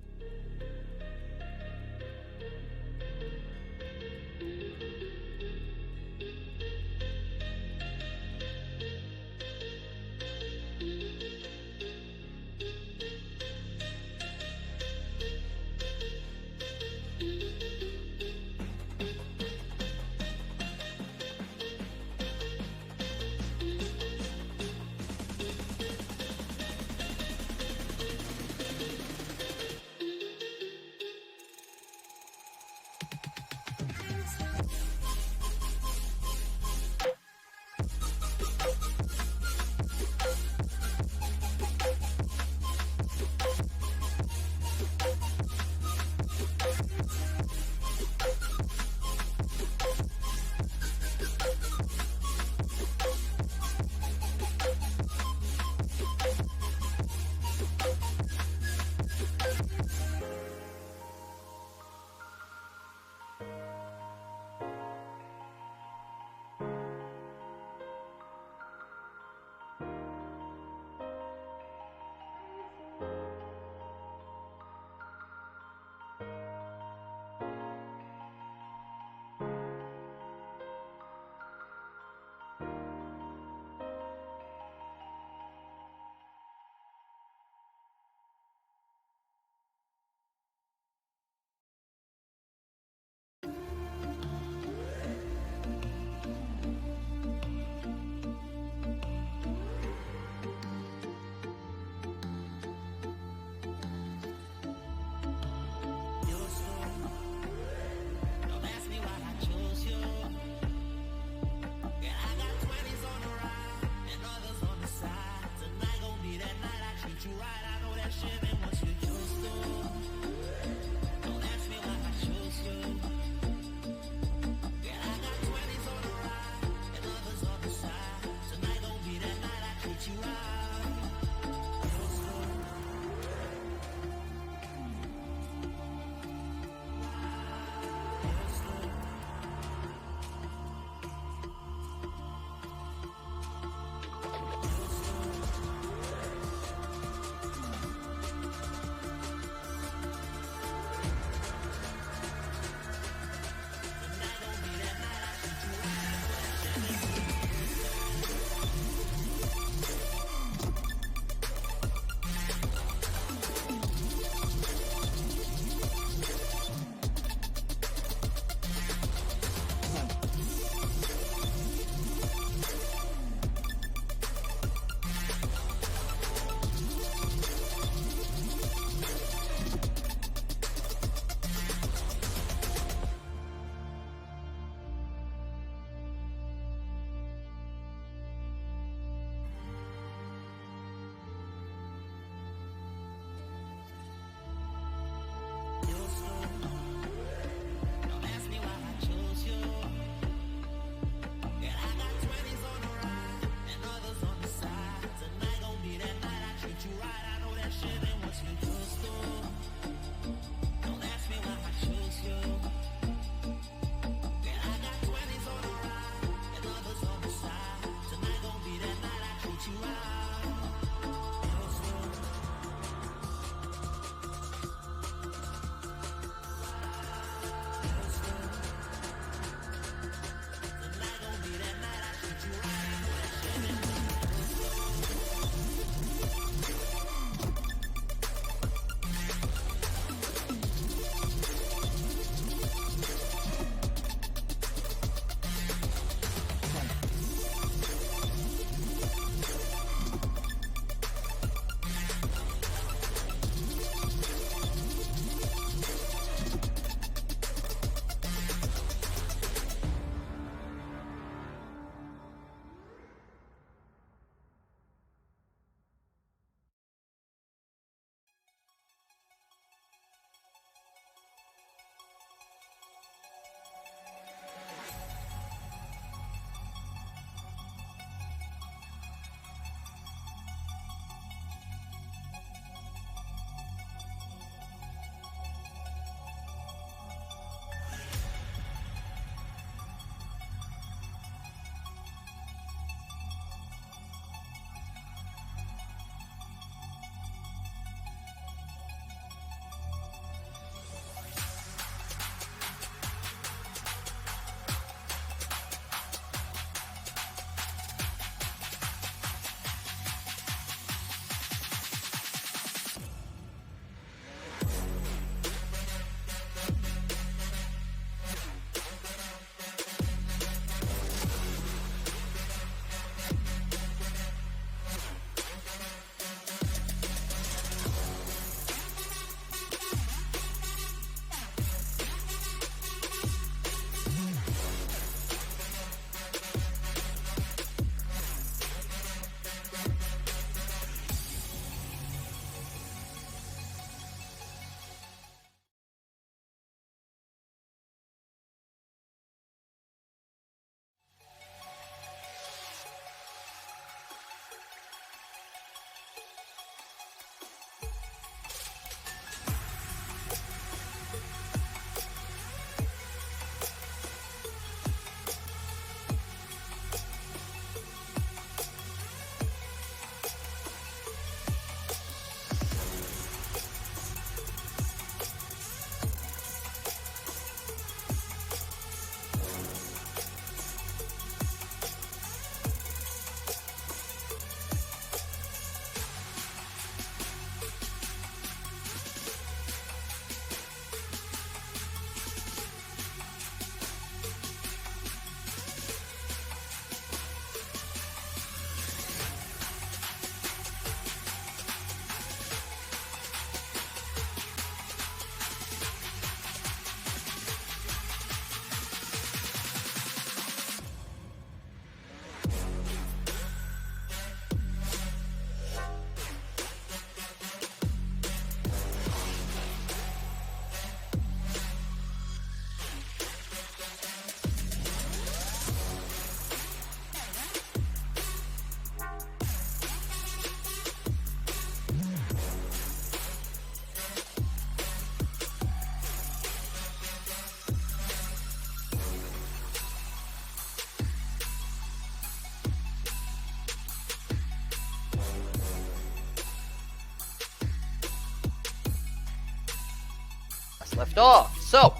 last left off. So,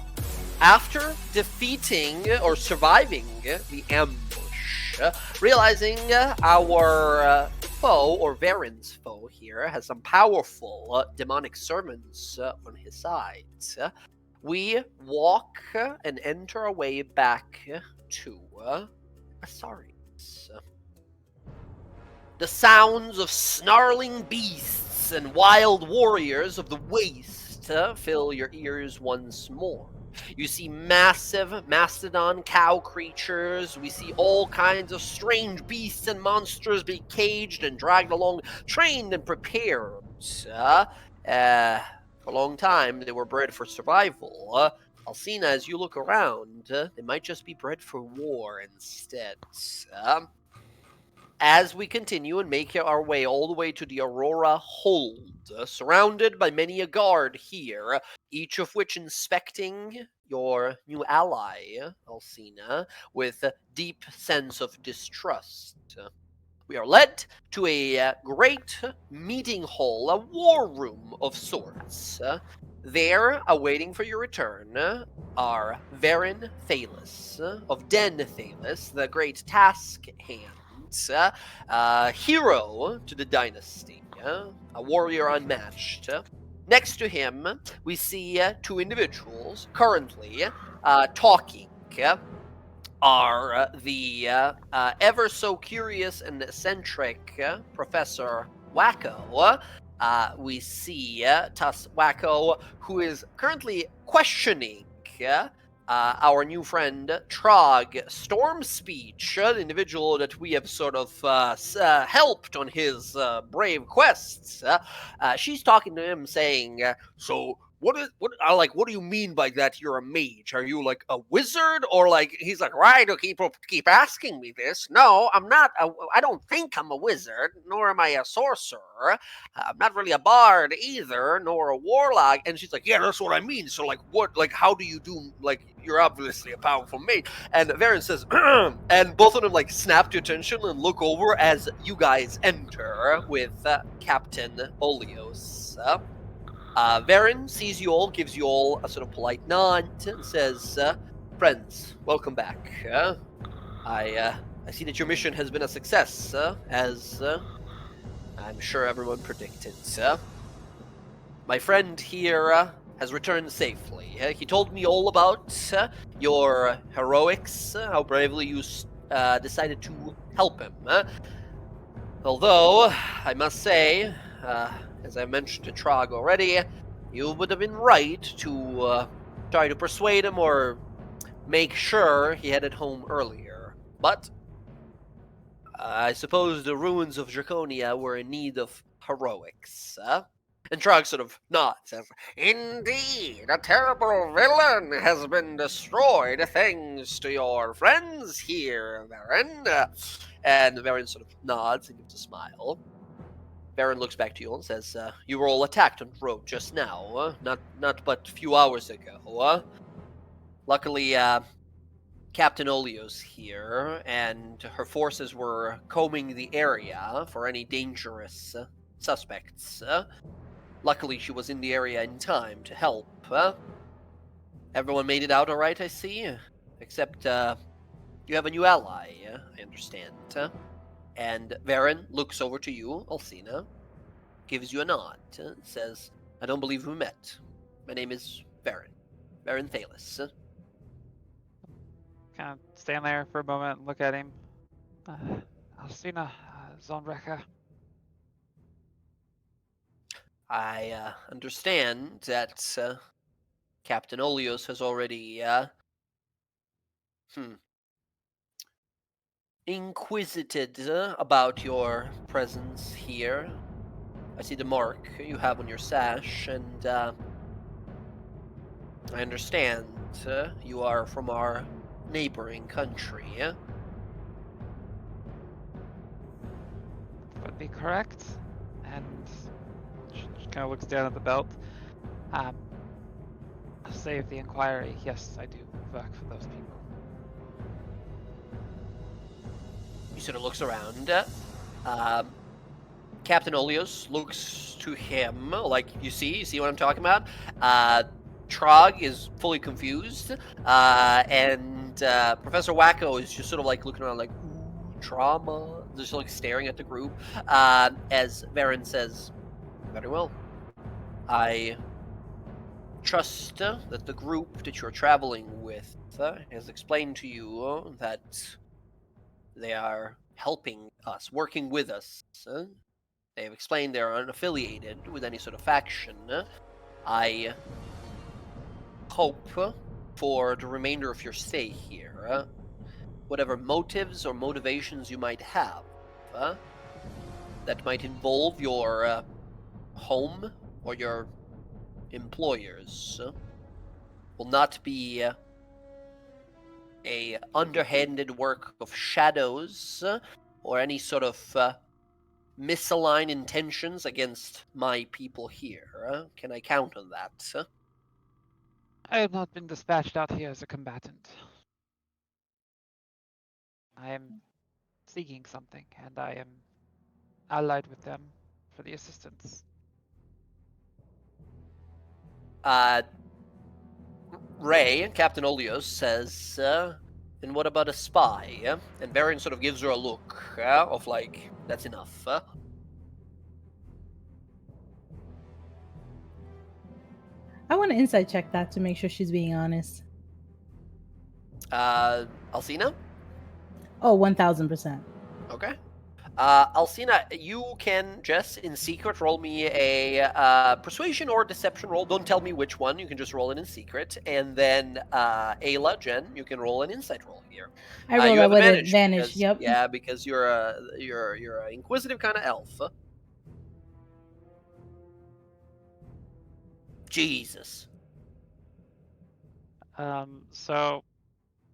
after defeating or surviving the ambush, realizing our foe, or Varen's foe here, has some powerful demonic servants on his side, we walk and enter our way back to Asarius. The sounds of snarling beasts and wild warriors of the waste fill your ears once more. You see massive mastodon cow creatures. We see all kinds of strange beasts and monsters being caged and dragged along, trained and prepared. For a long time, they were bred for survival. Alcina, as you look around, they might just be bred for war instead. As we continue and make our way all the way to the Aurora Hold, surrounded by many a guard here, each of which inspecting your new ally, Alcina, with a deep sense of distrust. We are led to a great meeting hall, a war room of sorts. There, awaiting for your return, are Varen Thalis of Den Thalis, the great task hand. Hero to the dynasty, a warrior unmatched. Next to him, we see two individuals currently talking. Are the ever so curious and eccentric Professor Wacko. We see Tuss Wacko, who is currently questioning our new friend Trog Storm Speech, the individual that we have sort of helped on his brave quests. She's talking to him, saying, "So what do you mean by that? You're a mage? Are you like a wizard, or like?" He's like, "Right, keep asking me this. No, I'm not. I don't think I'm a wizard, nor am I a sorcerer. I'm not really a bard either, nor a warlock." And she's like, "Yeah, that's what I mean. So like, what? Like, how do you do? Like, you're obviously a powerful mage." And Varen says, and both of them like snap to attention and look over as you guys enter with Captain Oleos. Varen sees you all, gives you all a sort of polite nod, and says, "Friends, welcome back. I see that your mission has been a success, as I'm sure everyone predicted. My friend here has returned safely. He told me all about your heroics, how bravely you decided to help him. Although, I must say, as I mentioned to Trog already, you would have been right to try to persuade him or make sure he headed home earlier. But I suppose the ruins of Draconia were in need of heroics." And Trog sort of nods, says, "Indeed, a terrible villain has been destroyed thanks to your friends here, Varen." And Varen sort of nods and gives a smile. Varen looks back to you and says, "You were all attacked on the road just now, not but a few hours ago. Luckily, Captain Oleos here and her forces were combing the area for any dangerous suspects. Luckily, she was in the area in time to help. Everyone made it out all right, I see, except you have a new ally, I understand." And Varen looks over to you, Alcina, gives you a nod, says, "I don't believe we met. My name is Varen Thalis." Kind of stand there for a moment and look at him. Alcina, Zonrecha. I understand that Captain Oleos has already inquisited about your presence here. I see the mark you have on your sash, and I understand you are from our neighboring country. Would be correct. And she kind of looks down at the belt. Save the inquiry. Yes, I do work for those people. He sort of looks around. Captain Oleos looks to him, like you see what I'm talking about. Trog is fully confused, and Professor Wacko is just sort of like looking around like, ooh, trauma, just like staring at the group, as Varen says, very well. I trust that the group that you're traveling with has explained to you that they are helping us, working with us. They have explained they are unaffiliated with any sort of faction. I hope for the remainder of your stay here, whatever motives or motivations you might have, that might involve your home or your employers, will not be a underhanded work of shadows or any sort of misaligned intentions against my people here. Can I count on that? I have not been dispatched out here as a combatant. I am seeking something, and I am allied with them for the assistance. Ray, Captain Olios, says, and what about a spy? And Varian sort of gives her a look of like, that's enough. I want to insight check that to make sure she's being honest. Alcina? Oh, 1000%. Okay. Alcina, you can just in secret roll me a persuasion or deception roll. Don't tell me which one. You can just roll it in secret. And then Ayla, Jen, you can roll an insight roll here. I roll you that have with advantage. advantage. Because, Yep. Yeah, because you're an inquisitive kind of elf. Jesus. So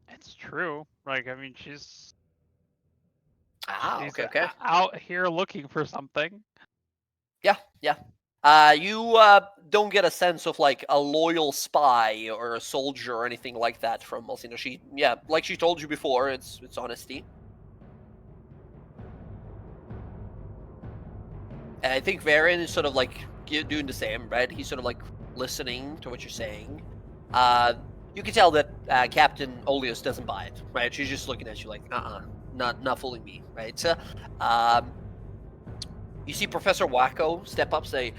it's true. Like, I mean, she's Okay. out here looking for something. Yeah. You don't get a sense of like a loyal spy or a soldier or anything like that from Alcina. Like she told you before, it's honesty. And I think Varian is sort of like doing the same, right? He's sort of like listening to what you're saying. You can tell that Captain Olios doesn't buy it, right? She's just looking at you like, not fooling me, right? You see Professor Wacko step up, say,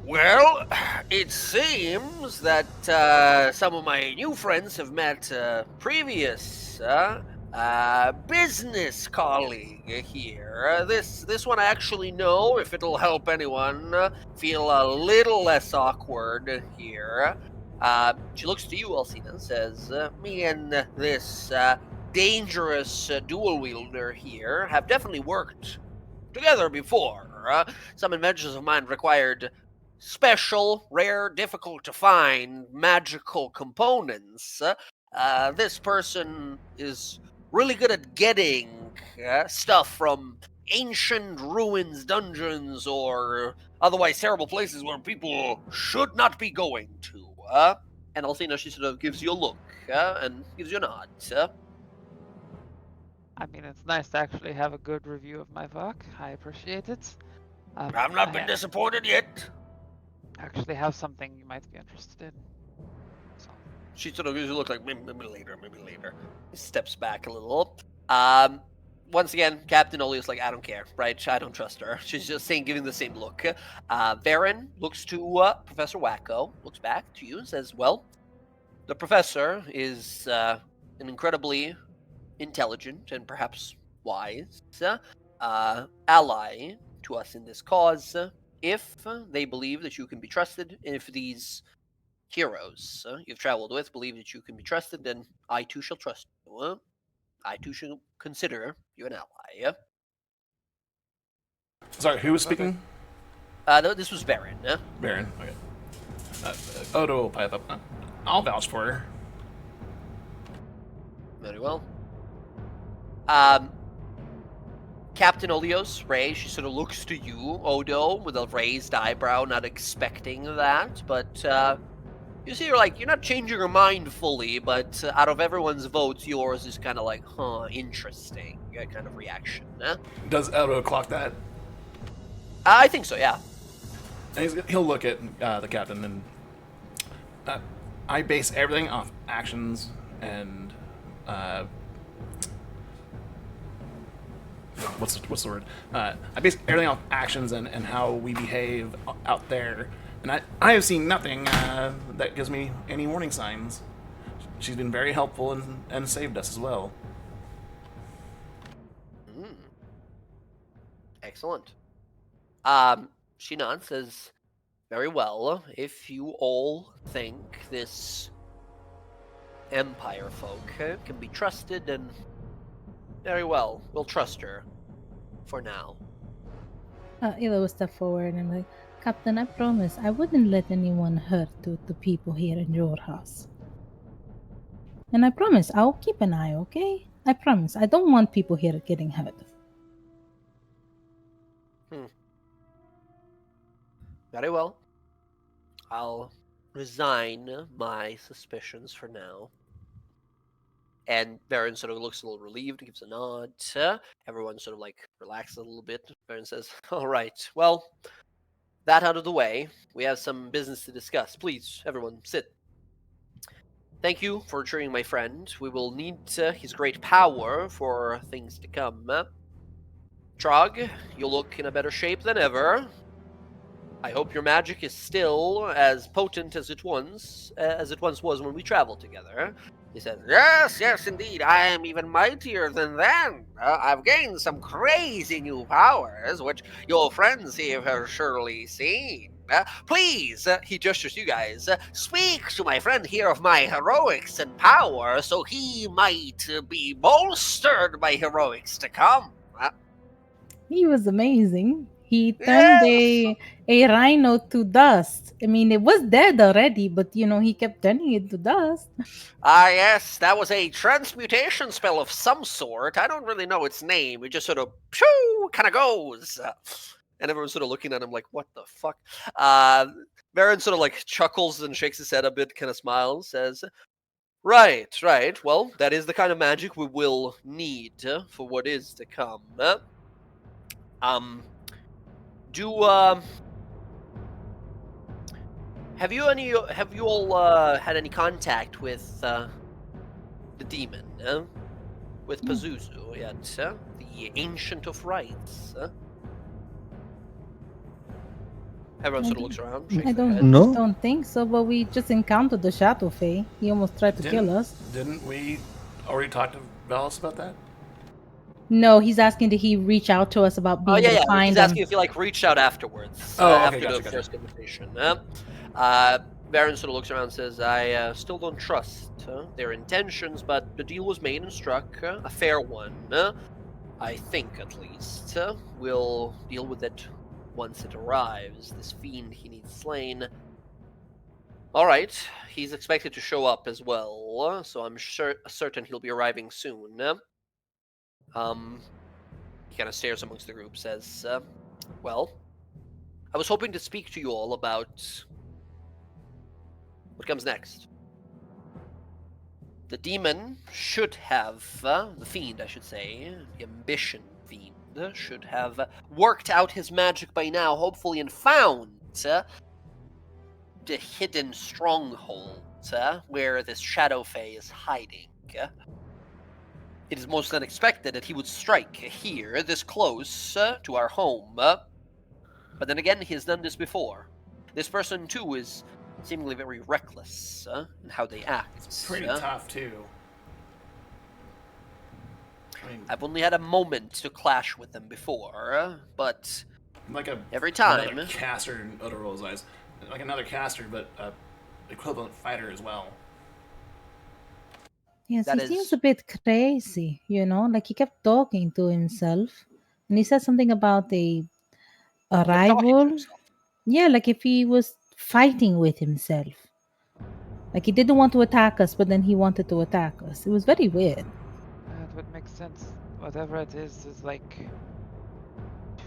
well, it seems that some of my new friends have met previous business colleague here. This one I actually know, if it'll help anyone feel a little less awkward here. She looks to you, Alcina, and says, me and this dangerous dual wielder here have definitely worked together before. Some inventions of mine required special, rare, difficult to find magical components. This person is really good at getting stuff from ancient ruins, dungeons, or otherwise terrible places where people should not be going to. And Alcina, she sort of gives you a look and gives you a nod. I mean, it's nice to actually have a good review of my work. I appreciate it. I've not been disappointed yet. Actually have something you might be interested in. So. She sort of gives you a look like, maybe later. He steps back a little. Once again, Captain Oli's like, I don't care, right? I don't trust her. She's just giving the same look. Varen looks to Professor Wacko, looks back to you and says, well, the professor is an incredibly intelligent and perhaps wise ally to us in this cause, if they believe that you can be trusted, and if these heroes you've traveled with believe that you can be trusted, then I too shall trust you. I too shall consider you an ally. Sorry, who was speaking? This was Varen. Baron. Okay. Odo will pipe up. I'll vouch for her. Very well. Captain Olios, Ray, she sort of looks to you, Odo, with a raised eyebrow, not expecting that, but you see, you're not changing your mind fully, but out of everyone's votes, yours is kind of like, interesting kind of reaction. Does Odo clock that? I think so, yeah. And he'll look at the captain and I base everything off actions and what's the word? I base everything off actions and how we behave out there. And I have seen nothing that gives me any warning signs. She's been very helpful and saved us as well. Excellent. She nods, says, very well. If you all think this Empire folk can be trusted, then very well. We'll trust her for now. Ila will step forward and like, Captain, I promise I wouldn't let anyone hurt the people here in your house. And I promise I'll keep an eye, okay? I promise. I don't want people here getting hurt. Very well. I'll resign my suspicions for now. And Baron sort of looks a little relieved, gives a nod. Everyone sort of like relaxes a little bit. Baron says, all right, well, that out of the way, we have some business to discuss. Please, everyone, sit. Thank you for returning my friend. We will need his great power for things to come. Trog, you look in a better shape than ever. I hope your magic is still as potent as it once was when we traveled together. He says, yes, indeed. I am even mightier than then. I've gained some crazy new powers, which your friends here have surely seen. Please, he gestures to you guys, speak to my friend here of my heroics and power, so he might be bolstered by heroics to come. He was amazing. He turned a rhino to dust. I mean, it was dead already, but he kept turning it to dust. Yes, that was a transmutation spell of some sort. I don't really know its name. It just sort of, shoo, kind of goes. And everyone's sort of looking at him like, what the fuck? Baron sort of like chuckles and shakes his head a bit, kind of smiles, says, right. Well, that is the kind of magic we will need for what is to come. Have you all had any contact with the demon, with Pazuzu yet? The Ancient of Rites? Everyone sort of looks around. I don't don't think so, but we just encountered the Shadow Fae. He almost tried to kill us. Didn't we already talk to Valis about that? No, he's asking did he reach out to us about being able to find He's him. asking if you reached out afterwards. Okay, after the first conversation. Baron sort of looks around and says, I still don't trust their intentions, but the deal was made and struck. A fair one. I think, at least. We'll deal with it once it arrives. This fiend he needs slain. Alright, he's expected to show up as well, so I'm certain he'll be arriving soon. He kind of stares amongst the group, says, well, I was hoping to speak to you all about what comes next. The demon should have, the fiend, I should say, the ambition fiend, should have worked out his magic by now, hopefully, and found the hidden stronghold where this Shadow Fae is hiding. It is most unexpected that he would strike here, this close to our home. But then again, he has done this before. This person, too, is seemingly very reckless in how they act. It's pretty tough, too. I've only had a moment to clash with them before, but every time... Another caster in Otoro's eyes. Like another caster, but equivalent fighter as well. Yes, he seems a bit crazy, like he kept talking to himself. And he said something about a rival. Yeah, like if he was fighting with himself. Like he didn't want to attack us, but then he wanted to attack us. It was very weird. That would make sense. Whatever it is like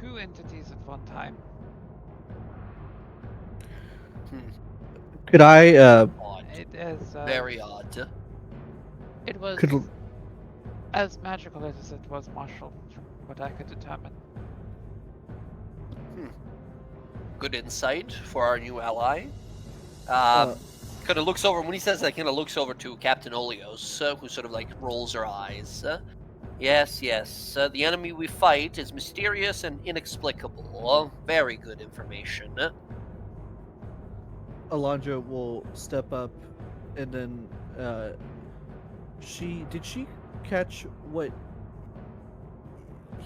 two entities at one time. Could I Odd. It is very odd. It was as magical as it was martial, from what I could determine. Good insight for our new ally. kind of looks over, when he says that, kind of looks over to Captain Oleos, who sort of like rolls her eyes. Yes, the enemy we fight is mysterious and inexplicable. Very good information. Alondra will step up, and then did she catch what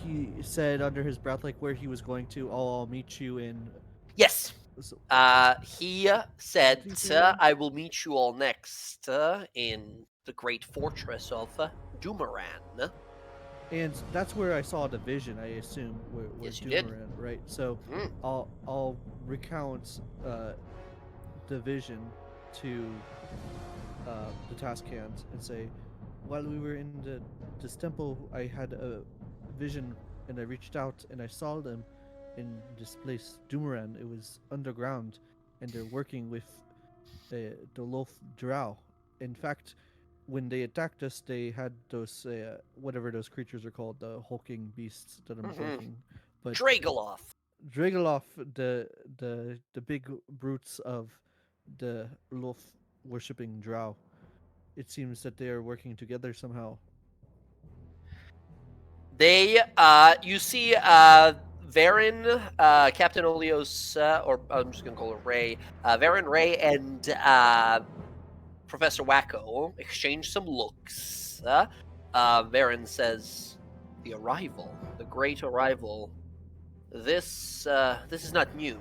he said under his breath, like where he was going to? I'll meet you in. Yes. So- He said, Please, Lord. I will meet you all next in the great fortress of Dumaran. And that's where I saw the vision. I assume where Yes, you did. Doomeran, right? So Mhm. I'll recount the vision to the task hand and say, while we were in this temple, I had a vision, and I reached out and I saw them in this place, Doomeran. It was underground, and they're working with the Loaf Drow. In fact, when they attacked us, they had those whatever those creatures are called, the hulking beasts that I'm blanking. But Dragoloth. Dragoloff, the big brutes of the Loaf worshipping Drow. It seems that they are working together somehow. They, you see, Varen, Captain Oleos, or I'm just gonna call her Ray, Varen, Ray, and Professor Wacko exchange some looks. Varen says, "The arrival, the great arrival. This is not new.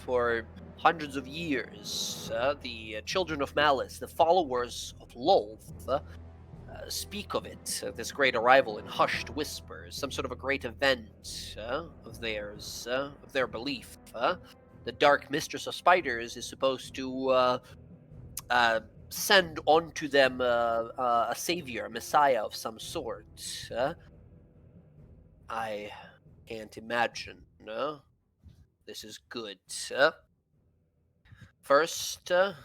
For hundreds of years, the children of Malice, the followers of Lolth, speak of it, this great arrival, in hushed whispers, some sort of a great event of theirs, of their belief. The Dark Mistress of Spiders is supposed to send onto them a savior, a messiah of some sort. I can't imagine. This is good. First, the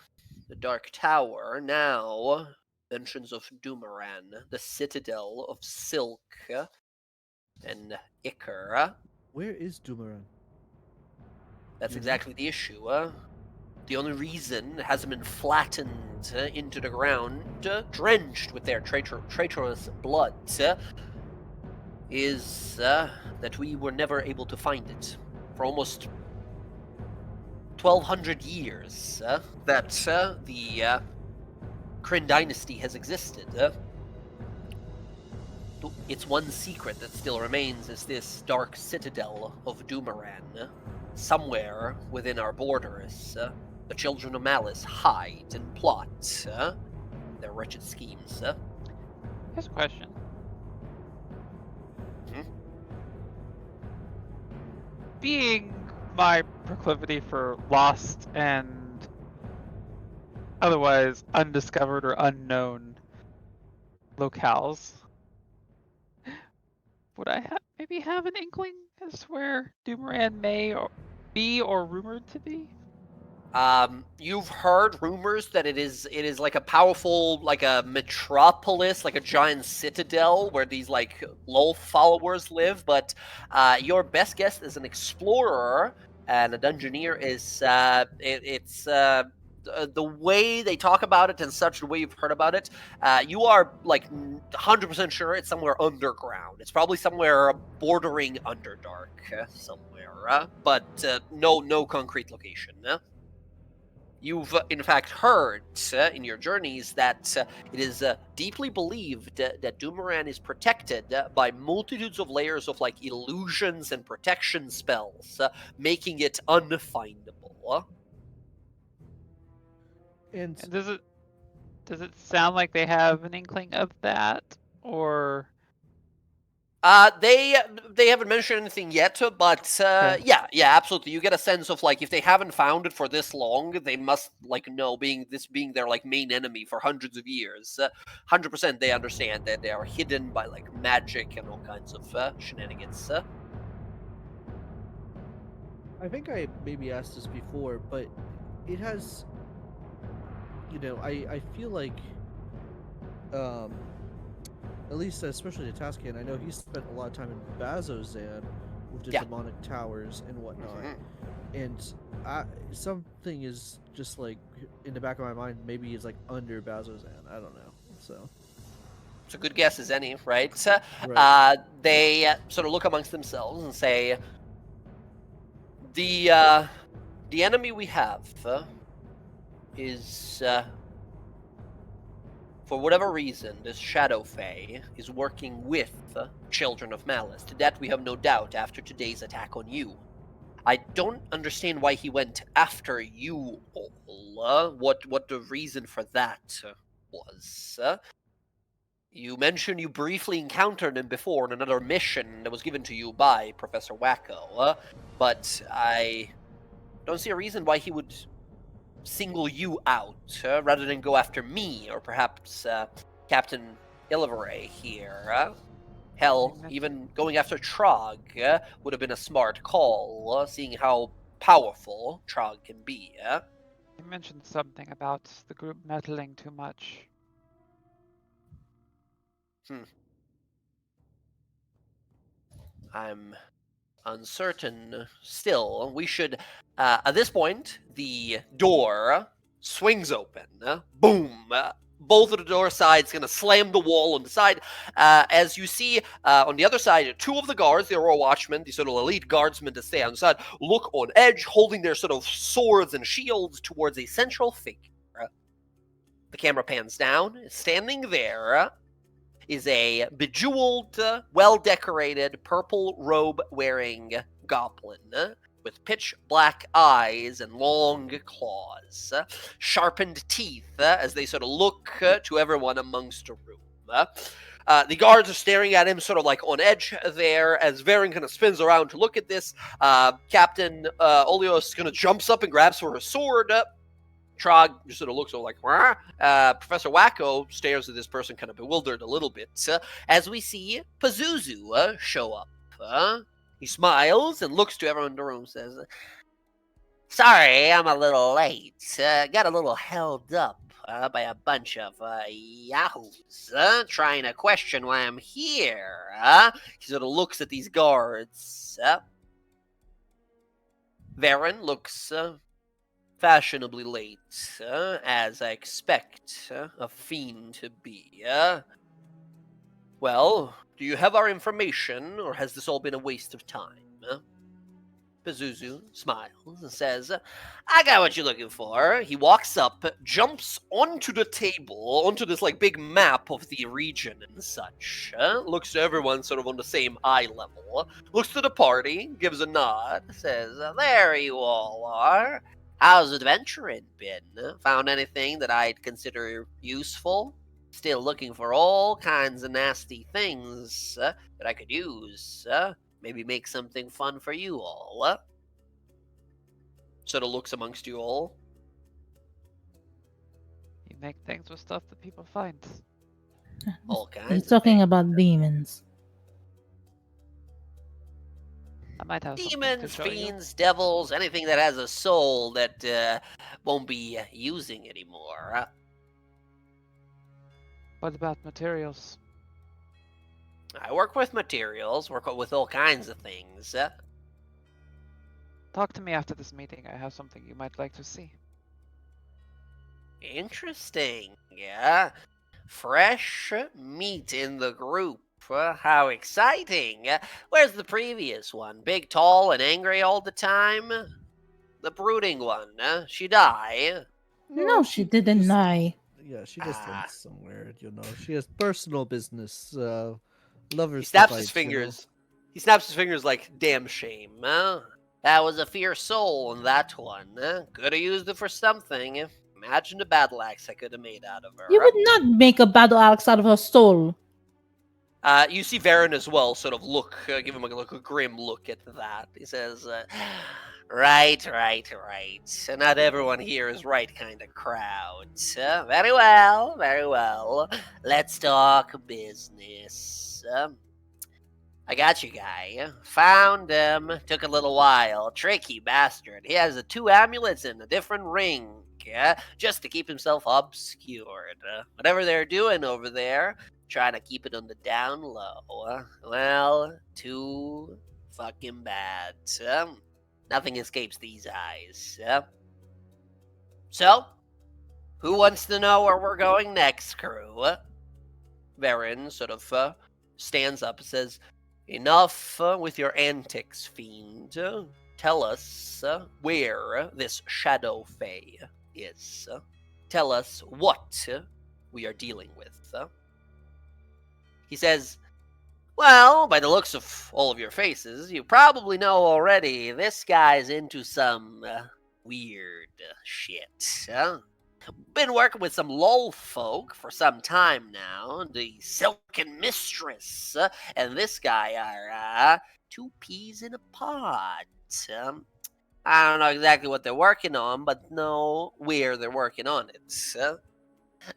Dark Tower, now mentions of Dumaran, the citadel of Silk and Iker. Where is Doomeran? That's Mhm. exactly the issue. The only reason it hasn't been flattened into the ground, drenched with their traitorous blood, is that we were never able to find it for almost 1,200 years. That the Kryn dynasty has existed. Its one secret that still remains is this dark citadel of Dumaran. Somewhere within our borders, the children of Malice hide and plot their wretched schemes. Here's a question. Mhm. Being my proclivity for lost and otherwise undiscovered or unknown locales, would I maybe have an inkling as to where Doomeran may be or rumored to be? You've heard rumors that it is like a powerful, like a metropolis, like a giant citadel where these like Lolth followers live. But your best guess as an explorer and a dungeoneer is the way they talk about it and such, the way you've heard about it. You are like 100% sure it's somewhere underground. It's probably somewhere bordering Underdark, somewhere, but no concrete location. You've, in fact, heard in your journeys that it is deeply believed that Dumaran is protected by multitudes of layers of like illusions and protection spells, making it unfindable. And And does it sound like they have an inkling of that, or They haven't mentioned anything yet, but Okay. yeah, absolutely. You get a sense of like if they haven't found it for this long, they must like know being their like main enemy for hundreds of years. 100% they understand that they are hidden by like magic and all kinds of shenanigans. I think I maybe asked this before, but it has, I feel like, at least especially the Taskian, I know he spent a lot of time in Bazozan with the Yeah. demonic towers and whatnot. Mhm. and something is just like in the back of my mind. Maybe it's like under Bazozan. I don't know. So It's a good guess as any, right? Right. They sort of look amongst themselves and say, the enemy we have is, for whatever reason, this Shadow Fae is working with Children of Malice. To that we have no doubt after today's attack on you. I don't understand why he went after you all. What the reason for that was. You mentioned you briefly encountered him before in another mission that was given to you by Professor Wacko, but I don't see a reason why he would single you out rather than go after me or perhaps Captain Illiveray here. Hell, even going after Trog would have been a smart call, seeing how powerful Trog can be. You mentioned something about the group meddling too much. I'm uncertain still. We should, at this point, the door swings open. Boom! Both of the door sides gonna slam the wall on the side. As you see on the other side, two of the guards, the Aurora Watchmen, the sort of elite guardsmen to stay on the side, look on edge, holding their sort of swords and shields towards a central figure. The camera pans down. Standing there is a bejeweled, well-decorated, purple robe-wearing goblin with pitch black eyes and long claws, sharpened teeth as they sort of look to everyone amongst the room. The guards are staring at him sort of like on edge there as Varen kind of spins around to look at this. Captain Olios kind of jumps up and grabs for his sword. Trog just sort of looks over like, Professor Wacko stares at this person kind of bewildered a little bit as we see Pazuzu show up. He smiles and looks to everyone in the room and says, sorry, I'm a little late. Got a little held up by a bunch of yahoos trying to question why I'm here. He sort of looks at these guards. Varen looks fashionably late, as I expect a fiend to be. Well, do you have our information, or has this all been a waste of time? Pazuzu smiles and says, I got what you're looking for. He walks up, jumps onto the table, onto this like big map of the region and such, looks to everyone sort of on the same eye level, looks to the party, gives a nod, says, there you all are. How's adventuring been? Found anything that I'd consider useful? Still looking for all kinds of nasty things that I could use. Maybe make something fun for you all. Sort of looks amongst you all. You make things with stuff that people find. All kinds. He's of talking things. about demons. I might have something to Demons, show you. fiends, devils, anything that has a soul that won't be using anymore. What about materials? I work with materials, work with all kinds of things. Talk to me after this meeting. I have something you might like to see. Interesting, yeah. Fresh meat in the group. How exciting. Where's the previous one? Big, tall, and angry all the time? The brooding one, she die? No, she didn't just- lie. Yeah, she just went somewhere. She has personal business. Lovers. He snaps to his fight, fingers. He snaps his fingers like, damn shame. That was a fierce soul in that one. Could have used it for something. Imagine the battle axe I could have made out of her. You would not make a battle axe out of her soul. You see Varen as well sort of look, give him a grim look at that. He says, right. So not everyone here is right kind of crowd. Very well. Let's talk business. I got you, guy. Found him. Took a little while. Tricky bastard. He has 2 amulets and a different ring. Just to keep himself obscured. Whatever they're doing over there, trying to keep it on the down low. Well, too fucking bad. Nothing escapes these eyes. So, who wants to know where we're going next, crew? Varen sort of stands up and says, enough with your antics, fiend. Tell us where this Shadow Fae is. Tell us what we are dealing with. He says, well, by the looks of all of your faces, you probably know already this guy's into some weird shit. Been working with some lol folk for some time now. The Silken Mistress and this guy are two peas in a pod. I don't know exactly what they're working on, but know where they're working on it.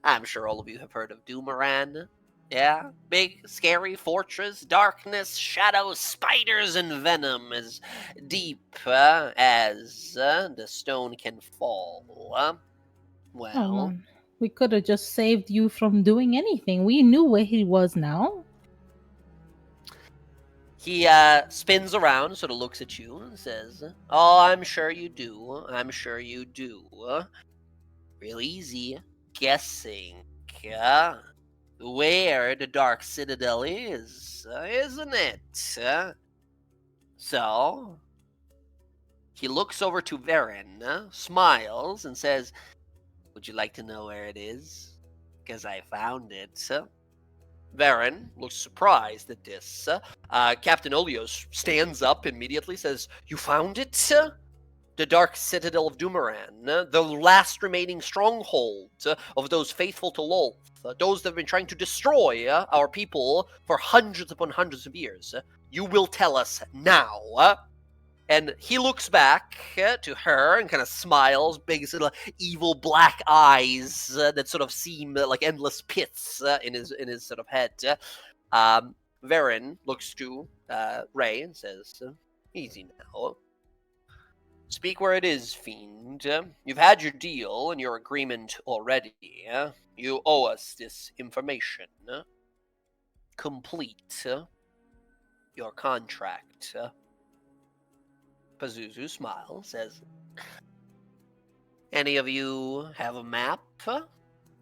I'm sure all of you have heard of Doomeran. Yeah, big, scary fortress, darkness, shadows, spiders, and venom as deep as the stone can fall. Well, Oh, man. We could have just saved you from doing anything. We knew where he was now. he spins around, sort of looks at you, and says, oh, I'm sure you do. I'm sure you do. Real easy guessing. Where the Dark Citadel is, isn't it? So, he looks over to Varen, smiles, and says, would you like to know where it is? Because I found it. Varen looks surprised at this. Captain Olios stands up immediately, says, you found it? The Dark Citadel of Doomeran, the last remaining stronghold of those faithful to Lolth, those that have been trying to destroy our people for hundreds upon hundreds of years. You will tell us now. And he looks back to her and kind of smiles, big sort of evil black eyes that sort of seem like endless pits in his sort of head. Varen looks to Ray and says, easy now. Speak where it is, fiend. You've had your deal and your agreement already. You owe us this information. Complete your contract. Pazuzu smiles, says, any of you have a map?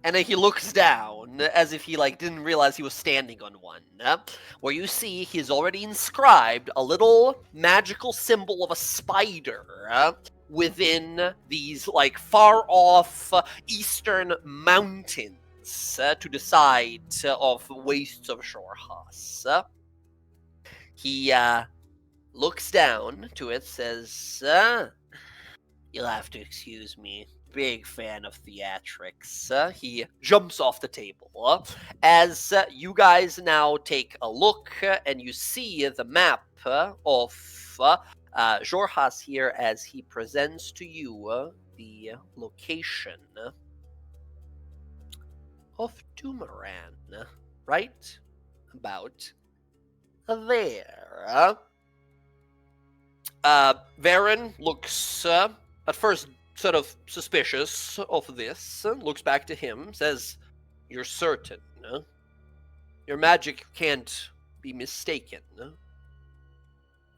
And then he looks down as if he didn't realize he was standing on one. Where you see he's already inscribed a little magical symbol of a spider within these far off eastern mountains to the side of wastes of Shorehas. He looks down to it, says, you'll have to excuse me. Big fan of theatrics. He jumps off the table. As you guys now take a look and you see the map of Jorhas here as he presents to you the location of Doomeran. Right about there. Varen looks at first sort of suspicious of this, looks back to him, says, you're certain? Your magic can't be mistaken.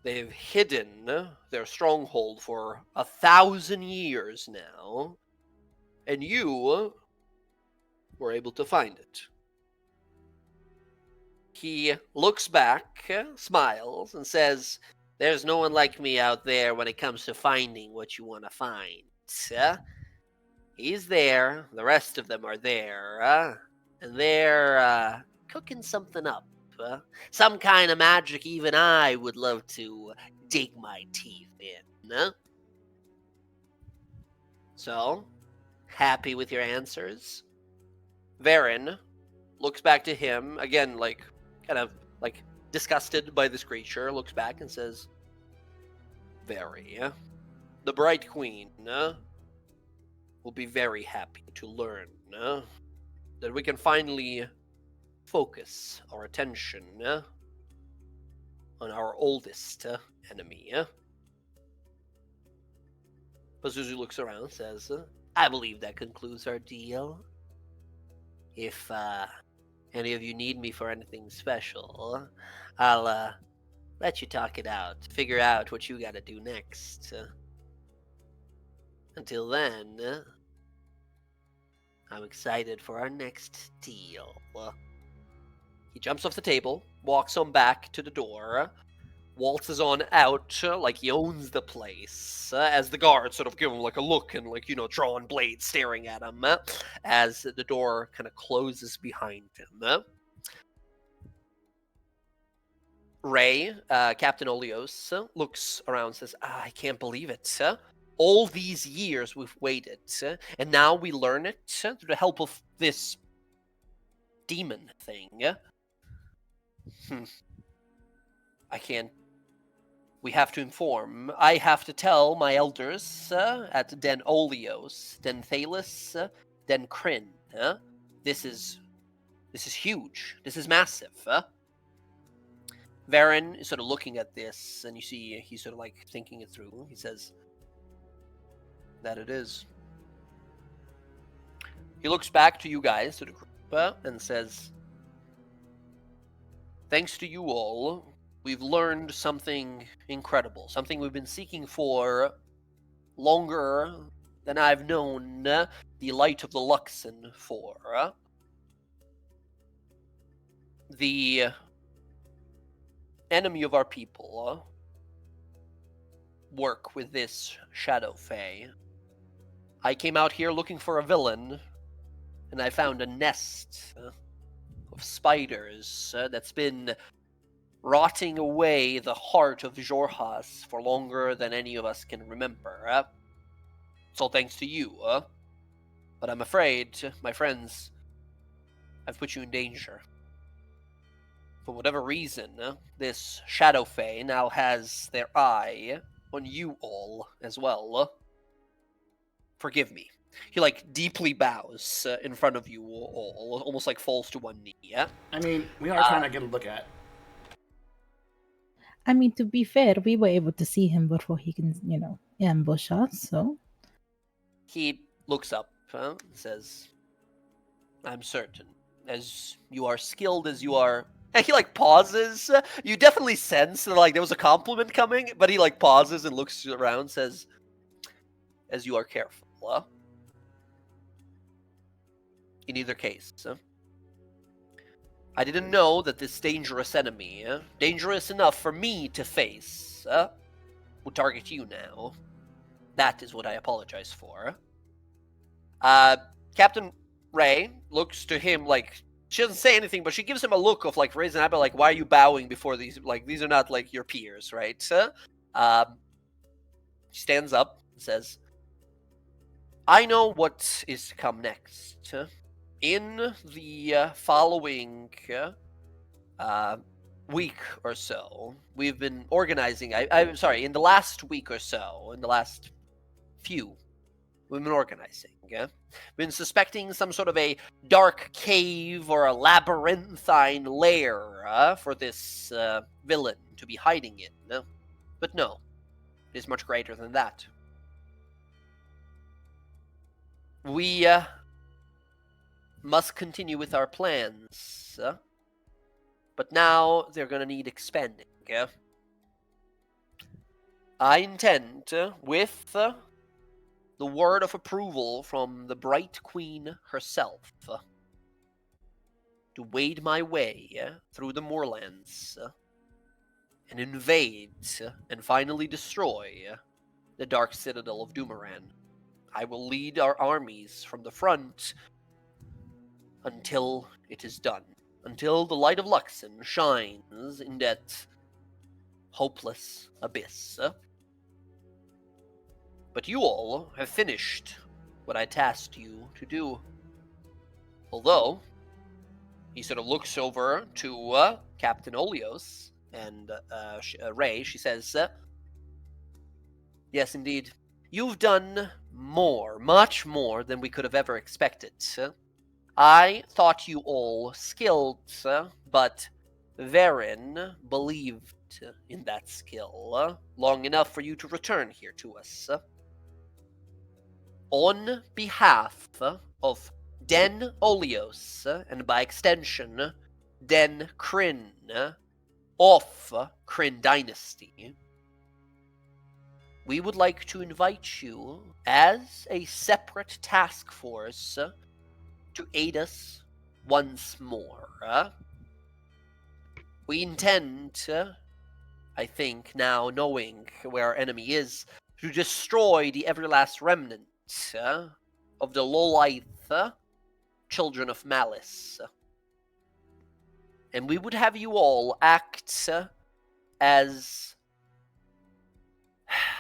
They've hidden their stronghold for 1,000 years now, and you were able to find it. He looks back, smiles, and says, there's no one like me out there when it comes to finding what you want to find. He's there, the rest of them are there, and they're cooking something up. Some kind of magic even I would love to dig my teeth in. So, happy with your answers? Varen looks back to him, again, kind of disgusted by this creature, looks back and says, very. The Bright Queen will be very happy to learn that we can finally focus our attention on our oldest enemy. Pazuzu looks around and says, I believe that concludes our deal. If any of you need me for anything special, I'll let you talk it out. Figure out what you gotta do next. Until then, I'm excited for our next deal. He jumps off the table, walks on back to the door, waltzes on out like he owns the place, as the guards sort of give him like a look and like, drawn blades staring at him as the door kind of closes behind him. Ray, Captain Olios, looks around and says, I can't believe it. All these years we've waited, and now we learn it through the help of this demon thing. I can't. We have to inform. I have to tell my elders at Den Olios, Den Thalis, Den Kryn. This is huge. This is massive. Varen is sort of looking at this, and you see he's sort of like thinking it through. He says, that it is. He looks back to you guys, to the group, and says, thanks to you all, we've learned something incredible, something we've been seeking for longer than I've known the light of the Luxon for. The enemy of our people work with this Shadow Fae. I came out here looking for a villain, and I found a nest of spiders that's been rotting away the heart of Jorhas for longer than any of us can remember. It's all thanks to you, but I'm afraid, my friends, I've put you in danger. For whatever reason, this Shadow Fae now has their eye on you all as well. Forgive me. He deeply bows in front of you all, almost falls to one knee. I mean, we are trying to get a look at. I mean, to be fair, we were able to see him before he can, ambush us, so. He looks up and says, I'm certain, as you are skilled as you are. And he pauses. You definitely sense that there was a compliment coming, but he pauses and looks around and says, as you are careful. In either case, I didn't know that this dangerous enemy, dangerous enough for me to face, would target you now. That is what I apologize for. Captain Ray looks to him she doesn't say anything, but she gives him a look of raising an eyebrow, why are you bowing before these? These are not your peers, right? She stands up and says, I know what is to come next. In the following week or so, we've been organizing. I'm sorry, in the last week or so, in the last few, we've been organizing. Been suspecting some sort of a dark cave or a labyrinthine lair for this villain to be hiding in. But no, it is much greater than that. We must continue with our plans, but now they're gonna need expanding. I intend, with the word of approval from the Bright Queen herself, to wade my way through the moorlands and invade and finally destroy the Dark Citadel of Doomeran. I will lead our armies from the front until it is done. Until the light of Luxon shines in that hopeless abyss. But you all have finished what I tasked you to do. Although, he sort of looks over to Captain Olios and Ray. She says, yes, indeed. You've done more, much more than we could have ever expected. I thought you all skilled, but Varen believed in that skill long enough for you to return here to us. On behalf of Den Olios, and by extension, Den Kryn, of Kryn Dynasty, we would like to invite you as a separate task force to aid us once more. We intend, I think, now knowing where our enemy is, to destroy the everlast remnant of the Lolith children of Malice. And we would have you all act as...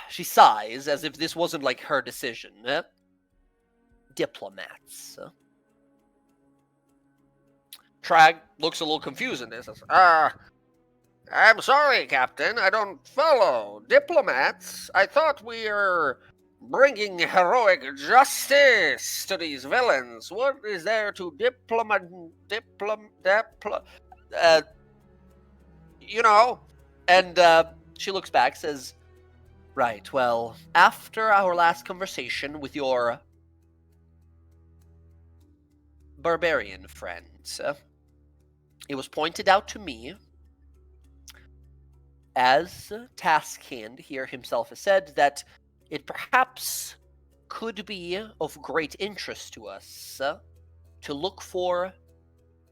She sighs, as if this wasn't like her decision. Diplomats. Trag looks a little confused in this. I'm sorry, Captain. I don't follow. Diplomats? I thought we were bringing heroic justice to these villains. What is there to you know? And she looks back, says, right, well, after our last conversation with your barbarian friends, it was pointed out to me, as Task Hand here himself has said, that it perhaps could be of great interest to us to look for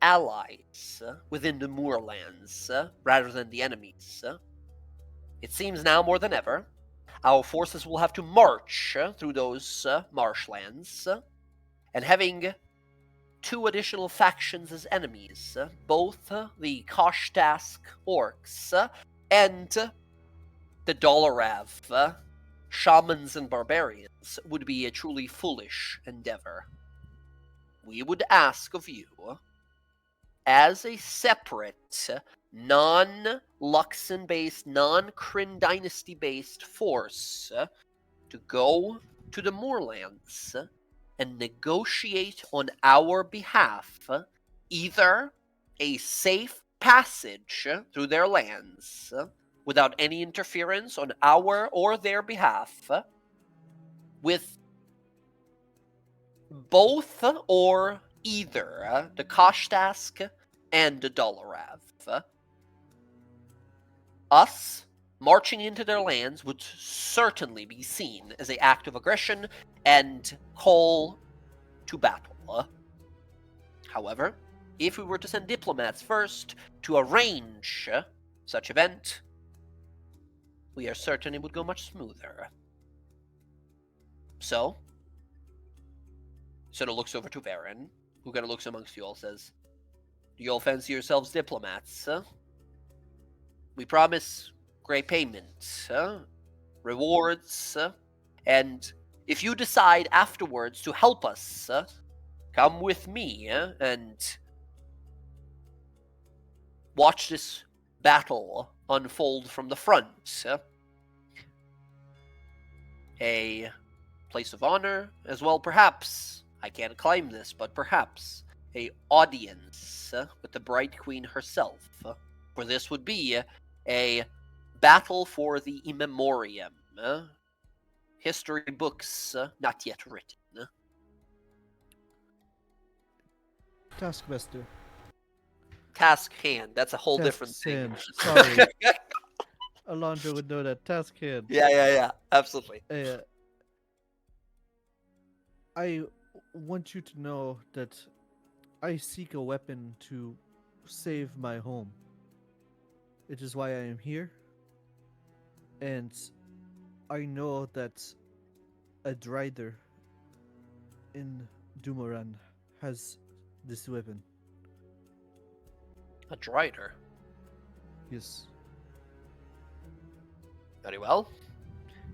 allies within the Moorlands rather than the enemies. It seems now more than ever, our forces will have to march through those marshlands, and having two additional factions as enemies, both the Koshtask orcs and the Dolarav shamans and barbarians, would be a truly foolish endeavor. We would ask of you, as a separate, non-Luxon-based, non-Kryn Dynasty-based force, to go to the Moorlands and negotiate on our behalf either a safe passage through their lands without any interference on our or their behalf with both or either the Koshtask and the Dolarav. Us marching into their lands would certainly be seen as an act of aggression and call to battle. However, if we were to send diplomats first to arrange such event, we are certain it would go much smoother. So, Soda looks over to Varen, who kind of looks amongst you all, says, do you all fancy yourselves diplomats? We promise great payment, rewards, and if you decide afterwards to help us, come with me and watch this battle unfold from the front. A place of honor, as well, perhaps, I can't claim this, but perhaps, a audience with the Bright Queen herself. For this would be a battle for the immemorium. History books not yet written. Taskmaster. Task Hand, that's a whole different thing. Hand. Sorry. Alondra would know that. Task Hand. Yeah, absolutely. I want you to know that I seek a weapon to save my home. It is why I am here. And I know that a Drider in Dumoran has this weapon. A Drider? Yes. Very well.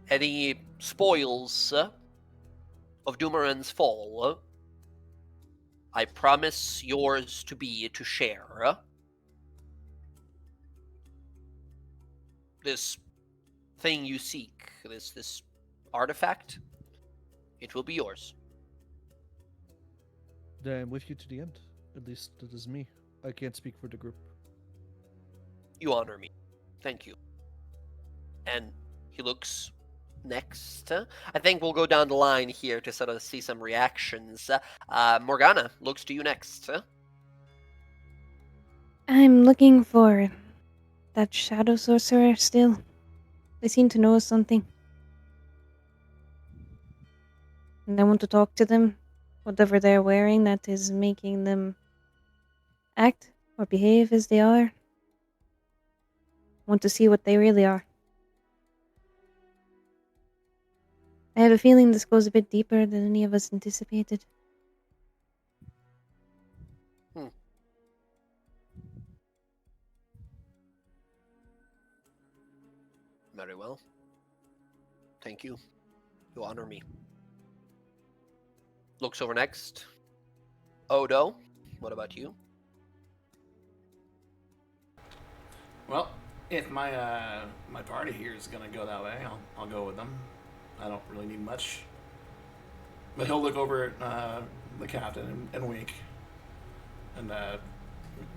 Any spoils of Dumoran's fall, I promise yours to be to share. This thing you seek, this artifact, it will be yours. Then I'm with you to the end. At least that is me. I can't speak for the group. You honor me. Thank you. And he looks next. I think we'll go down the line here to sort of see some reactions. Morgana looks to you next. I'm looking for that shadow sorcerer still. They seem to know something. And I want to talk to them. Whatever they're wearing that is making them act or behave as they are. Want to see what they really are. I have a feeling this goes a bit deeper than any of us anticipated. Very well. Thank you. You honor me. Looks over next. Odo, what about you? Well, if my my party here is gonna go that way, I'll go with them. I don't really need much. But he'll look over at the captain and wink. And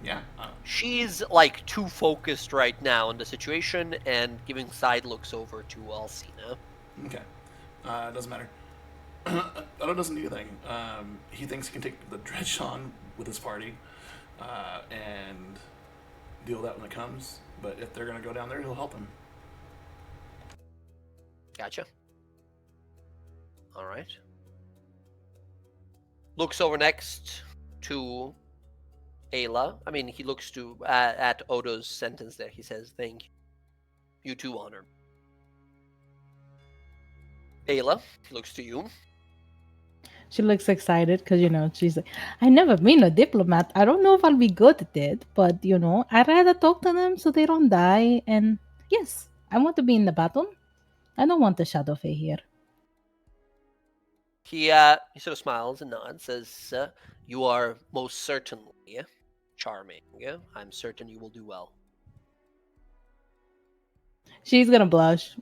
yeah. She's like too focused right now on the situation and giving side looks over to Alcina. Okay. Doesn't matter. Odo doesn't need a thing. He thinks he can take the dredge on with his party and deal with that when it comes. But if they're going to go down there, he'll help them. Gotcha. All right. Looks over next to Ayla. I mean, he looks to at Odo's sentence there. He says, "Thank you. You too, honor." Ayla looks to you. She looks excited because, she's like, I never been a diplomat. I don't know if I'll be good at it, but, I'd rather talk to them so they don't die. And yes, I want to be in the battle. I don't want the Shadow Fae here. He sort of smiles and nods, says, "You are most certainly charming. I'm certain you will do well." She's going to blush.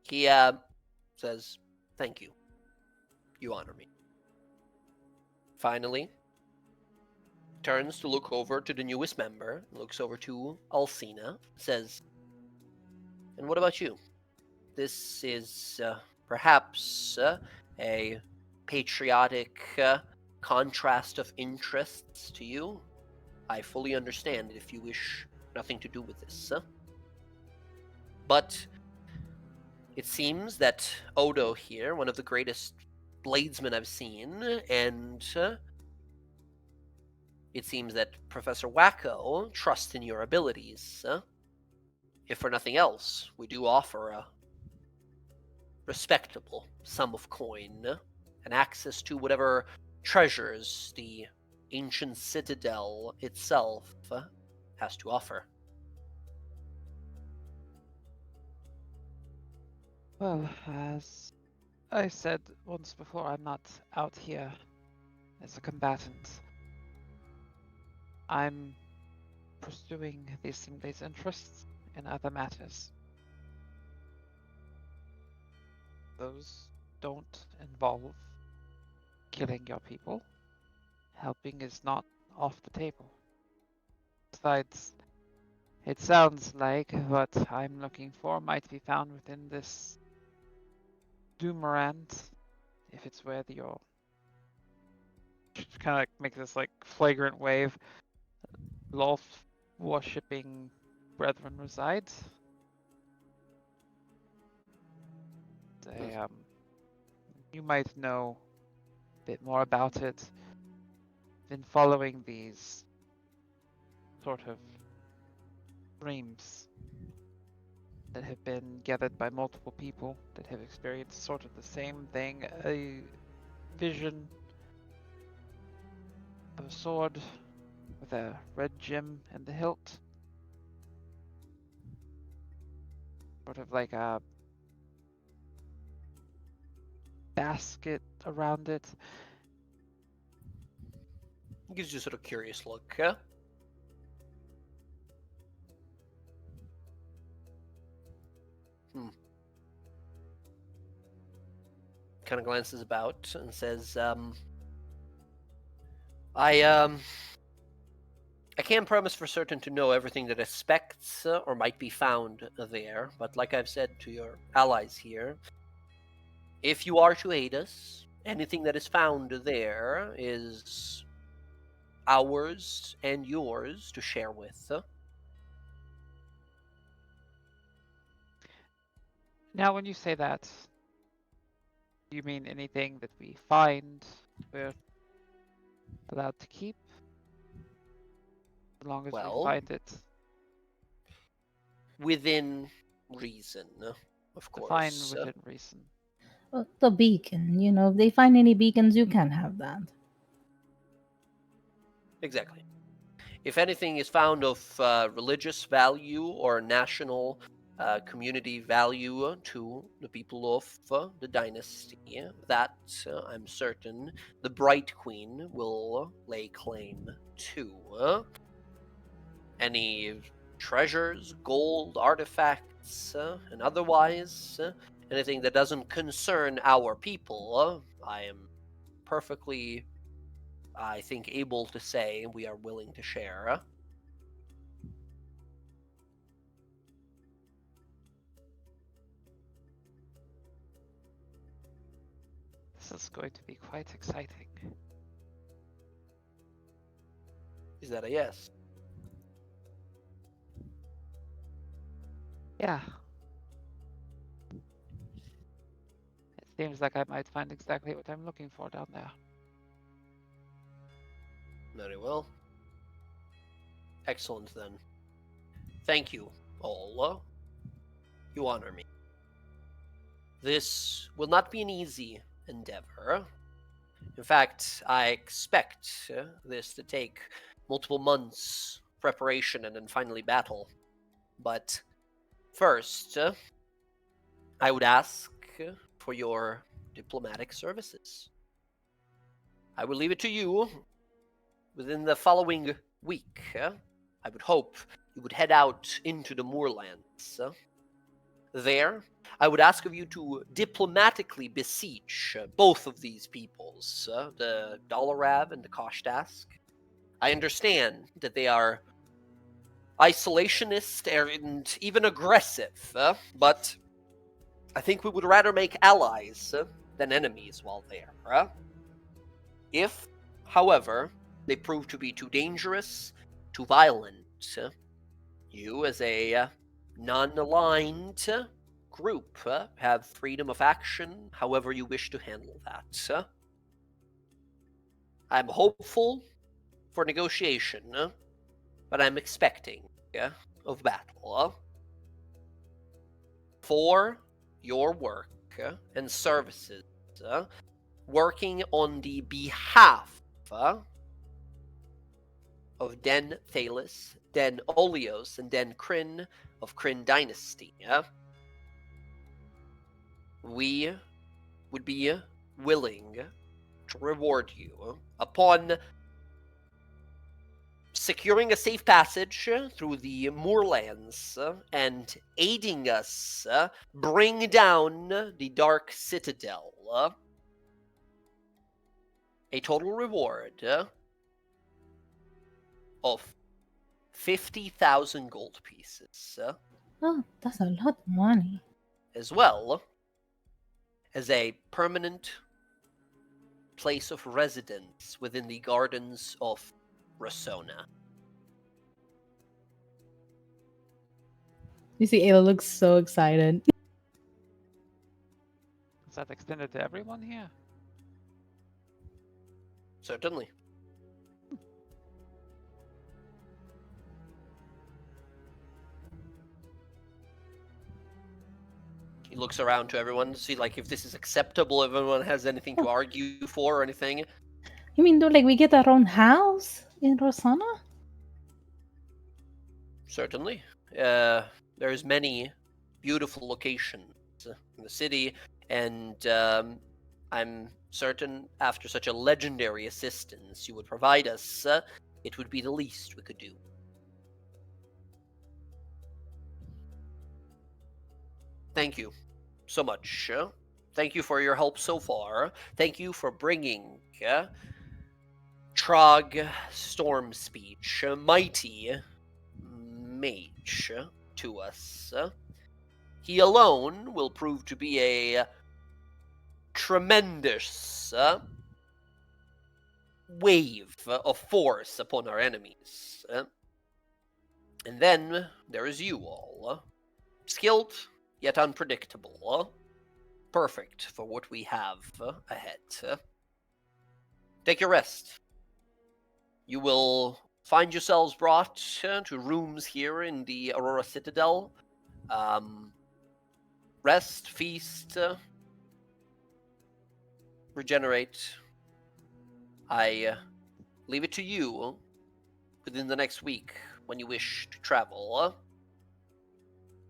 He says, "Thank you. You honor me." Finally, turns to look over to the newest member, looks over to Alcina, says, "And what about you? This is perhaps a patriotic contrast of interests to you. I fully understand if you wish nothing to do with this. But it seems that Odo here, one of the greatest bladesmen I've seen, and it seems that Professor Wacko trusts in your abilities. If for nothing else, we do offer a respectable sum of coin and access to whatever treasures the ancient citadel itself has to offer." Well, as I said once before, I'm not out here as a combatant. I'm pursuing the Assembly's interests in other matters. Those don't involve killing your people. Helping is not off the table. Besides, it sounds like what I'm looking for might be found within this Doomerant, if it's where your kind of like make this like flagrant wave, Lolf worshipping brethren resides. They, you might know a bit more about it. Been following these sort of dreams that have been gathered by multiple people that have experienced sort of the same thing, a vision of a sword with a red gem in the hilt, sort of like a basket around it. Gives you a sort of curious look. Kind of glances about and says, I can't promise for certain to know everything that expects or might be found there, but like I've said to your allies here, if you are to aid us, anything that is found there is ours and yours to share with. Now, when you say that, do you mean anything that we find we're allowed to keep? As long as we Well, find it. within reason, of Define course. within reason. Well, the beacon, if they find any beacons, you can have that. Exactly. If anything is found of religious value or national community value to the people of the dynasty, that I'm certain the Bright Queen will lay claim to. Any treasures, gold, artifacts, and otherwise, anything that doesn't concern our people, I am perfectly, I think, able to say we are willing to share. This is going to be quite exciting. Is that a yes? Yeah. It seems like I might find exactly what I'm looking for down there. Very well. Excellent, then. Thank you, all. You honor me. This will not be an easy endeavor. In fact, I expect this to take multiple months preparation and then finally battle. But first, I would ask for your diplomatic services. I will leave it to you. Within the following week, I would hope you would head out into the moorlands. There, I would ask of you to diplomatically beseech both of these peoples, the Dalarav and the Koshtask. I understand that they are isolationist and even aggressive, but I think we would rather make allies than enemies while there. If, however, they prove to be too dangerous, too violent, you as a non-aligned group have freedom of action however you wish to handle that. I'm hopeful for negotiation, but I'm expecting of battle. For your work and services, working on the behalf of Den Thalis, Den Olios, and Den Kryn of Kryn Dynasty, we would be willing to reward you upon securing a safe passage through the moorlands and aiding us bring down the Dark Citadel. A total reward of 50,000 gold pieces, Oh, that's a lot of money. as well as a permanent place of residence within the gardens of Rasona. You see, Ayla looks so excited. Is that extended to everyone here? Certainly. He looks around to everyone to see like if this is acceptable, if everyone has anything to argue for or anything. You mean, dude, like we get our own house in Rosanna? Certainly. There's many beautiful locations in the city, and I'm certain after such a legendary assistance you would provide us, it would be the least we could do. Thank you so much. Thank you for your help so far. Thank you for bringing Trog Storm Speech, mighty mage, to us. He alone will prove to be a tremendous wave of force upon our enemies. And then there is you all. Skilled, yet unpredictable. Perfect for what we have ahead. Take your rest. You will find yourselves brought to rooms here in the Aurora Citadel. Rest, feast, regenerate. I leave it to you within the next week when you wish to travel.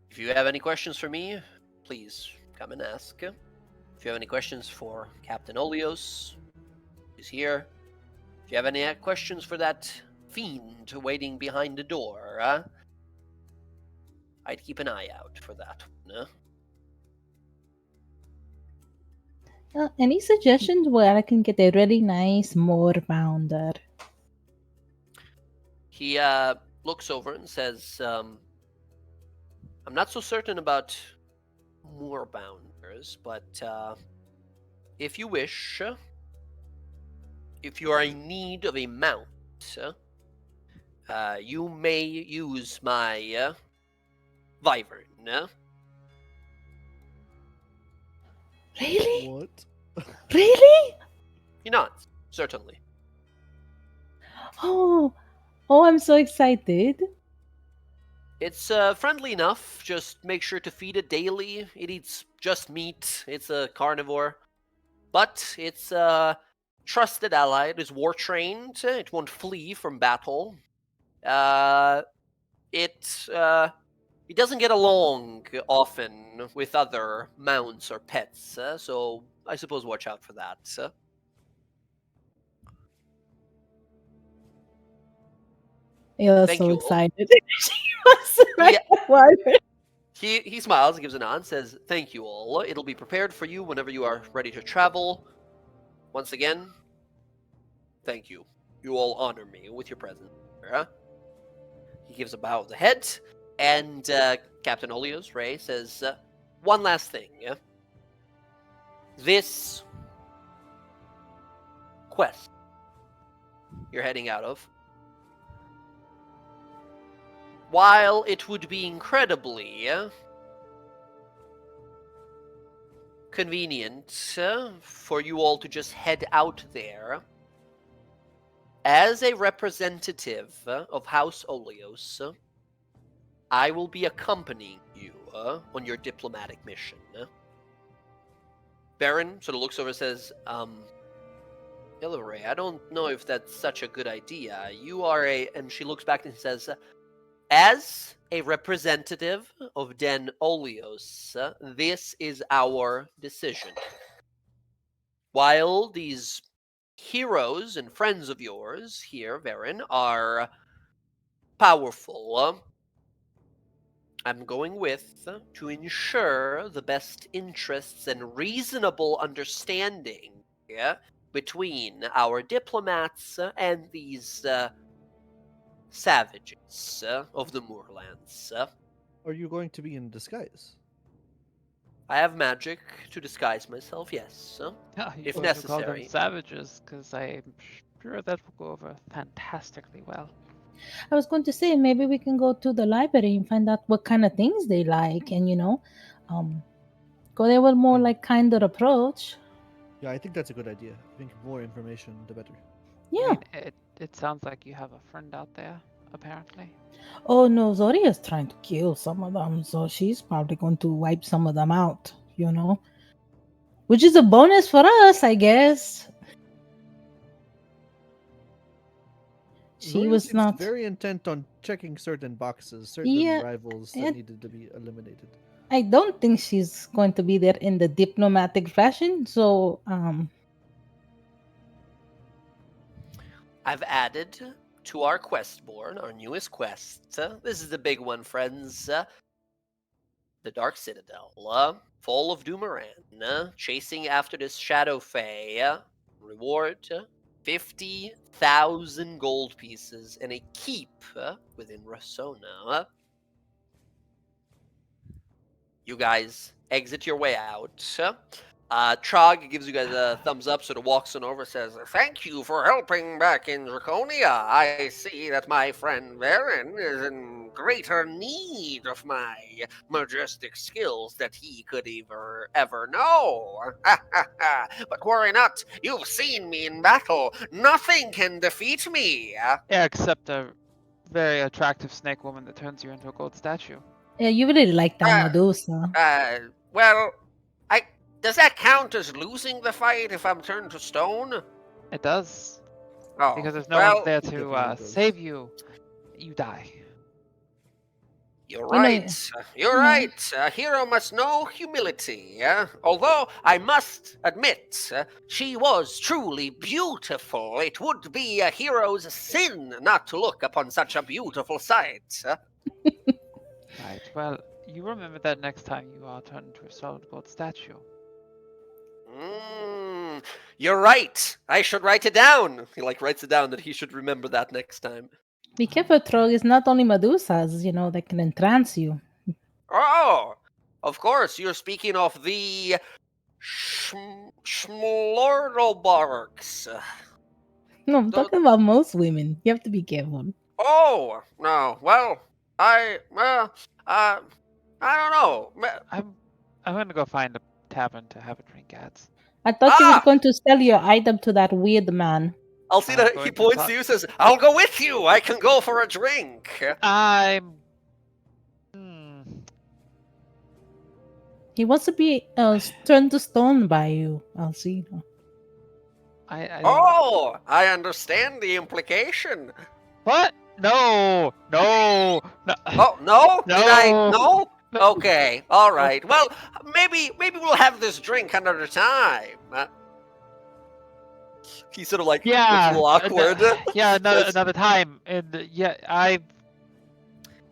If you have any questions for me, please come and ask. If you have any questions for Captain Olios, he's here. If you have any questions for that fiend waiting behind the door, I'd keep an eye out for that one. Any suggestions where I can get a really nice more pounder? He looks over and says, I'm not so certain about more bounders, but if you wish, if you are in need of a mount, you may use my Wyvern. Really? What? Really? He nods, certainly. Oh, I'm so excited. It's friendly enough. Just make sure to feed it daily. It eats just meat. It's a carnivore. But it's a trusted ally. It is war trained. It won't flee from battle. It doesn't get along often with other mounts or pets, so I suppose watch out for that. You're Thank so you all. excited. She was right. He smiles, gives a nod, says, "Thank you all. It'll be prepared for you whenever you are ready to travel. Once again, thank you. You all honor me with your presence." He gives a bow of the head, and Captain Olios, Ray, says, "One last thing. This quest you're heading out of, while it would be incredibly convenient for you all to just head out there, as a representative of House Olios, I will be accompanying you on your diplomatic mission." Baron sort of looks over and says, Ray, I don't know if that's such a good idea. You are and she looks back and says, as a representative of Den Olios, this is our decision. While these heroes and friends of yours here, Varen, are powerful, I'm going with to ensure the best interests and reasonable understanding between our diplomats and these savages of the moorlands. Are you going to be in disguise? I have magic to disguise myself, yes, if Call them necessary. savages, because I'm sure that will go over fantastically well. I was going to say maybe we can go to the library and find out what kind of things they like, and go there with more like kinder approach. Yeah, I think that's a good idea. I think more information, the better. Yeah. I mean, it sounds like you have a friend out there, apparently. Oh no, Zoria's trying to kill some of them, so she's probably going to wipe some of them out, which is a bonus for us, I guess. She Zoria was seems not very intent on checking certain boxes, certain rivals that needed to be eliminated. I don't think she's going to be there in the diplomatic fashion, so I've added to our quest board, our newest quest. This is the big one, friends. The Dark Citadel, Fall of Doomeran, chasing after this Shadow Fae. Reward 50,000 gold pieces and a keep within Rasona. You guys exit your way out. Trog gives you guys a thumbs up, sort of walks on over, says, "Thank you for helping back in Draconia. I see that my friend Varen is in greater need of my majestic skills that he could ever know. But worry not, you've seen me in battle. Nothing can defeat me." Yeah, except a very attractive snake woman that turns you into a gold statue. Yeah, you really like that Uh, Medusa. Well, does that count as losing the fight if I'm turned to stone? It does. Oh, Because there's no well, one there It to definitely does. save you. You die. You're You know, right. You're right. A hero must know humility. Although I must admit, she was truly beautiful. It would be a hero's sin not to look upon such a beautiful sight. Right. Well, you remember that next time you are turned into a solid gold statue. You're right. I should write it down. He writes it down that he should remember that next time. Be careful, Trog. It's not only Medusas, that can entrance you. Oh, of course. You're speaking of the Schmlordlebarks. No, I'm talking about most women. You have to be careful. Oh, no. Well, I don't know. I'm gonna go find a tavern to have a drink at. I thought you were going to sell your item to that weird man. I'll see that he points to you and says, "I'll go with you. I can go for a drink." I'm... He wants to be turned to stone by you, Alcino. I understand the implication. What? No! No! No! Oh, no? No. Did I? No? Okay, all right. Well, maybe we'll have this drink another time. He's sort of looks a little awkward. Yeah, another time. And yeah, I'm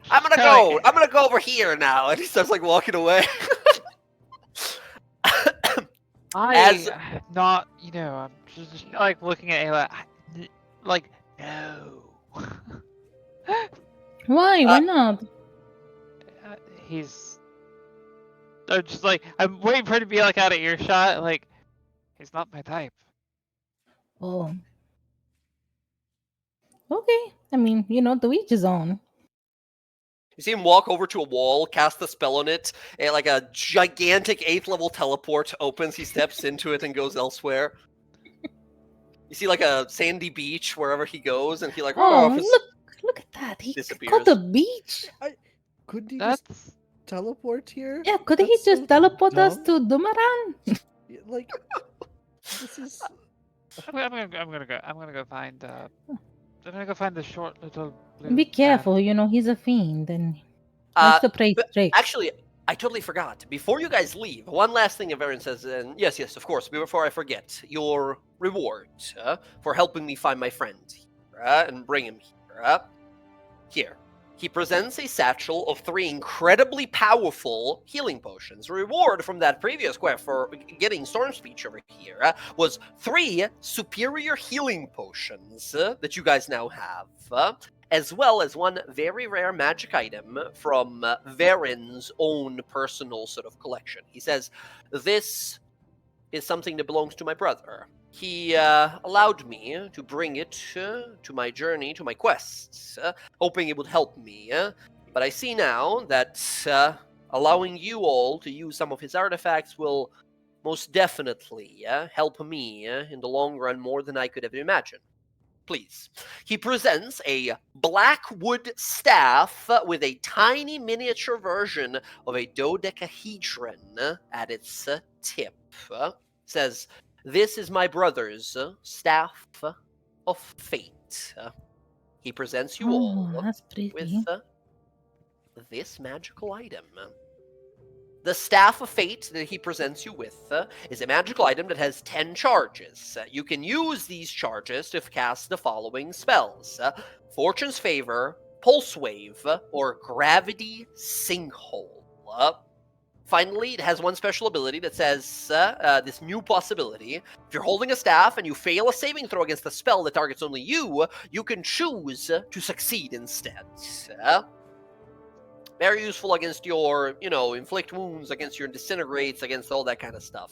gonna go. I'm gonna go over here now. And he starts walking away. I'm just looking at Ayla. No. Why? Why not? He's. I'm just I'm waiting for him to be out of earshot. He's not my type. Oh. Okay. I mean, to each his own. You see him walk over to a wall, cast a spell on it, and a gigantic 8th level teleport opens. He steps into it and goes elsewhere. You see a sandy beach wherever he goes, and he look at that. He disappears. got the beach. Couldn't he just teleport here? Yeah, could he just teleport us to Dumaran? This is. I'm gonna go find. I'm gonna go find the short little. Blue Be careful, man. he's a fiend, and wants to play tricks. Actually, I totally forgot. Before you guys leave, one last thing Everin says, and yes, of course, before I forget, your reward for helping me find my friend here, and bring him here. Here. He presents a satchel of 3 incredibly powerful healing potions. Reward from that previous quest for getting Storm Speech over here was 3 superior healing potions that you guys now have, as well as 1 very rare magic item from Varen's own personal sort of collection. He says, "This is something that belongs to my brother. He allowed me to bring it to my journey, to my quests, hoping it would help me. But I see now that allowing you all to use some of his artifacts will most definitely help me in the long run more than I could ever imagine. Please." He presents a black wood staff with a tiny miniature version of a dodecahedron at its tip. Says, "This is my brother's staff of fate." He presents you all that's pretty. with this magical item. The Staff of Fate that he presents you with is a magical item that has 10 charges. You can use these charges to cast the following spells: Fortune's Favor, Pulse Wave, or Gravity Sinkhole. Finally, it has 1 special ability that says, this new possibility: if you're holding a staff and you fail a saving throw against a spell that targets only you, you can choose to succeed instead. Very useful against your, inflict wounds, against your disintegrates, against all that kind of stuff.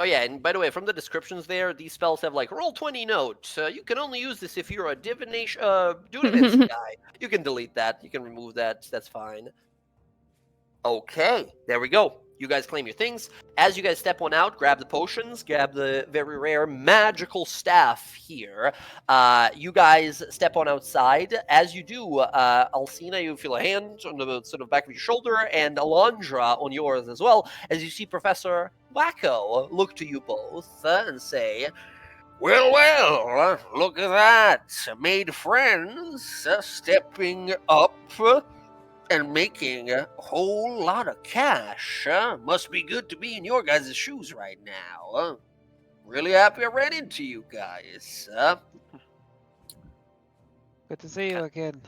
Oh yeah, and by the way, from the descriptions there, these spells have like roll 20 note. You can only use this if you're a divination, dunamancy guy. You can delete that. You can remove that. That's fine. Okay, there we go. You guys claim your things. As you guys step one out, grab the potions, grab the very rare magical staff here. You guys step on outside. As you do, Alcina, you feel a hand on the sort of back of your shoulder, and Alondra on yours as well, as you see Professor Wacko look to you both and say, well, look at that. Made friends, stepping up and making a whole lot of cash. Must be good to be in your guys' shoes right now. Really happy I ran into you guys. Good to see you again.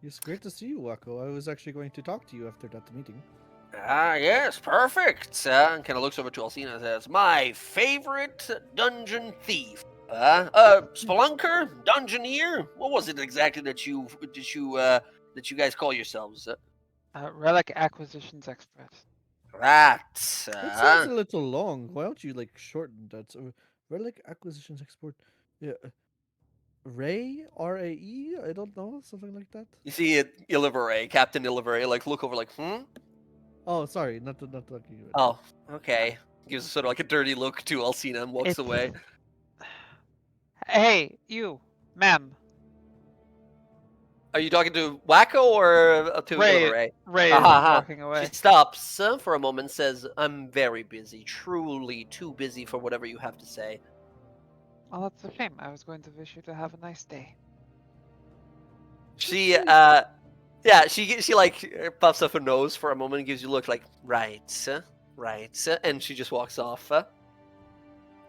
It's great to see you, Wako. I was actually going to talk to you after that meeting. Yes, perfect. And kind of looks over to Alcina and says, my favorite dungeon thief. Spelunker? Dungeoneer? What was it exactly that you guys call yourselves? Relic acquisitions expert. Right. It sounds a little long. Why don't you like shorten that? So, Relic Acquisitions Export. Yeah. Ray? R-A-E? I don't know. Something like that. You see it, Illiveray, Captain Illiveray, like look over like, Oh, sorry. Not talking about Oh, okay. Gives sort of like a dirty look to Alcina and walks away. Hey, you, ma'am. Are you talking to Wacko or to Ray. Illiveray? Ray is walking away. She stops for a moment and says, I'm very busy. Truly too busy for whatever you have to say. Oh, that's a shame. I was going to wish you to have a nice day. She, she like puffs up her nose for a moment and gives you a look like, right, and she just walks off.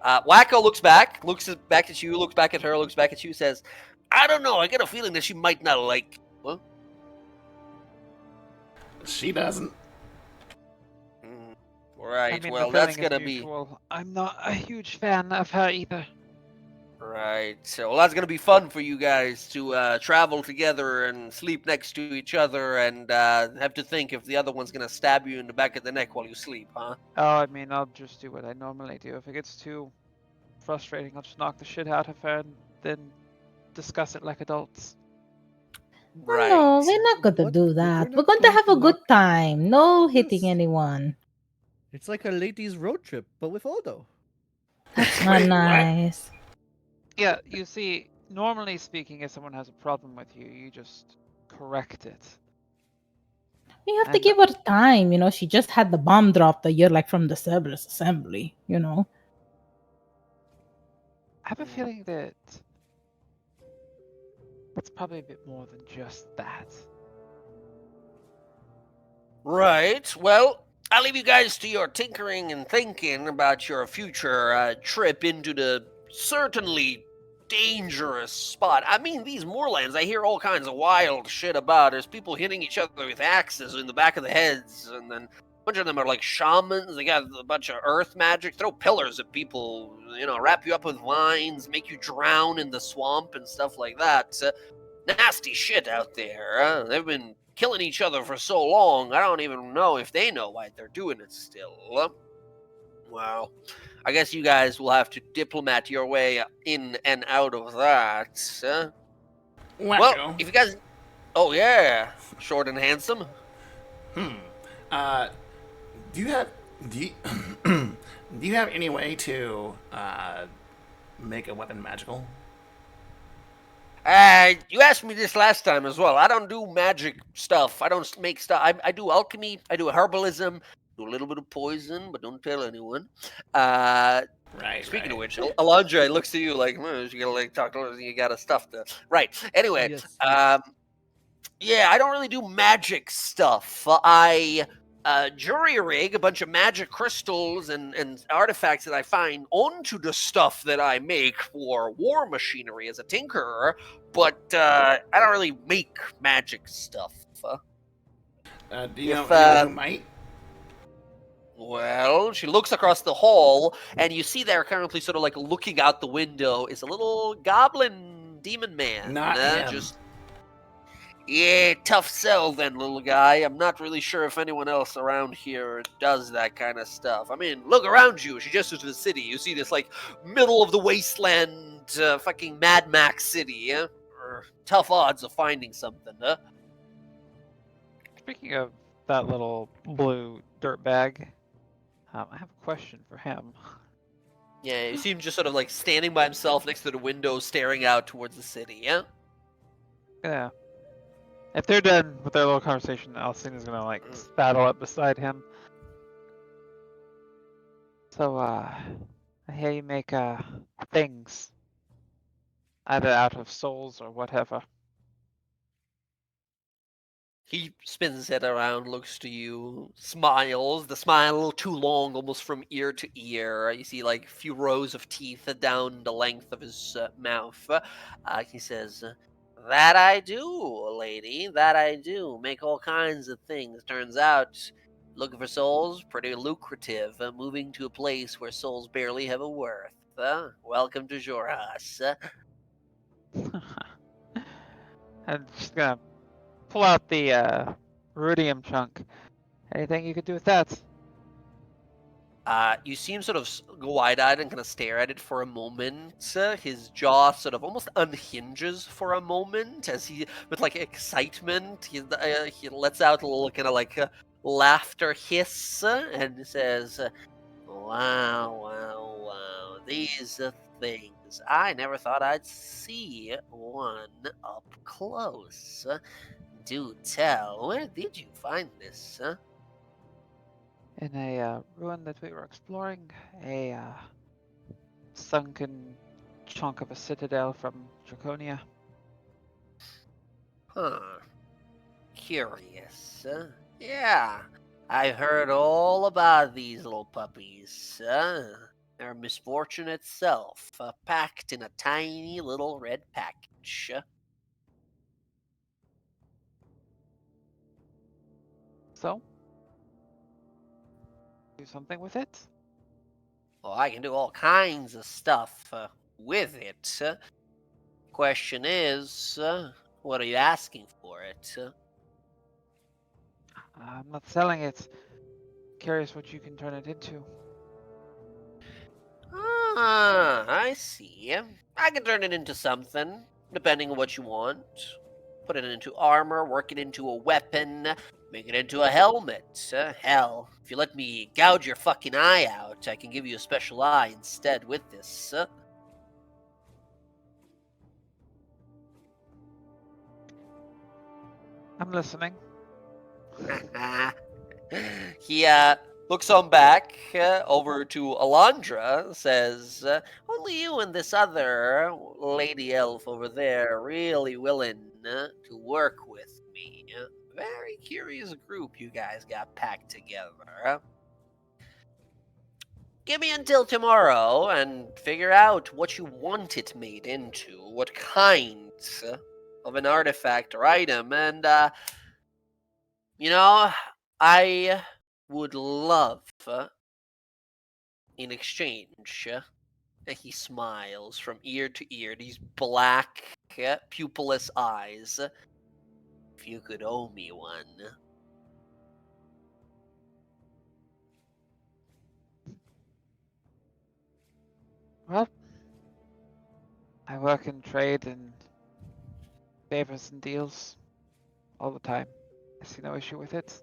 Wacko looks back at you, looks back at her, looks back at you, says, I don't know, I get a feeling that she might not like... What? She doesn't. Right, I mean, well, the that's feeling gonna is be... mutual. I'm not a huge fan of her either. Right, so that's gonna be fun for you guys to travel together and sleep next to each other and have to think if the other one's gonna stab you in the back of the neck while you sleep, huh? Oh, I mean, I'll just do what I normally do. If it gets too frustrating, I'll just knock the shit out of her and then discuss it like adults. Right. No, we're not going to What? do We're that. not We're going to going have to a good knock- time. No hitting Yes. anyone. It's like a ladies' road trip, but with Odo. That's not Wait, what? nice. Yeah, you see, normally speaking, if someone has a problem with you, you just correct it. You have to And- give her time. You know, she just had the bomb dropped a year like from the Cerberus assembly, you know. I have a feeling that it's probably a bit more than just that. Right, well, I'll leave you guys to your tinkering and thinking about your future trip into the certainly dangerous spot. I mean, these moorlands, I hear all kinds of wild shit about. There's people hitting each other with axes in the back of the heads, and then a bunch of them are like shamans. They got a bunch of earth magic, throw pillars at people, wrap you up with vines, make you drown in the swamp and stuff like that. Nasty shit out there. They've been killing each other for so long, I don't even know if they know why they're doing it still. Well, I guess you guys will have to diplomat your way in and out of that. Wacko. Well, if you guys... Oh, yeah. Short and handsome. Do you have any way to make a weapon magical? You asked me this last time as well. I don't do magic stuff. I don't make stuff. I do alchemy. I do herbalism. Do a little bit of poison, but don't tell anyone. Right. Speaking of right. which, Alondra looks to you like, you gotta like talk to you gotta stuff to right. Anyway, Yes. yeah, I don't really do magic stuff. Jury rig a bunch of magic crystals and artifacts that I find onto the stuff that I make for war machinery as a tinkerer, but I don't really make magic stuff. Do you know If, anyone who might? Well, she looks across the hall, and you see there currently sort of like looking out the window is a little goblin demon man. Not him. Yeah, tough sell then, little guy. I'm not really sure if anyone else around here does that kind of stuff. I mean, look around you. She gestures to the city. You see this, like, middle of the wasteland, fucking Mad Max city, tough odds of finding something, huh? Speaking of that little blue dirt bag, I have a question for him. Yeah, you see him just sort of, like, standing by himself next to the window, staring out towards the city, yeah? Yeah. If they're done with their little conversation, Alcina's gonna like battle up beside him. So, I hear you make things either out of souls or whatever. He spins his head around, looks to you, smiles. The smile a little too long, almost from ear to ear. You see, like, a few rows of teeth down the length of his mouth. He says, "That I do, lady. That I do. Make all kinds of things. Turns out, looking for souls, pretty lucrative. Moving to a place where souls barely have a worth. Welcome to Jorhas." I'm just gonna pull out the rudium chunk. Anything you could do with that? You see him sort of go wide-eyed and kind of stare at it for a moment. His jaw sort of almost unhinges for a moment as he, with like excitement, he lets out a little kind of like laughter hiss and says, "Wow, wow, wow! These things. I never thought I'd see one up close. Do tell, where did you find this?" In a ruin that we were exploring, a sunken chunk of a citadel from Draconia. Huh. Curious. Yeah, I've heard all about these little puppies. They're misfortune itself, packed in a tiny little red package. So, do something with it? Well, I can do all kinds of stuff with it. Question is, what are you asking for it? I'm not selling it. Curious what you can turn it into. Ah, I see. I can turn it into something, depending on what you want. Put it into armor, work it into a weapon, make it into a helmet. Hell, if you let me gouge your fucking eye out, I can give you a special eye instead with this. I'm listening. He looks on back over to Alondra, says, "Only you and this other lady elf over there are really willing to work with me. Very curious group you guys got packed together. Give me until tomorrow and figure out what you want it made into, what kind of an artifact or item, and I would love, in exchange," and he smiles from ear to ear, these black, pupilless eyes, "if you could owe me one." Well, I work in trade and favors and deals all the time. I see no issue with it.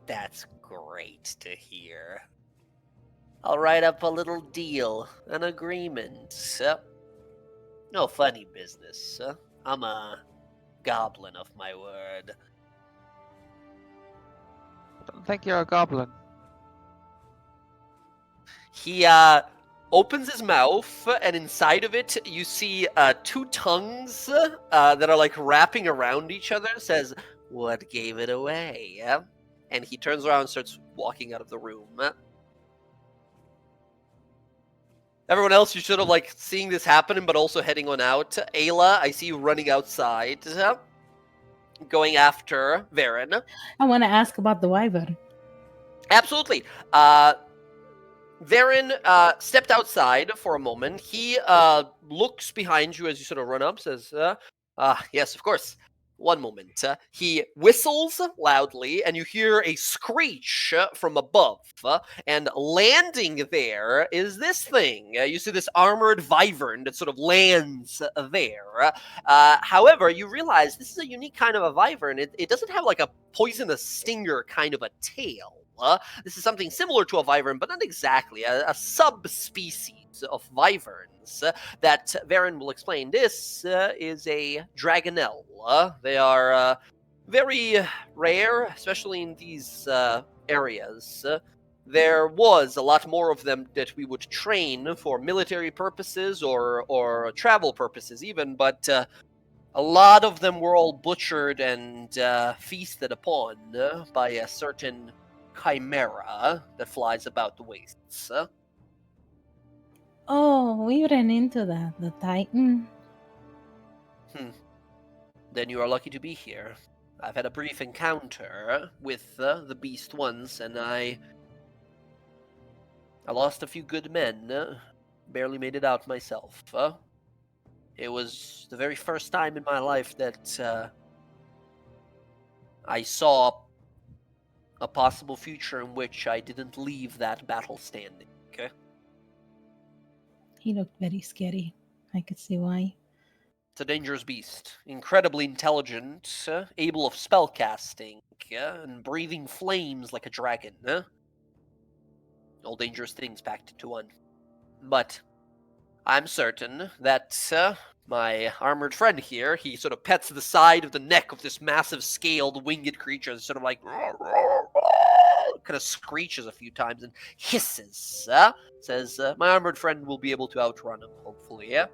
That's great to hear. I'll write up a little deal, an agreement. No funny business. I'm a goblin of my word. I don't think you're a goblin. He opens his mouth, and inside of it, you see two tongues that are like wrapping around each other. Says, "What gave it away?" And he turns around and starts walking out of the room. Everyone else, you're sort of like seeing this happening, but also heading on out. Ayla, I see you running outside, going after Varen. I want to ask about the wyvern. Absolutely. Varen stepped outside for a moment. He looks behind you as you sort of run up, says, yes, of course. One moment. He whistles loudly, and you hear a screech from above. And landing there is this thing. You see this armored wyvern that sort of lands there. However, you realize this is a unique kind of a wyvern. It doesn't have like a poisonous stinger kind of a tail. This is something similar to a wyvern, but not exactly. A subspecies of wyverns that Varen will explain. This is a dragonelle. They are very rare, especially in these areas. There was a lot more of them that we would train for military purposes or travel purposes even, but a lot of them were all butchered and feasted upon by a certain chimera that flies about the wastes. Oh, we ran into that. The Titan. Then you are lucky to be here. I've had a brief encounter with the beast once, and I lost a few good men. Barely made it out myself. It was the very first time in my life that I saw a possible future in which I didn't leave that battle standing. Okay? He looked very scary. I could see why. It's a dangerous beast. Incredibly intelligent, able of spellcasting, and breathing flames like a dragon. All dangerous things packed into one. But I'm certain that my armored friend here, he sort of pets the side of the neck of this massive scaled winged creature and sort of like kind of screeches a few times and hisses. Says, my armored friend will be able to outrun him, hopefully, yeah?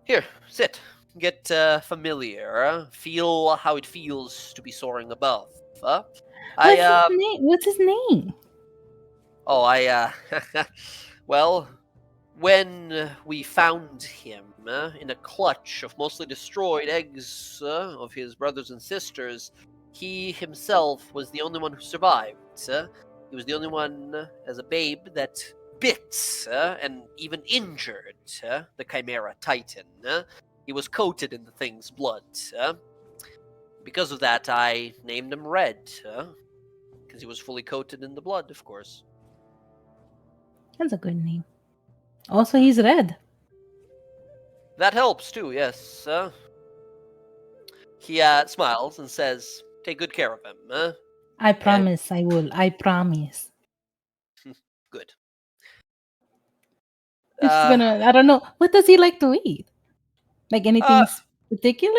Here, sit. Get familiar. Feel how it feels to be soaring above. What's his name? What's his name? Oh, well, when we found him in a clutch of mostly destroyed eggs of his brothers and sisters, he himself was the only one who survived. He was the only one as a babe that bit and even injured the Chimera Titan. He was coated in the thing's blood. Because of that, I named him Red, because he was fully coated in the blood, of course. That's a good name. Also, he's red. That helps too, yes. He smiles and says, take good care of him. I promise I will. I promise. Good. It's gonna. I don't know. What does he like to eat? Like anything particular?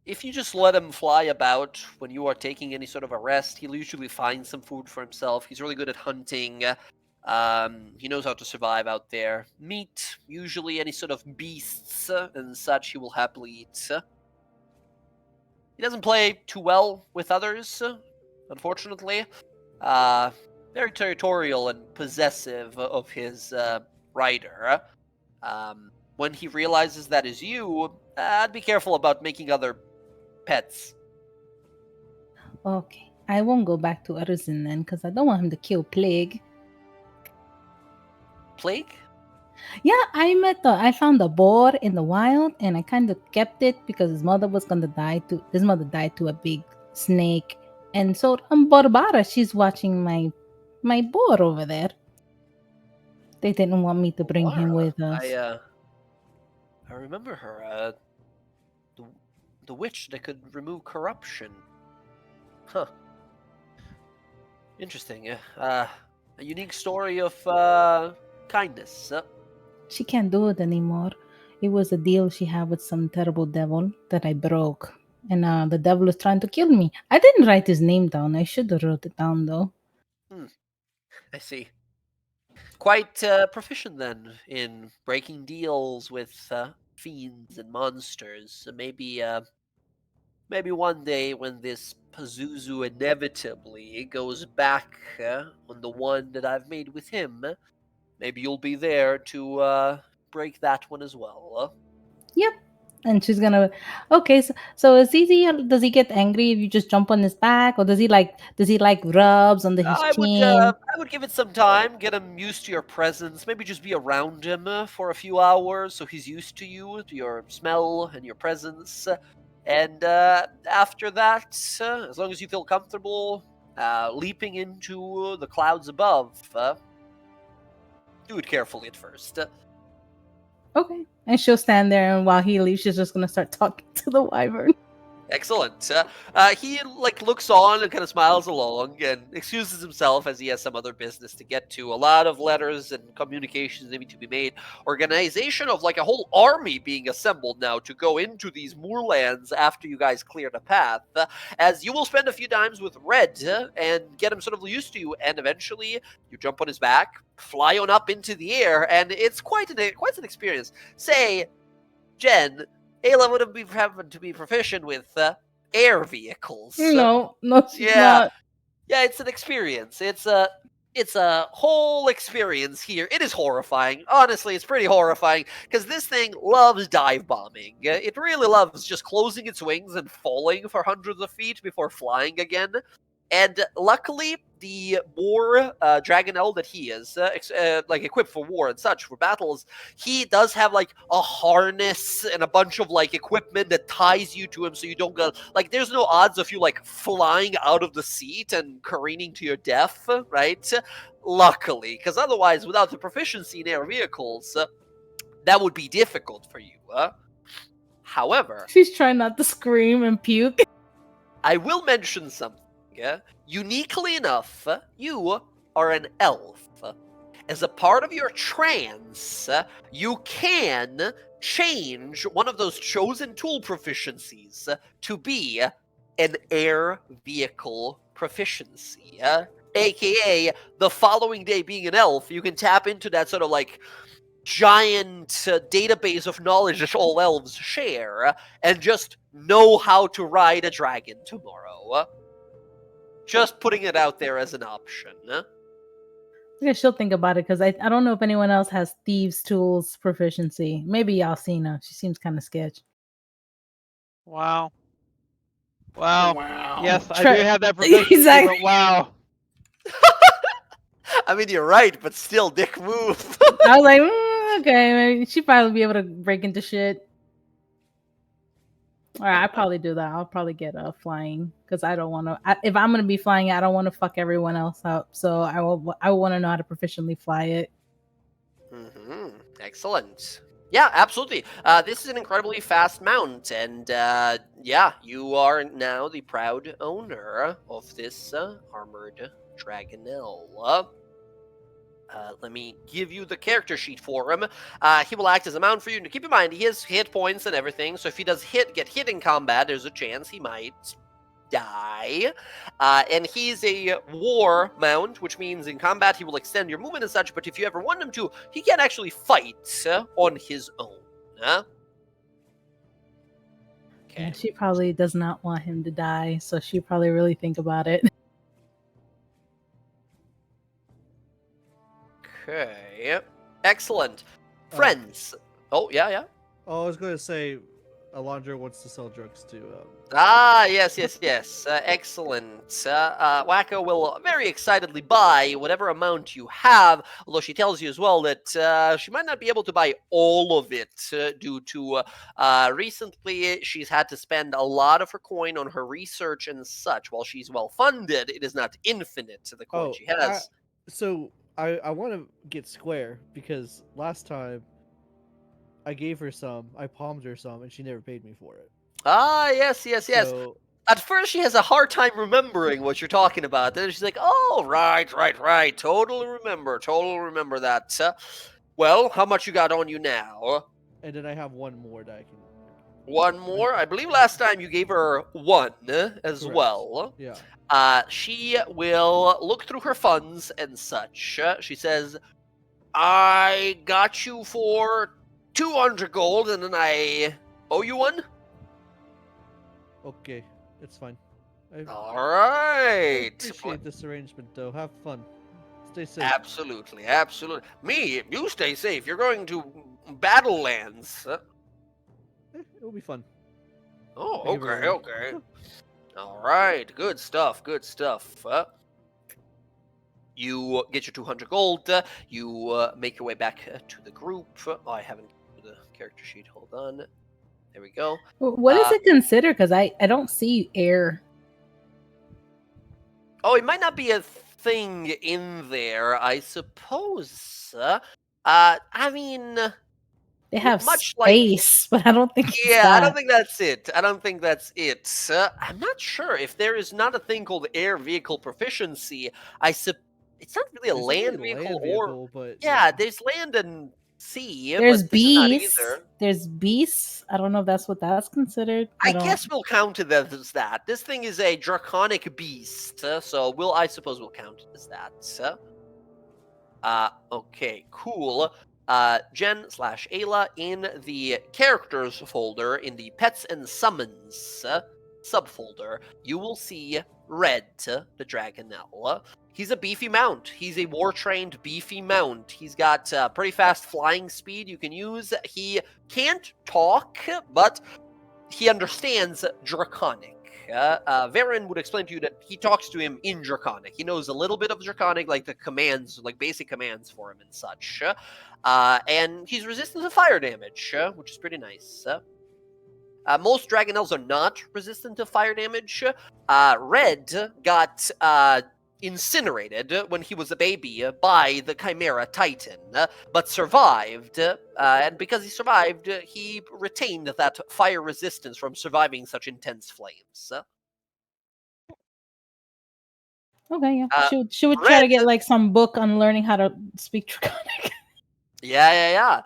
If you just let him fly about when you are taking any sort of a rest, he'll usually find some food for himself. He's really good at hunting. He knows how to survive out there. Meat, usually any sort of beasts and such, he will happily eat. He doesn't play too well with others, unfortunately. Very territorial and possessive of his rider. When he realizes that is you, I'd be careful about making other pets. Okay. I won't go back to Arisen then, because I don't want him to kill Plague. Plague? Yeah, I found a boar in the wild, and I kind of kept it because his mother was gonna die to. His mother died to a big snake, and so Barbara, she's watching my boar over there. They didn't want me to bring him with us. I remember her. The witch that could remove corruption. Huh. Interesting. A unique story of kindness. She can't do it anymore. It was a deal she had with some terrible devil that I broke. And the devil is trying to kill me. I didn't write his name down. I should have wrote it down though. I see. Quite proficient then in breaking deals with fiends and monsters. Maybe one day when this Pazuzu inevitably goes back on the one that I've made with him, maybe you'll be there to break that one as well. Yep. And she's gonna. Okay, so is easy. Does he get angry if you just jump on his back, or does he like rubs under his chin? I would give it some time, get him used to your presence, maybe just be around him for a few hours so he's used to you, to your smell and your presence. And after that, as long as you feel comfortable leaping into the clouds above, do it carefully at first. Okay. And she'll stand there, and while he leaves, she's just gonna start talking to the wyvern. Excellent. He looks on and kind of smiles along and excuses himself as he has some other business to get to. A lot of letters and communications need to be made. Organization of a whole army being assembled now to go into these moorlands after you guys clear the path. As you will spend a few times with Red and get him sort of used to you, and eventually you jump on his back, fly on up into the air, and it's quite an experience. Say, Jen, Ayla would happen to be proficient with air vehicles. No, she's Yeah. not. Yeah, it's an experience. It's a whole experience here. It is horrifying. Honestly, it's pretty horrifying because this thing loves dive bombing. It really loves just closing its wings and falling for hundreds of feet before flying again. And luckily, the war Dragonel that he is, equipped for war and such, for battles, he does have a harness and a bunch of equipment that ties you to him so you don't go, there's no odds of you flying out of the seat and careening to your death, right? Luckily, because otherwise, without the proficiency in air vehicles, that would be difficult for you. However, She's trying not to scream and puke. I will mention something. Uniquely enough, you are an elf. As a part of your trance, you can change one of those chosen tool proficiencies to be an air vehicle proficiency. AKA, the following day being an elf, you can tap into that sort of giant database of knowledge that all elves share and just know how to ride a dragon tomorrow. Just putting it out there as an option. I guess she'll think about it because I don't know if anyone else has thieves' tools proficiency. Maybe Alcina. She seems kind of sketch. Wow. Wow. Wow. Yes, I do have that proficiency, Exactly. but wow. I mean, you're right, but still, dick move. I was like, okay, maybe she'd probably be able to break into shit. All right, I'd probably do that. I'll probably get flying because I don't want to. If I'm gonna be flying, I don't want to fuck everyone else up. So I want to know how to proficiently fly it. Mm-hmm. Excellent. Yeah, absolutely. This is an incredibly fast mount, and you are now the proud owner of this armored Dragonel. Let me give you the character sheet for him. He will act as a mount for you. And keep in mind, he has hit points and everything, so if he does get hit in combat, there's a chance he might die. And he's a war mount, which means in combat he will extend your movement and such, but if you ever want him to, he can actually fight on his own. Okay. She probably does not want him to die, so she probably really think about it. Okay. Excellent. Friends. Oh, yeah. Oh, I was going to say, Alondra wants to sell drugs too. Yes. Excellent. Wacko will very excitedly buy whatever amount you have, although she tells you as well that she might not be able to buy all of it due to recently she's had to spend a lot of her coin on her research and such. While she's well funded, it is not infinite to the coin she has. I want to get square because last time I gave her some, I palmed her some, and she never paid me for it. Yes. So, At first, she has a hard time remembering what you're talking about. Then she's like, "Oh, right. Totally remember that." Well, how much you got on you now? and then I have one more that I can. One more? I believe last time you gave her one as Correct. well. Yeah. She will look through her funds and such. She says, "I got you for 200 gold, and then I owe you one." Okay, it's fine. I All right. appreciate this arrangement, though. Have fun. Stay safe. Absolutely. You stay safe. You're going to Battlelands. will be fun. Oh, Thank you very okay, much. okay. All right, good stuff, good stuff. You get your 200 gold. You make your way back to the group. Oh, I haven't given you the character sheet. Hold on. There we go. What is it considered? Because I don't see air. Oh, it might not be a thing in there, I suppose. I mean, They have much like space, but I don't think it's yeah, I don't that. think that's it. I don't think that's it. I'm not sure if there is not a thing called air vehicle proficiency. It's not really a There's land definitely a vehicle, land or vehicle, but yeah, there's land and sea, There's but this is not beasts. either. There's beasts. I don't know if that's what that's considered. I don't. guess we'll count it as that. This thing is a draconic beast, so I suppose we'll count it as that. Okay, cool. Jen/Ayla in the characters folder in the pets and summons subfolder, you will see Red, the Dragonelle. He's a beefy mount. He's a war-trained beefy mount. He's got pretty fast flying speed you can use. He can't talk, but he understands Draconic. Varen would explain to you that he talks to him in Draconic. He knows a little bit of Draconic, like the commands, like basic commands for him and such. And he's resistant to fire damage, which is pretty nice. Most Dragonelles are not resistant to fire damage. Red got incinerated when he was a baby by the Chimera Titan, but survived. And because he survived, he retained that fire resistance from surviving such intense flames. Okay, yeah. She would try to get like some book on learning how to speak Draconic. Yeah.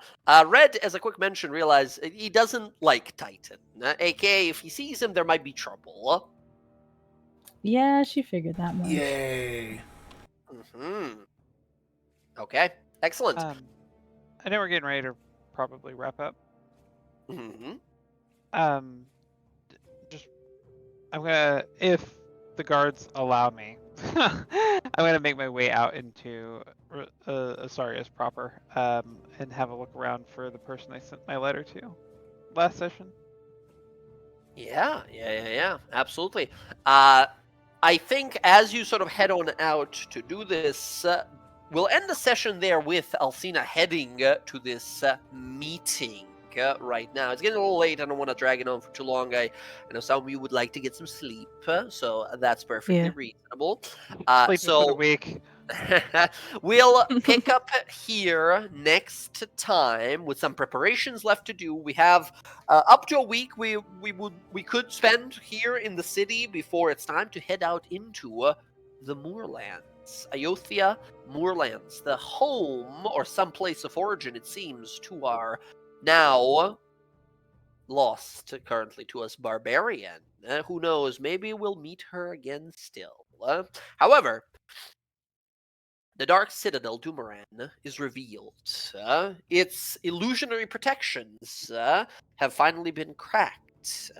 Red, as a quick mention, realized he doesn't like Titan. AKA, if he sees him, there might be trouble. Yeah, she figured that much. Yay. Okay, excellent. I know we're getting ready to probably wrap up. Just I'm gonna, if the guards allow me, I'm gonna make my way out into Asarius proper, and have a look around for the person I sent my letter to last session. Yeah, absolutely. I think as you sort of head on out to do this, we'll end the session there with Alcina heading to this meeting right now. It's getting a little late. I don't want to drag it on for too long. I know some of you would like to get some sleep, so that's perfectly reasonable. Sleep for the week. We'll pick up here next time with some preparations left to do. We have up to a week we could spend here in the city before it's time to head out into the Moorlands. Iothia Moorlands, the home or some place of origin, it seems, to our now lost currently to us barbarian. Who knows, maybe we'll meet her again still. However, the Dark Citadel Dumoran is revealed. Its illusionary protections have finally been cracked,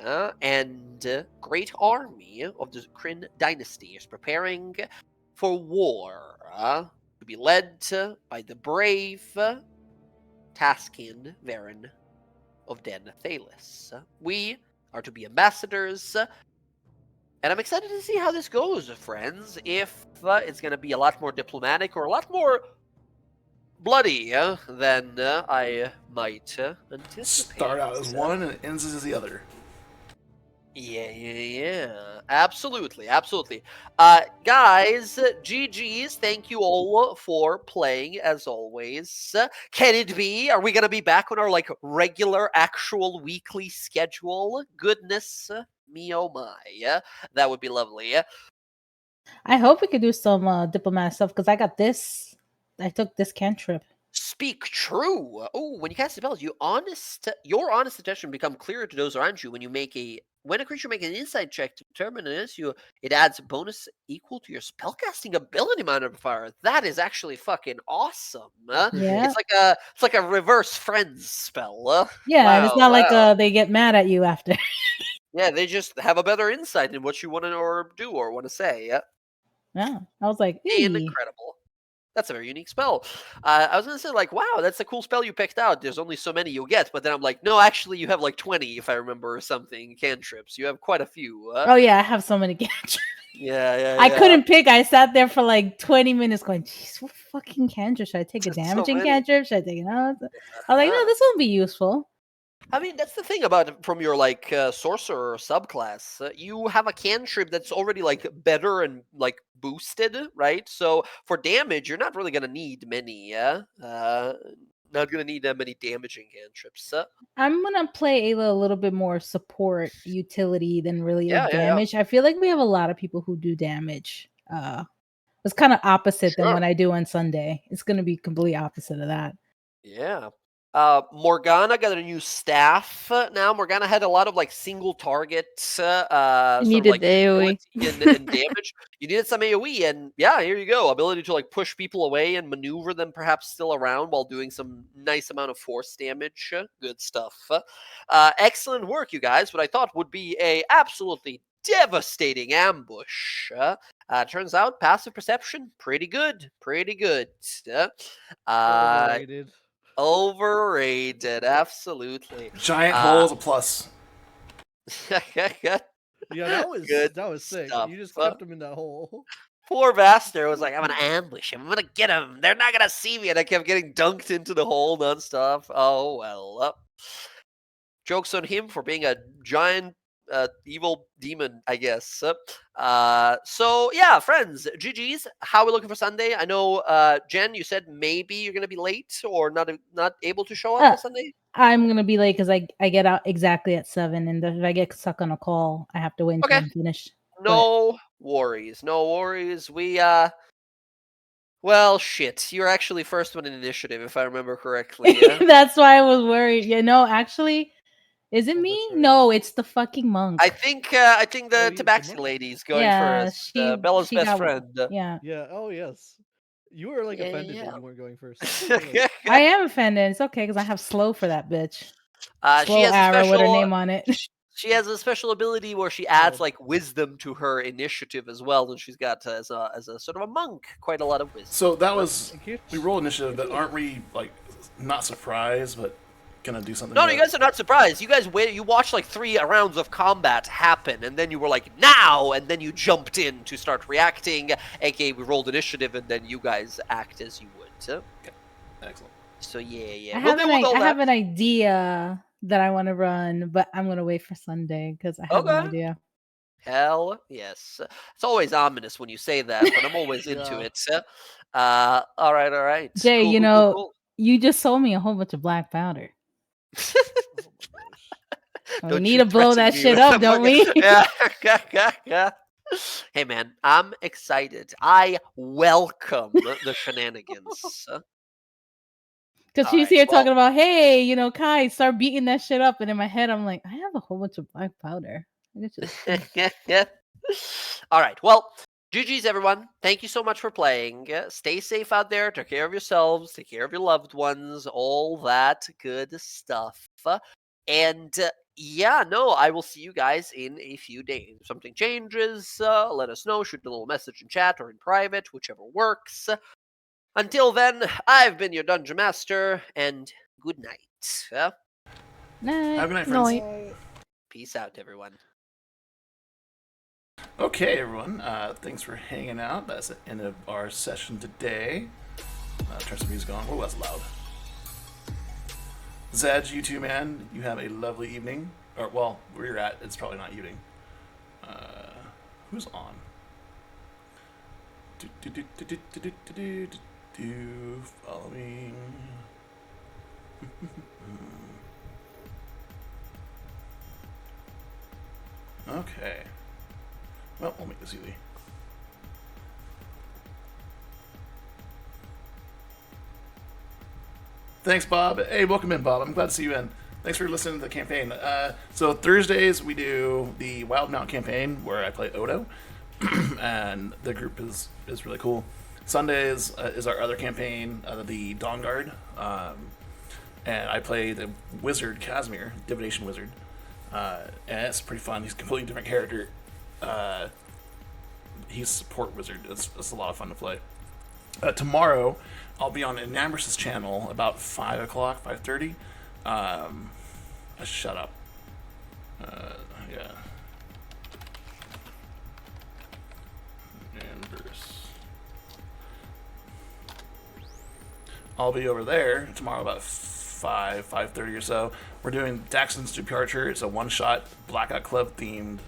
and a great army of the Kryn dynasty is preparing for war, to be led by the brave Taskin Varen of Den Thalis. We are to be ambassadors, and I'm excited to see how this goes, friends. If it's going to be a lot more diplomatic or a lot more bloody than I might anticipate. Start out as one and it ends as the other. Yeah. Absolutely. Guys, GG's, thank you all for playing, as always. Can it be? Are we going to be back on our, regular, actual weekly schedule? Goodness me, oh my. That would be lovely. I hope we could do some diplomatic stuff, because I got this. I took this cantrip. Speak true. Oh, when you cast spells, your honest attention become clearer to those around you when a creature makes an insight check to determine an issue, it adds a bonus equal to your spellcasting ability modifier. That is actually fucking awesome. Yeah. It's like a reverse friends spell. Yeah, and it's not like they get mad at you after. Yeah, they just have a better insight in what you want to or do or want to say. Yeah, I was like, hey. Incredible. That's a very unique spell. I was gonna say like, wow, that's a cool spell you picked out. There's only so many you'll get, but then I'm like, no, actually, you have like 20 if I remember or something cantrips. You have quite a few. Oh yeah, I have so many cantrips. Yeah. I couldn't pick. I sat there for like 20 minutes going, jeez, what fucking cantrip? Should I take a So damaging many. cantrip? Should I take it out? I was like, no, this won't be useful. I mean, that's the thing about from your like sorcerer subclass. You have a cantrip that's already like better and like boosted, right? So for damage, you're not really gonna need many. Yeah, not gonna need that many damaging cantrips. I'm gonna play Ayla a little bit more support utility than really Yeah. damage. I feel like we have a lot of people who do damage. It's kind of opposite than Sure. what I do on Sunday. It's gonna be completely opposite of that. Yeah. Morgana got a new staff now. Morgana had a lot of like single target sort of needed like the AoE. ability and damage. You needed some AoE, and yeah, here you go. Ability to like push people away and maneuver them perhaps still around while doing some nice amount of force damage. Good stuff. Excellent work, you guys. What I thought would be a absolutely devastating ambush. Turns out passive perception, pretty good. Overrated. Overrated, absolutely. Giant hole is a plus. Yeah, that was Good sick. stuff. You just kept him in that hole. Poor Vaster was like, I'm gonna ambush him. I'm gonna get him. They're not gonna see me. And I kept getting dunked into the hole nonstop. Oh, well. Joke's on him for being a giant evil demon, I guess. So, yeah, friends, GG's. How are we looking for Sunday? I know, Jen, you said maybe you're going to be late or not able to show up on Sunday? I'm gonna be late because I get out exactly at 7, and if I get stuck on a call, I have to wait until I'm finished. No worries. We, well, shit. You're actually first one in initiative, if I remember correctly. Yeah? That's why I was worried. Yeah, no, actually, is it me? right. No, it's the fucking monk. I think the Tabaxi monk? lady's going Yeah, first. Bella's she best got- friend. Yeah, Yeah. Oh yes. You were like Yeah, offended yeah. that you weren't going first. Like, I am offended. It's okay because I have slow for that bitch. She Slow has a arrow with her special- name on it. She has a special ability where she adds like wisdom to her initiative as well, and she's got as a sort of a monk quite a lot of wisdom. So that was thank you. we roll initiative, but aren't we like not surprised, but gonna do something? No, about you guys are not surprised. You guys you watched like 3 rounds of combat happen, and then you were like, now, and then you jumped in to start reacting, aka we rolled initiative, and then you guys act as you would. So, Excellent. so yeah. I We'll have, deal with all I that. have an idea that I want to run, but I'm gonna wait for Sunday because I have an Okay. idea. Hell yes. It's always ominous when you say that, but I'm always into Yeah. it. All right. Jay, Cool, you cool, know, cool. You just sold me a whole bunch of black powder. Oh my gosh. We Don't need you to blow threaten that me shit with up, a don't fucking- we? Yeah. Hey man, I'm excited. I welcome the shenanigans. Because All she's right, here well- talking about, hey, you know, Kai, start beating that shit up. And in my head, I'm like, I have a whole bunch of black powder. I could just- All right. Well, GG's everyone. Thank you so much for playing. Stay safe out there. Take care of yourselves. Take care of your loved ones. All that good stuff. And yeah, no, I will see you guys in a few days. If something changes, let us know. Shoot a little message in chat or in private, whichever works. Until then, I've been your Dungeon Master, and good night. Night. Have a good night, friends. No, Peace out, everyone. Okay, everyone. Thanks for hanging out. That's the end of our session today. Turn some music on. Oh, that's loud. Zed, you too, man. You have a lovely evening. Or, well, where you're at, it's probably not evening. Who's on? Following. Okay. Well, we'll make this easy. Thanks, Bob. Hey, welcome in, Bob. I'm glad to see you in. Thanks for listening to the campaign. So Thursdays we do the Wildemount campaign where I play Odo, and the group is really cool. Sundays is our other campaign, the Dawn Guard, and I play the wizard Casimir, divination wizard, and it's pretty fun. He's a completely different character. He's a support wizard. It's a lot of fun to play. Tomorrow, I'll be on Enambrus's channel about 5 o'clock, 5:30. Shut up. Yeah. Enambrus. I'll be over there tomorrow about 5:30 or so. We're doing Daxton's Departure. It's a one-shot Blackout Club themed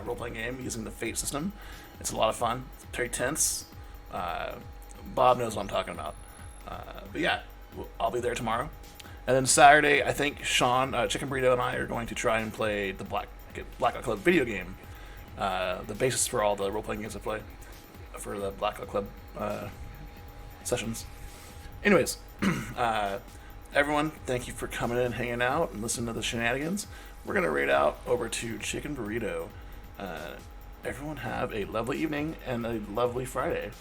role-playing game using the Fate system. It's a lot of fun. It's very tense. Bob knows what I'm talking about. But yeah, I'll be there tomorrow. And then Saturday, I think Sean, Chicken Burrito, and I are going to try and play the Blackout Club video game. The basis for all the role-playing games I play for the Blackout Club sessions. Anyways, everyone, thank you for coming in, hanging out, and listening to the shenanigans. We're going to raid out over to Chicken Burrito. Everyone have a lovely evening and a lovely Friday.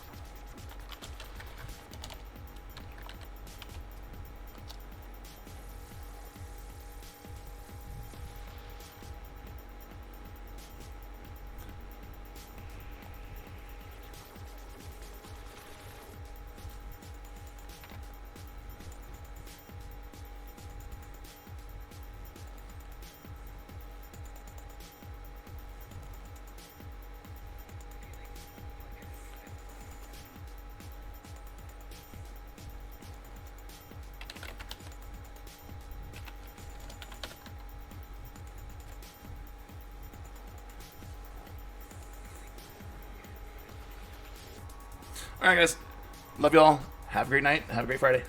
Alright, guys. Love y'all. Have a great night. Have a great Friday.